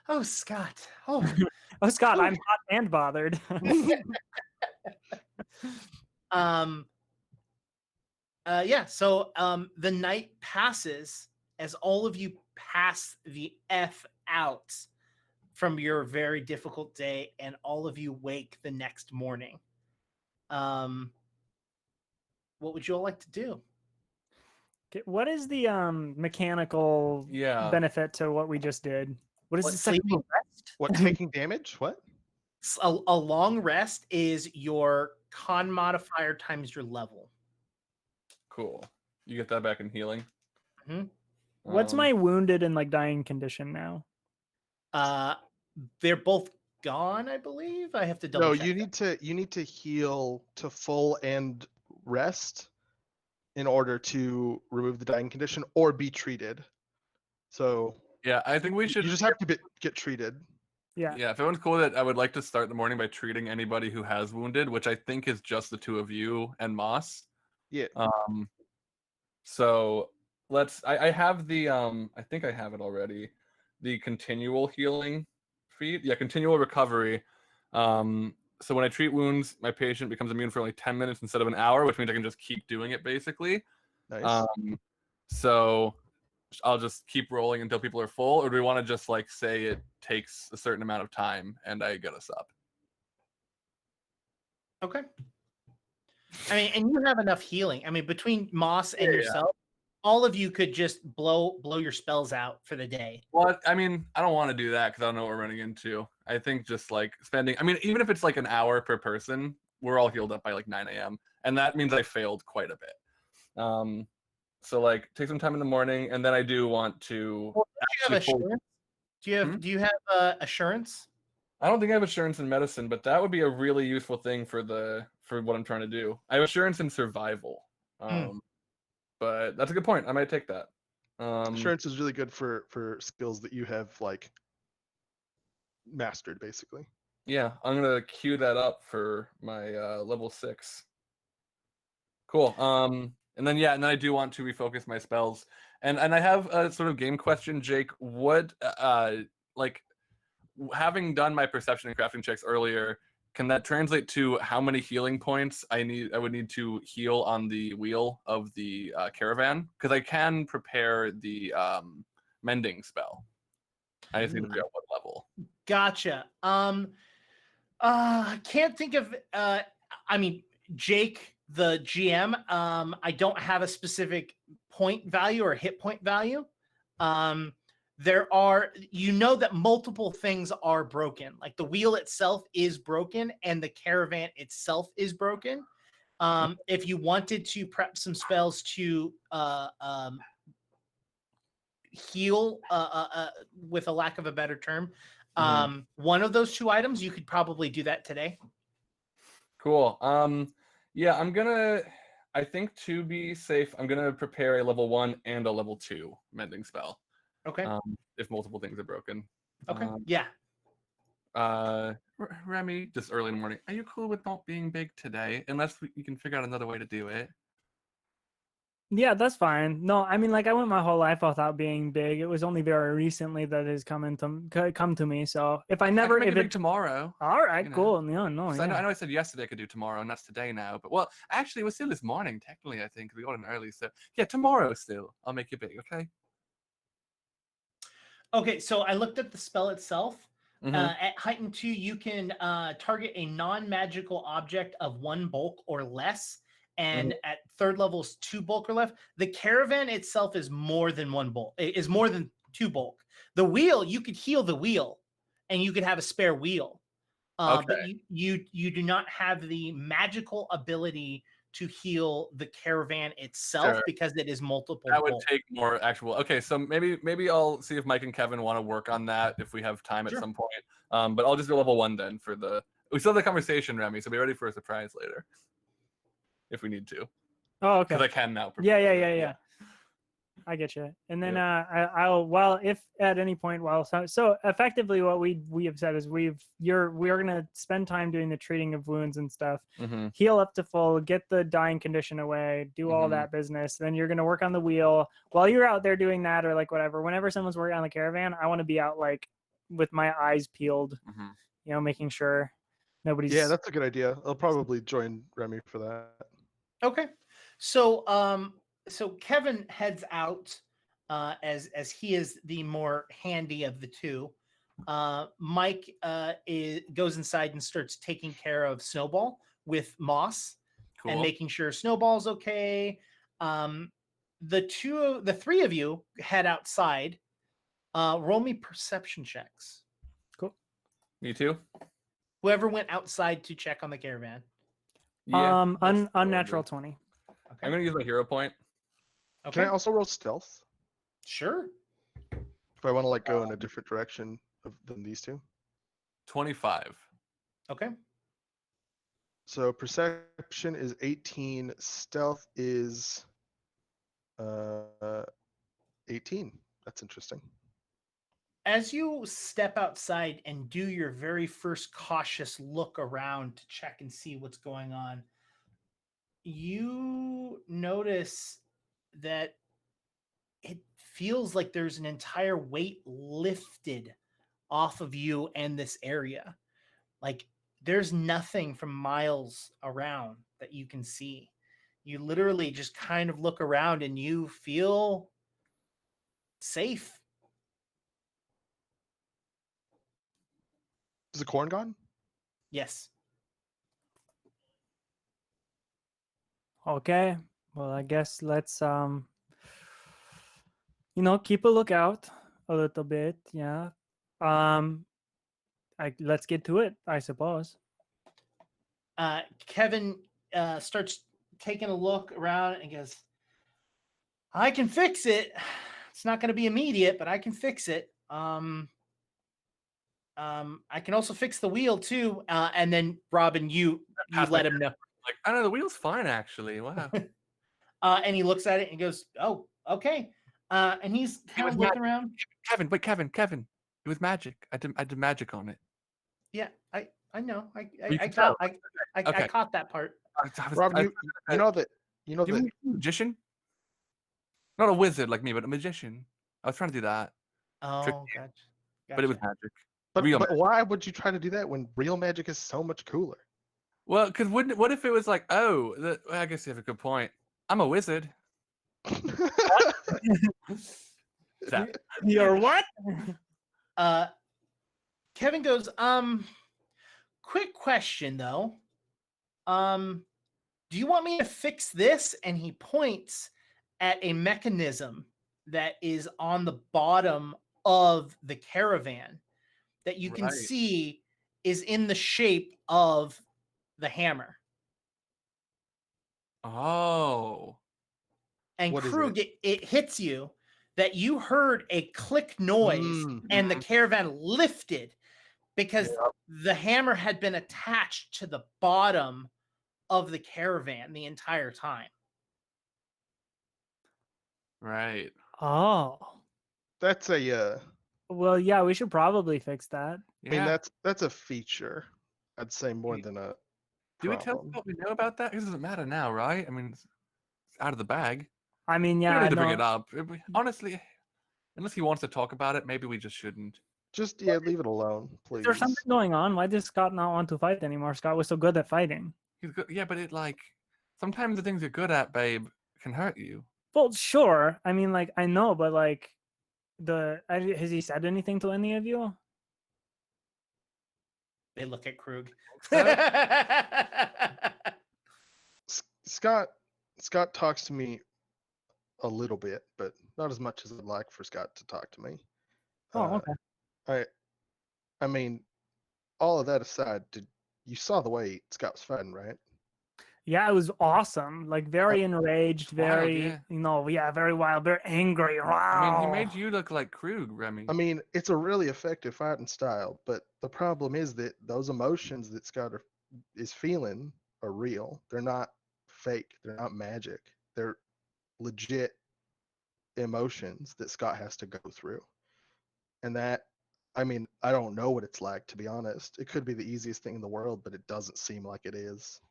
Oh, Scott. Oh, Oh, Scott, I'm hot and bothered. yeah. So the night passes as all of you pass the F out from your very difficult day, and all of you wake the next morning. What would you all like to do? Okay, what is the mechanical benefit to what we just did? What is What, this? sleeping? What, taking damage? What? A long rest is your con modifier times your level. Cool. You get that back in healing. Mhm. What's my wounded and like dying condition now? They're both gone, I believe. I have to double check. No, you need to heal to full and rest in order to remove the dying condition or be treated. So yeah, I think we should. You just have to get treated. Yeah. Yeah, if everyone's cool with it, I would like to start the morning by treating anybody who has wounded, which I think is just the two of you and Moss. Yeah. So let's. I have the. I think I have it already. The continual healing feat. Yeah, continual recovery. So when I treat wounds, my patient becomes immune for only 10 minutes instead of an hour, which means I can just keep doing it basically. Nice. So I'll just keep rolling until people are full, or do we want to just like say it takes a certain amount of time and I get us up? Okay. I mean, and you have enough healing. I mean, between Moss and yourself, all of you could just blow your spells out for the day. Well, I mean, I don't want to do that because I don't know what we're running into. I think just like spending, I mean, even if it's like an hour per person, we're all healed up by like 9 a.m. And that means I failed quite a bit. So like take some time in the morning, and then I do want to. Well, do you have assurance? Do you have assurance? I don't think I have assurance in medicine, but that would be a really useful thing for what I'm trying to do. I have assurance in survival. But that's a good point. I might take that. Assurance is really good for skills that you have like mastered, basically. Yeah, I'm gonna queue that up for my level 6. Cool. And then I do want to refocus my spells. And I have a sort of game question, Jake. What like having done my perception and crafting checks earlier, can that translate to how many healing points I would need to heal on the wheel of the caravan? Because I can prepare the mending spell. I just need to figure out what level. Gotcha. I can't think of. I mean, Jake, the GM. I don't have a specific point value or hit point value. There are, that multiple things are broken. Like the wheel itself is broken, and the caravan itself is broken. If you wanted to prep some spells to heal, with a lack of a better term, one of those two items, you could probably do that today. Cool. Yeah, I think to be safe, I'm gonna prepare a level 1 and a level 2 mending spell. Okay. If multiple things are broken. Okay. Yeah. Remy, just early in the morning. Are you cool with not being big today? Unless we can figure out another way to do it. Yeah, that's fine. No, I mean, like I went my whole life without being big. It was only very recently that has come to me. So if I never, if it tomorrow. All right, cool. No, no. Yeah. I know I said yesterday I could do tomorrow, and that's today now. But well, actually, it was still this morning. Technically, I think we got in early. So yeah, tomorrow still. I'll make you big. Okay. Okay, so I looked at the spell itself. At heightened 2, you can target a non-magical object of 1 bulk or less, and at 3rd level is 2 bulk or less. The caravan itself is more than 1 bulk. It is more than 2 bulk. The wheel, you could heal the wheel, and you could have a spare wheel. But you do not have the magical ability to heal the caravan itself because it is multiple. That would take more actual. Okay, so maybe I'll see if Mike and Kevin want to work on that if we have time at some point. But I'll just do level 1 then for the. We still have the conversation, Remy, so be ready for a surprise later if we need to. Oh, okay. Because I can now. Yeah. I get you. And then I'll if at any point so effectively what we have said is we are gonna spend time doing the treating of wounds and stuff, heal up to full, get the dying condition away, do all that business. Then you're gonna work on the wheel while you're out there doing that, or like whatever. Whenever someone's working on the caravan, I want to be out like with my eyes peeled, making sure nobody's. Yeah, that's a good idea. I'll probably join Remy for that. Okay, so so Kevin heads out as he is the more handy of the two. Mike goes inside and starts taking care of Snowball with Moss and making sure Snowball's okay. The 3 of you head outside. Roll me perception checks. Cool. Me too. Whoever went outside to check on the caravan. Yeah, unnatural 20. Okay. I'm gonna use my hero point. Okay. Can I also roll stealth? Sure. If I want to go in a different direction than these two. 25. Okay. So perception is 18. Stealth is 18. That's interesting. As you step outside and do your very first cautious look around to check and see what's going on, you notice that it feels like there's an entire weight lifted off of you and this area. Like there's nothing from miles around that you can see. You literally just kind of look around and you feel safe. Is the corn gone? Yes. Okay. Well, I guess let's keep a lookout a little bit. Yeah. Let's get to it, I suppose. Kevin starts taking a look around and goes, I can fix it. It's not going to be immediate, but I can fix it. I can also fix the wheel too. And then Robin, you let him know. Like, I don't know, the wheel's fine actually. Wow. And he looks at it and goes, "Oh, okay." And he's kind of looking around. Kevin. It was magic. I did magic on it. Yeah, I know. I caught that part. Rob, you know that magician? Not a wizard like me, but a magician. I was trying to do that. Oh, gotcha. But it was magic. But why would you try to do that when real magic is so much cooler? Well, because what if it was like, I guess you have a good point. I'm a wizard. You're what? Kevin goes, quick question though. Do you want me to fix this? And he points at a mechanism that is on the bottom of the caravan that you can see is in the shape of the hammer. Oh. And What is Krug, it hits you that you heard a click noise and the caravan lifted because the hammer had been attached to the bottom of the caravan the entire time. Right. Oh. That's a Well, yeah, we should probably fix that. Yeah. I mean that's a feature. I'd say more than a Do we tell problem. what we know about that? It doesn't matter now, right? I mean, it's out of the bag. I mean, We don't yeah, need to bring no, it up. Honestly, unless he wants to talk about it, maybe we just shouldn't. Just leave it alone, please. there's something going on. Why does Scott not want to fight anymore? Scott was so good at fighting. He's good. Yeah, but it like sometimes the things you're good at, babe, can hurt you. Well, sure. I mean, like, I know, but like, has he said anything to any of you? They look at Krug. Scott talks to me a little bit, but not as much as I'd like for Scott to talk to me. Oh, okay. I mean, all of that aside, you saw the way Scott was fighting, right? Yeah, it was awesome. Like, very enraged, very, wild, very wild, very angry. Wow. I mean, he made you look like Krug, Remy. I mean, it's a really effective fighting style, but the problem is that those emotions that Scott is feeling are real. They're not fake. They're not magic. They're legit emotions that Scott has to go through. And that, I mean, I don't know what it's like, to be honest. It could be the easiest thing in the world, but it doesn't seem like it is.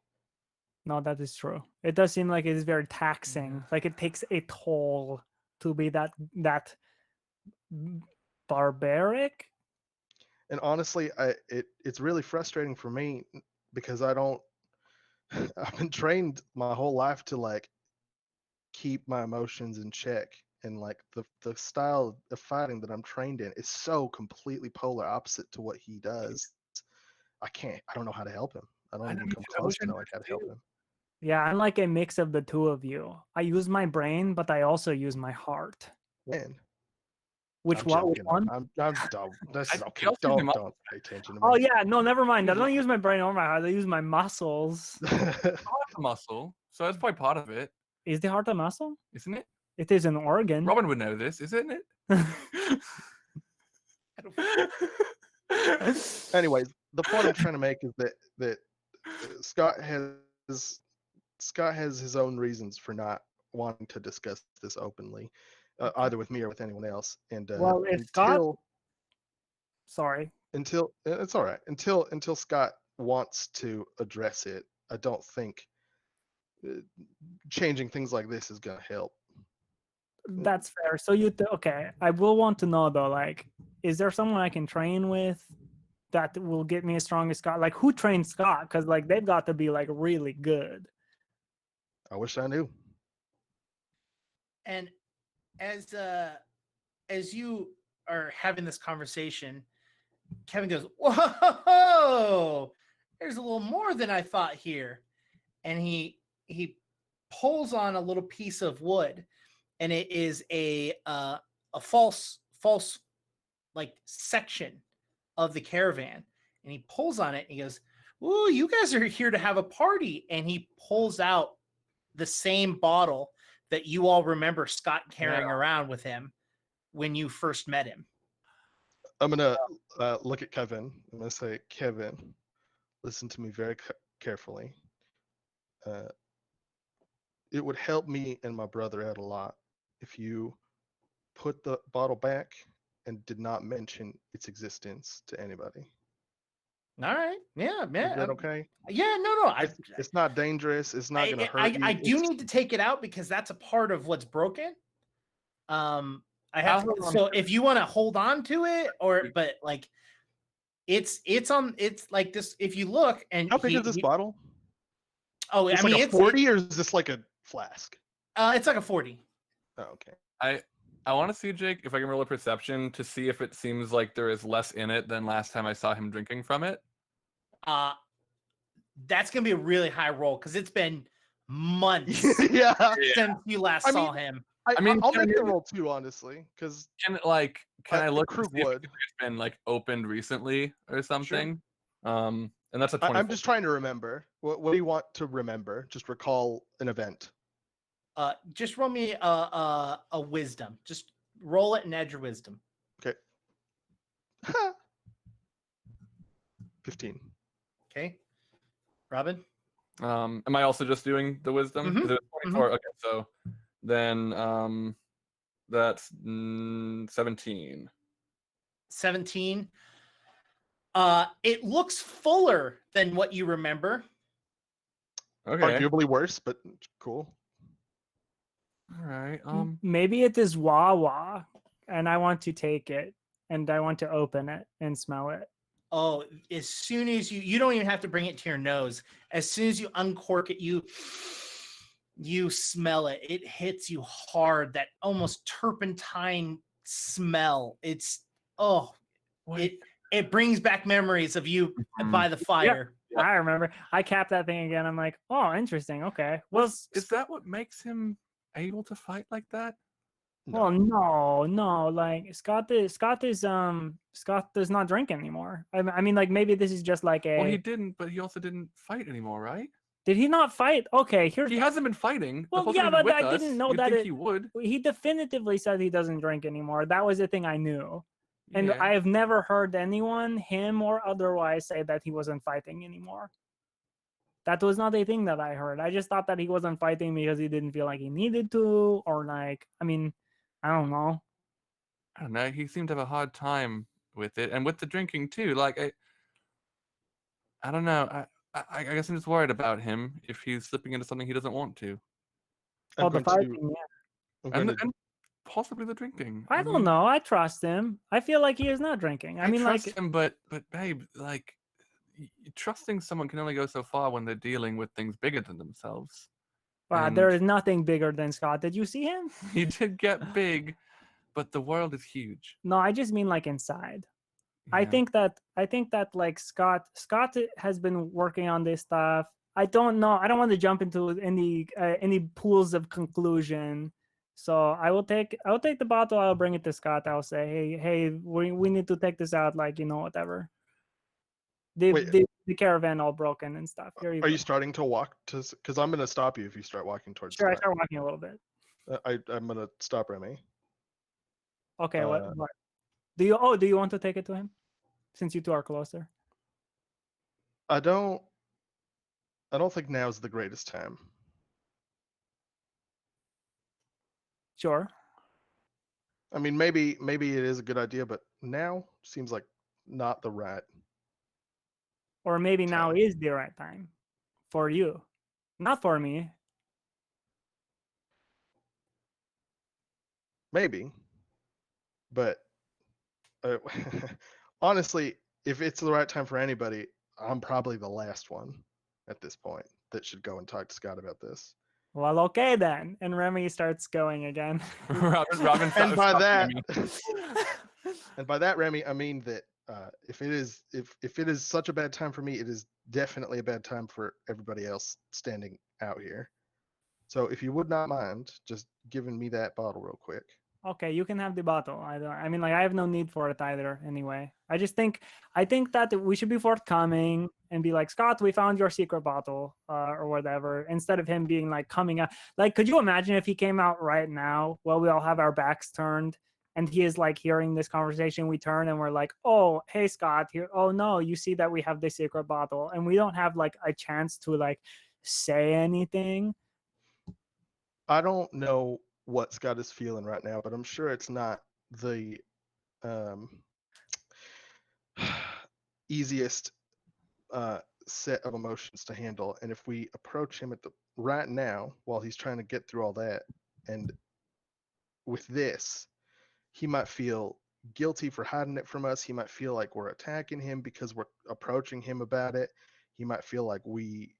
No, that is true. It does seem like it is very taxing. Like, it takes a toll to be that barbaric. And honestly, it's really frustrating for me because I've been trained my whole life to like keep my emotions in check, and like the style of fighting that I'm trained in is so completely polar opposite to what he does. I don't know how to help him. I don't even come close to knowing how to help him. Yeah, I'm like a mix of the two of you. I use my brain, but I also use my heart. Man, Which I'm one? joking. I'm dumb. That's okay. also use my- Don't pay attention to me. Oh yeah, no, never mind. I don't use my brain or my heart. I use my muscles. Heart's a muscle, so that's probably part of it, Is the heart a muscle? isn't it? It is an organ. Robin would know this, isn't it? Anyways, the point I'm trying to make is that Scott has his own reasons for not wanting to discuss this openly, either with me or with anyone else. And Well, if Scott, sorry, until it's all right. Until Scott wants to address it, I don't think changing things like this is going to help. that's fair. So okay? I will want to know though. Like, is there someone I can train with that will get me as strong as Scott? Like, who trains Scott? Because like they've got to be like really good. I wish I knew. And as you are having this conversation, Kevin goes, "Whoa, there's a little more than I thought here." And he pulls on a little piece of wood, and it is a false like section of the caravan. And he pulls on it and he goes, "Ooh, you guys are here to have a party." And he pulls out the same bottle that you all remember Scott carrying around with him when you first met him. I'm gonna look at Kevin. I'm gonna say, Kevin, listen to me very carefully. It would help me and my brother out a lot if you put the bottle back and did not mention its existence to anybody. All right. Yeah, man. Is that okay? Yeah, no. It's not dangerous. It's not going to hurt you. I do need to take it out because that's a part of what's broken. I have to, so if you want to hold on to it, but like it's like this. If you look and how big is this bottle? Oh, it's like a 40, or is this like a flask? It's like a 40. Oh, okay. I want to see, Jake, if I can roll a perception to see if it seems like there is less in it than last time I saw him drinking from it. That's gonna be a really high roll because it's been months Yeah. since you last I saw mean, him. I'll can make the I- roll too, honestly, because Can I look to Krug see if would. it's been like opened recently or something? And that's a 24. I'm just trying to remember. What do you want to remember? Just recall an event. Just roll me a wisdom. Just roll it and add your wisdom. Okay. 15. Okay, Robin. Am I also just doing the wisdom? Mhm, Because it was 24. Okay, so then that's 17. 17. It looks fuller than what you remember. Okay. Arguably worse, but cool. All right. Maybe it is Wawa, and I want to take it, and I want to open it and smell it. Oh, as soon as you don't even have to bring it to your nose. As soon as you uncork it, you smell it. It hits you hard. That almost turpentine smell. It's it brings back memories of you by the fire. I remember. I capped that thing again. I'm like, oh, interesting. Okay. Well, is that what makes him able to fight like that? well, no. Like Scott does not drink anymore. I mean, like maybe this is just like a. Well, he didn't, but he also didn't fight anymore, right? Did he not fight? Okay, here. He hasn't been fighting. Well, the whole yeah, time but with I us. didn't know You'd that think he would. He definitively said he doesn't drink anymore. That was the thing I knew. And Yeah. I have never heard anyone, him or otherwise, say that he wasn't fighting anymore. That was not a thing that I heard. I just thought that he wasn't fighting because he didn't feel like he needed to, or like, I mean, I don't know. I don't know. He seemed to have a hard time with it, and with the drinking too. Like I don't know. I guess I'm just worried about him if he's slipping into something he doesn't want to, Oh, the fighting, yeah. and possibly the drinking. I don't know. I trust him. I feel like he is not drinking. I mean, trust like him, but babe, like trusting someone can only go so far when they're dealing with things bigger than themselves. wow, there is nothing bigger than Scott. Did you see him? He did get big, but the world is huge. No, I just mean like inside. Yeah. I think that like Scott has been working on this stuff. I don't know. I don't want to jump into any pools of conclusion. So I will take the bottle. I'll bring it to Scott. I'll say, hey, we need to take this out. Like, whatever. The caravan all broken and stuff. Here Are you starting to walk to? Because I'm gonna stop you if you start walking towards. Sure, I start walking a little bit. I'm gonna stop Remy. Okay, what? Do you want to take it to him? Since you two are closer. I don't think now's the greatest time. Sure. I mean, maybe it is a good idea, but now seems like not the right. Or maybe now is the right time for you, not for me. Maybe, but honestly, if it's the right time for anybody, I'm probably the last one at this point that should go and talk to Scott about this. Well, okay then. And Remy starts going again. Robin and by that, Remy. and by that, Remy, I mean that if it is such a bad time for me, it is definitely a bad time for everybody else standing out here. So if you would not mind just giving me that bottle real quick. Okay, you can have the bottle. I mean, like, I have no need for it either. Anyway, I think that we should be forthcoming and be like, Scott, we found your secret bottle, or whatever. Instead of him being like coming out, like, could you imagine if he came out right now while we all have our backs turned, and he is like hearing this conversation? We turn and we're like, oh, hey, Scott, here. Oh no, you see that we have this secret bottle, and we don't have like a chance to like say anything. I don't know what Scott is feeling right now, but I'm sure it's not the easiest set of emotions to handle. And if we approach him right now while he's trying to get through all that, and with this, he might feel guilty for hiding it from us. He might feel like we're attacking him because we're approaching him about it. He might feel like we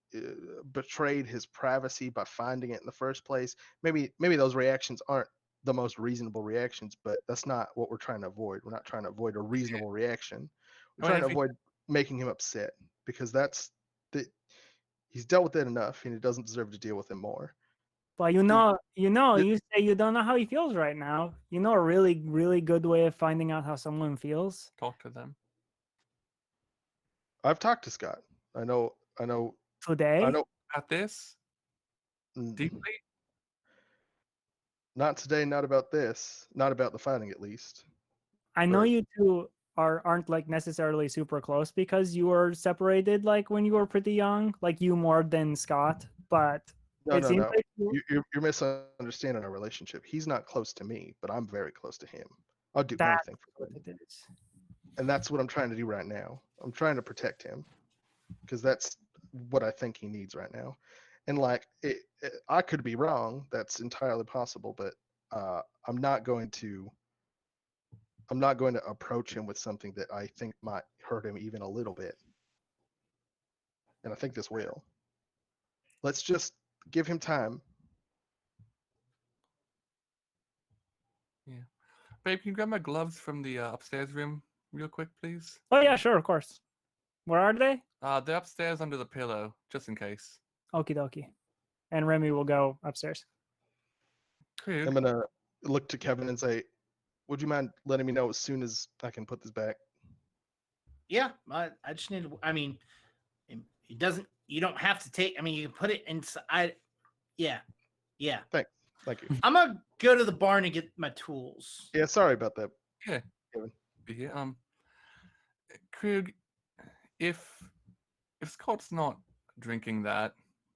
betrayed his privacy by finding it in the first place. Maybe those reactions aren't the most reasonable reactions, but that's not what we're trying to avoid. We're not trying to avoid a reasonable reaction. We're trying to avoid making him upset, because he's dealt with it enough and he doesn't deserve to deal with it more. But you say you don't know how he feels right now. You know a really, really good way of finding out how someone feels? Talk to them. I've talked to Scott. I know. Today? About this? Deeply? Not today, not about this. Not about the fighting, at least. I know you two aren't like necessarily super close because you were separated like when you were pretty young, like you more than Scott, but No. like You're misunderstanding our relationship. He's not close to me, but I'm very close to him. I'll do that's anything for what him. it is. And that's what I'm trying to do right now. I'm trying to protect him, because that's what I think he needs right now. And like, I could be wrong. That's entirely possible, but I'm not going to approach him with something that I think might hurt him even a little bit. And I think this will. Let's just give him time. Yeah. Babe, can you grab my gloves from the upstairs room real quick, please? Oh yeah, sure, of course. Where are they? They're upstairs under the pillow, just in case. Okie dokie. And Remy will go upstairs. Cool. I'm gonna look to Kevin and say, "Would you mind letting me know as soon as I can put this back?" Yeah, I just need to. I mean, it doesn't. You don't have to take. I mean, you can put it inside. Yeah. Thank you. I'm gonna go to the barn and get my tools. Yeah, sorry about that. Yeah. Kevin. Yeah. Krug, if Scott's not drinking that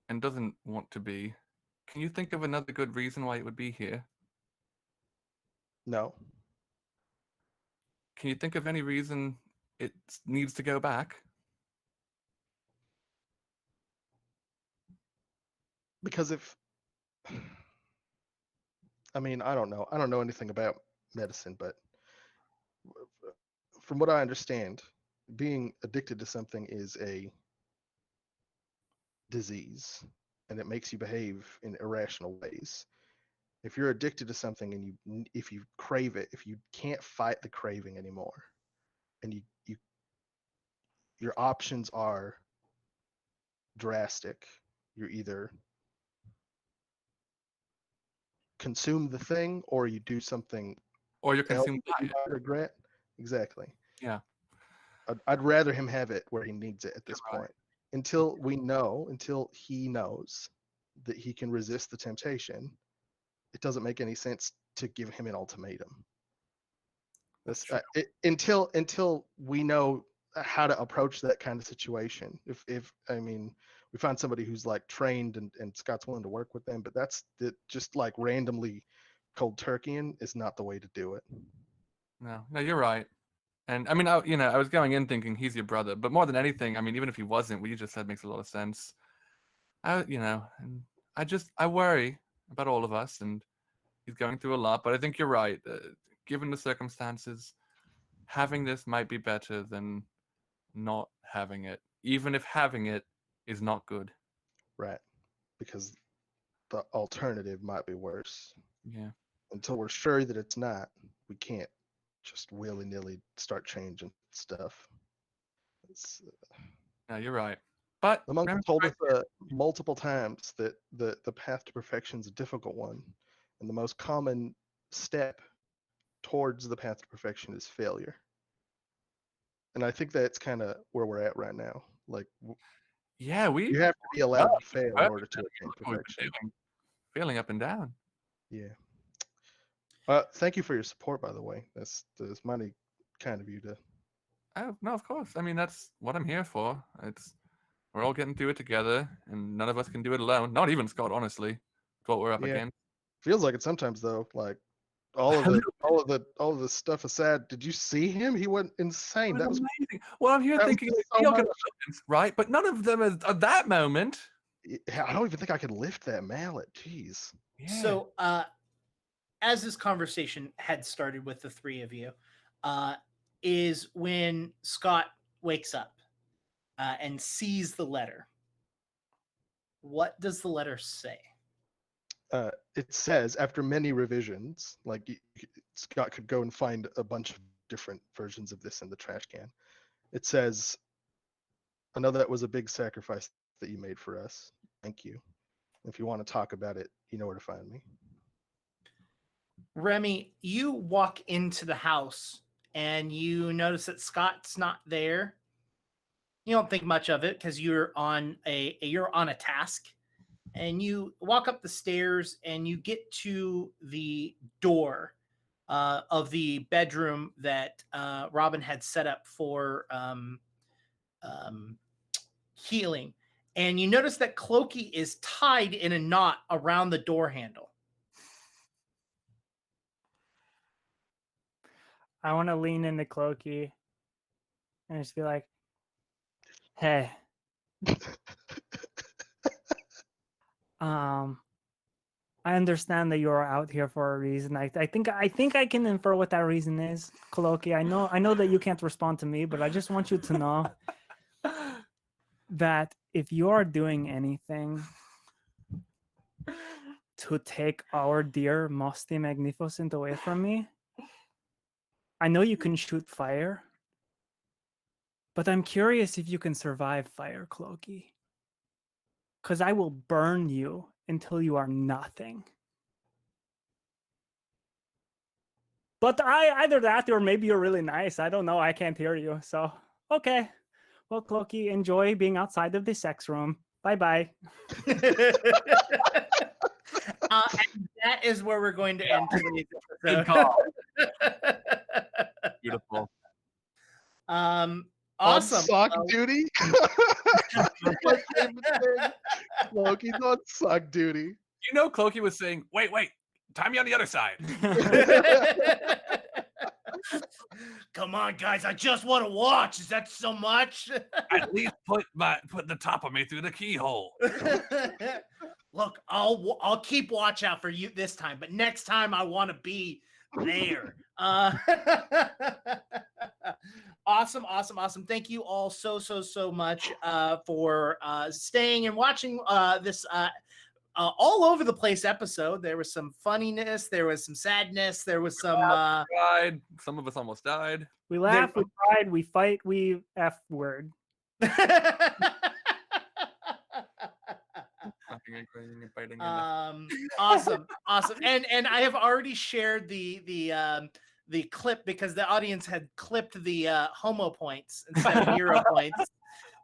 and doesn't want to be, can you think of another good reason why it would be here? No. Can you think of any reason it needs to go back? Because I mean, I don't know. I don't know anything about medicine, but from what I understand, being addicted to something is a disease, and it makes you behave in irrational ways. If you're addicted to something and if you crave it, if you can't fight the craving anymore, and your options are drastic, you're either consume the thing or you do something Or you're else consumed that by you it? might regret. Exactly. Yeah. I'd rather him have it where he needs it at this Right. point. Until he knows that he can resist the temptation, it doesn't make any sense to give him an ultimatum. That's That's true. until we know how to approach that kind of situation. If I mean, we find somebody who's like trained and Scott's willing to work with them, but just like randomly cold turkeying is not the way to do it. No, you're right. And I mean, I was going in thinking he's your brother, but more than anything, I mean, even if he wasn't, what you just said makes a lot of sense. And I worry about all of us, and he's going through a lot. But I think you're right. Given the circumstances, having this might be better than not having it, even if having it is not good. Right. Because the alternative might be worse. Yeah. Until we're sure that it's not, we can't just willy-nilly start changing stuff. No, you're right. But The monk remember, told us multiple times that the path to perfection is a difficult one, and the most common step towards the path to perfection is failure. And I think that's kind of where we're at right now. Like, yeah, you have to be allowed to fail in order to attain Look what we've been perfection. doing. Failing up and down. Yeah. Thank you for your support, by the way. That's mighty kind of you to. Oh no, of course. I mean, that's what I'm here for. We're all getting through it together, and none of us can do it alone. Not even Scott, honestly. It's what we're up Yeah. against. Feels like it sometimes though. Like all of the stuff aside, did you see him? He went insane. It That was was amazing. Well, I'm here that was thinking just like, so he'll get much. moments, right? But none of them are that moment. Yeah, I don't even think I could lift that mallet. Jeez. Yeah. So, as this conversation had started with the three of you, is when Scott wakes up and sees the letter. What does the letter say? it says after many revisions, like Scott could go and find a bunch of different versions of this in the trash can. It says, I know that was a big sacrifice that you made for us. Thank you. If you want to talk about it, you know where to find me. Remy, you walk into the house and you notice that Scott's not there. You don't think much of it because you're on a task, and you walk up the stairs and you get to the door of the bedroom that Robin had set up for healing, and you notice that Clokey is tied in a knot around the door handle. I want to lean into Clokey and just be like, "Hey, I understand that you're out here for a reason. I think I can infer what that reason is, Clokey. I know that you can't respond to me, but I just want you to know that if you are doing anything to take our dear Musty Magnificent away from me, I know you can shoot fire, but I'm curious if you can survive fire, Clokey. Because I will burn you until you are nothing. But either that or maybe you're really nice. I don't know. I can't hear you. So, okay. Well, Clokey, enjoy being outside of the sex room. Bye-bye. And that is where we're going to end today's episode. Good call. Beautiful. Awesome. On sock duty? My favorite thing. Loki's on sock duty. You know, Clokey was saying, wait, time me on the other side. Come on, guys. I just want to watch. Is that so much? At least put the top of me through the keyhole. Look, I'll keep watch out for you this time, but next time I want to be there. Awesome. Thank you all so much for staying and watching this all over the place episode. There was some funniness, there was some sadness, there was some cried. Some of us almost died. We laugh, we cried, we fight, we F word. Awesome. And I have already shared the clip because the audience had clipped the homo points instead of hero points.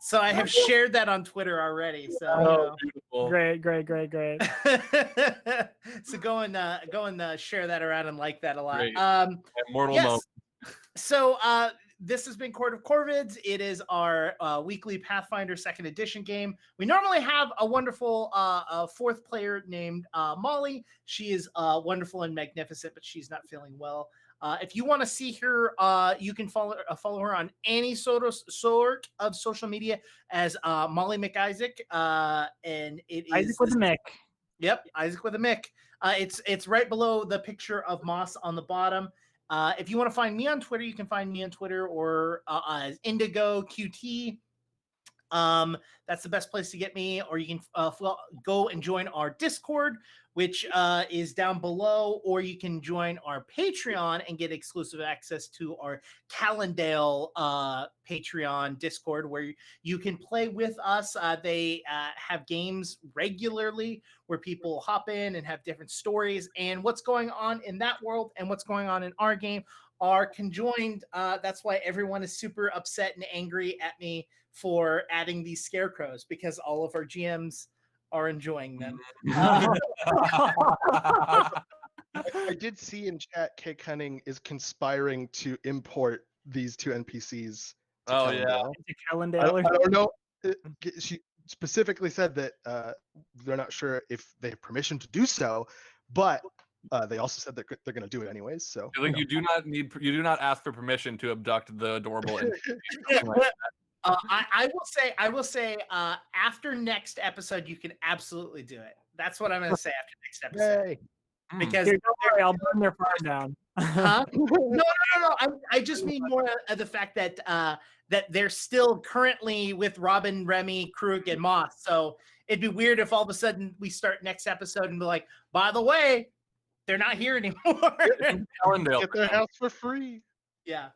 So I have shared that on Twitter already. So beautiful. Great. So go and share that around and like that a lot. Great. Mortal moment. So this has been Court of Corvids. It is our weekly Pathfinder 2nd edition game. We normally have a wonderful fourth player named Molly. She is wonderful and magnificent, but she's not feeling well. If you want to see her, you can follow her on any sort of social media as Molly McIsaac. And it is Isaac with a Mick. Yep, Isaac with a Mick. It's right below the picture of Moss on the bottom. If you want to find me on Twitter, you can find me on Twitter or as Indigo QT. That's the best place to get me, or you can go and join our Discord, which is down below, or you can join our Patreon and get exclusive access to our Callendale Patreon Discord, where you can play with us. They have games regularly where people hop in and have different stories, and what's going on in that world and what's going on in our game are conjoined. That's why everyone is super upset and angry at me for adding these scarecrows, because all of our GMs are enjoying them. I did see in chat Kay Cunning is conspiring to import these two NPCs. Oh yeah, Callendale. I don't know. She specifically said that they're not sure if they have permission to do so, but they also said that they're going to do it anyways. So like you do not ask for permission to abduct the adorable. I will say after next episode you can absolutely do it. That's what I'm going to say after next episode. Yay. Because Don't worry, I'll burn their farm down. Huh? No. I just mean more of the fact that that they're still currently with Robin, Remy, Krug, and Moss. So it'd be weird if all of a sudden we start next episode and be like, by the way, they're not here anymore. Get their house for free. Yeah.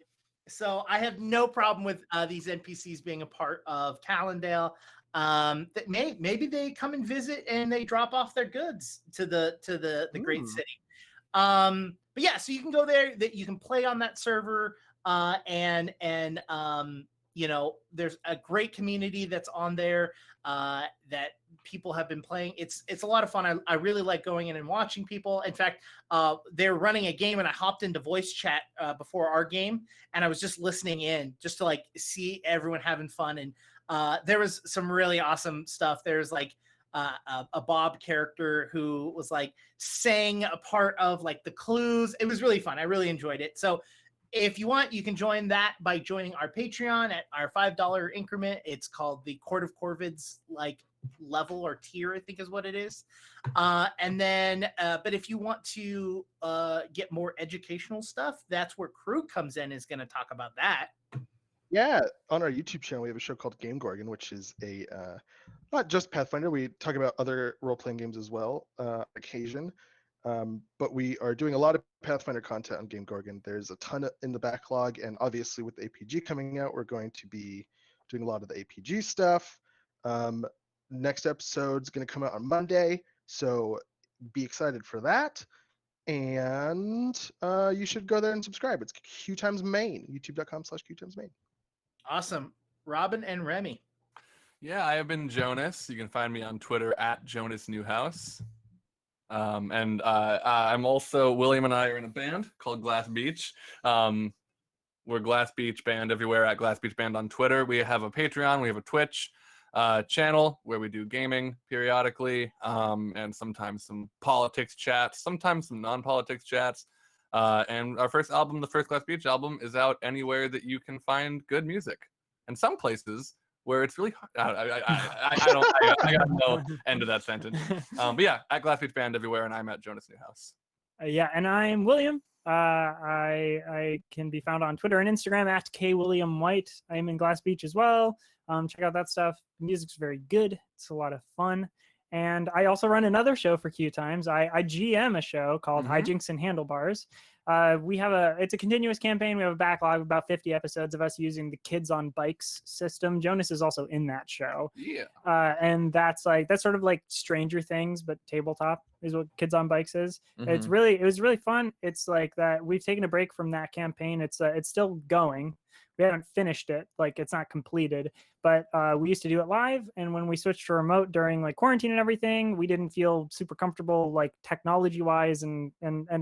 So I have no problem with these NPCs being a part of Callendale. That maybe they come and visit and they drop off their goods to the great city. But yeah, so you can go there, that you can play on that server, and you know, there's a great community that's on there that people have been playing. It's a lot of fun. I really like going in and watching people. In fact, they're running a game and I hopped into voice chat before our game, and I was just listening in just to like see everyone having fun. And there was some really awesome stuff. There's like a Bob character who was like sang a part of like the clues. It was really fun. I really enjoyed it. So if you want, you can join that by joining our Patreon at our $5 increment. It's called the Court of Corvids, like level or tier, I think is what it is. And then, but if you want to get more educational stuff, that's where Crew comes in, is going to talk about that. Yeah, on our YouTube channel, we have a show called Game Gorgon, which is a not just Pathfinder. We talk about other role-playing games as well, occasion. But we are doing a lot of Pathfinder content on Game Gorgon. There's a ton in the backlog, and obviously with the APG coming out, we're going to be doing a lot of the APG stuff. Next episode's going to come out on Monday, so be excited for that. And you should go there and subscribe. It's QueueTimes Main, youtube.com/QueueTimes Main. Awesome. Robin and Remy. Yeah, I have been Jonas. You can find me on Twitter at Jonas Newhouse. And I'm also, William and I are in a band called Glass Beach. We're Glass Beach Band everywhere, at Glass Beach Band on Twitter. We have a Patreon, we have a Twitch channel where we do gaming periodically, and sometimes some politics chats, sometimes some non-politics chats. And our first album, the first Glass Beach album, is out anywhere that you can find good music, and some places where it's really hard. I got no end to that sentence. But yeah, at Glass Beach Band everywhere, and I'm at Jonas Newhouse. Yeah, and I'm William. I can be found on Twitter and Instagram at kwilliamwhite. I am in Glass Beach as well. Check out that stuff. The music's very good. It's a lot of fun. And I also run another show for QueueTimes. I GM a show called Hijinks and Handlebars. It's a continuous campaign. We have a backlog of about 50 episodes of us using the Kids on Bikes system. Jonas is also in that show. Yeah. And that's sort of like Stranger Things, but tabletop is what Kids on Bikes is. It was really fun. It's like that. We've taken a break from that campaign. It's still going. We haven't finished it, like it's not completed, but we used to do it live. And when we switched to remote during like quarantine and everything, we didn't feel super comfortable like technology wise and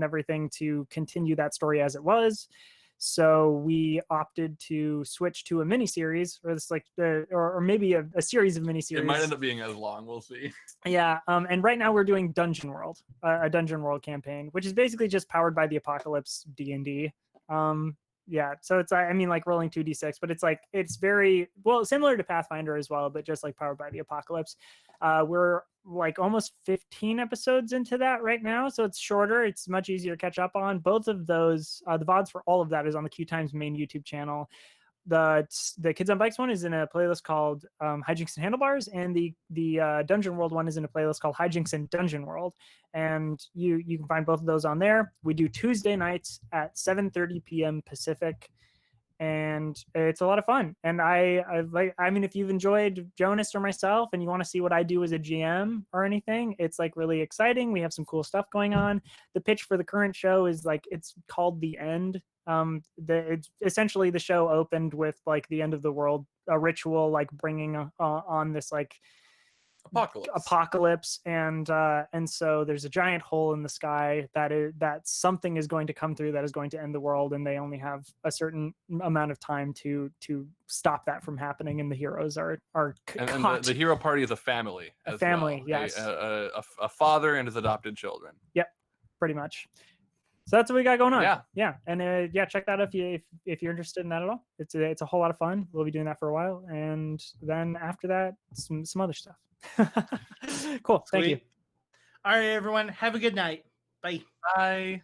everything to continue that story as it was. So we opted to switch to a mini series, or this like or maybe a series of mini series. It might end up being as long. We'll see. Yeah. And right now we're doing Dungeon World, a Dungeon World campaign, which is basically just powered by the Apocalypse D&D. Yeah, so it's, I mean, like rolling 2d6, but it's very, well, similar to Pathfinder as well, but just like powered by the Apocalypse. We're like almost 15 episodes into that right now, so it's shorter. It's much easier to catch up on. Both of those, the VODs for all of that is on the QueueTimes main YouTube channel. The Kids on Bikes one is in a playlist called Hijinks and Handlebars, and the Dungeon World one is in a playlist called Hijinks and Dungeon World, and you can find both of those on there. We do Tuesday nights at 7:30 p.m. Pacific, and it's a lot of fun. And I mean, if you've enjoyed Jonas or myself and you want to see what I do as a GM or anything, it's like really exciting. We have some cool stuff going on. The pitch for the current show is like, it's called The End. It's essentially, the show opened with like the end of the world, a ritual like bringing on this like apocalypse, and so there's a giant hole in the sky that something is going to come through that is going to end the world, and they only have a certain amount of time to stop that from happening, and the heroes are and the hero party is a family. Yes, a father and his adopted children. Yep, pretty much. So that's what we got going on. Yeah. And check that out if you're interested in that at all. It's a whole lot of fun. We'll be doing that for a while, and then after that, some other stuff. Cool. Thank you. All right, everyone. Have a good night. Bye. Bye.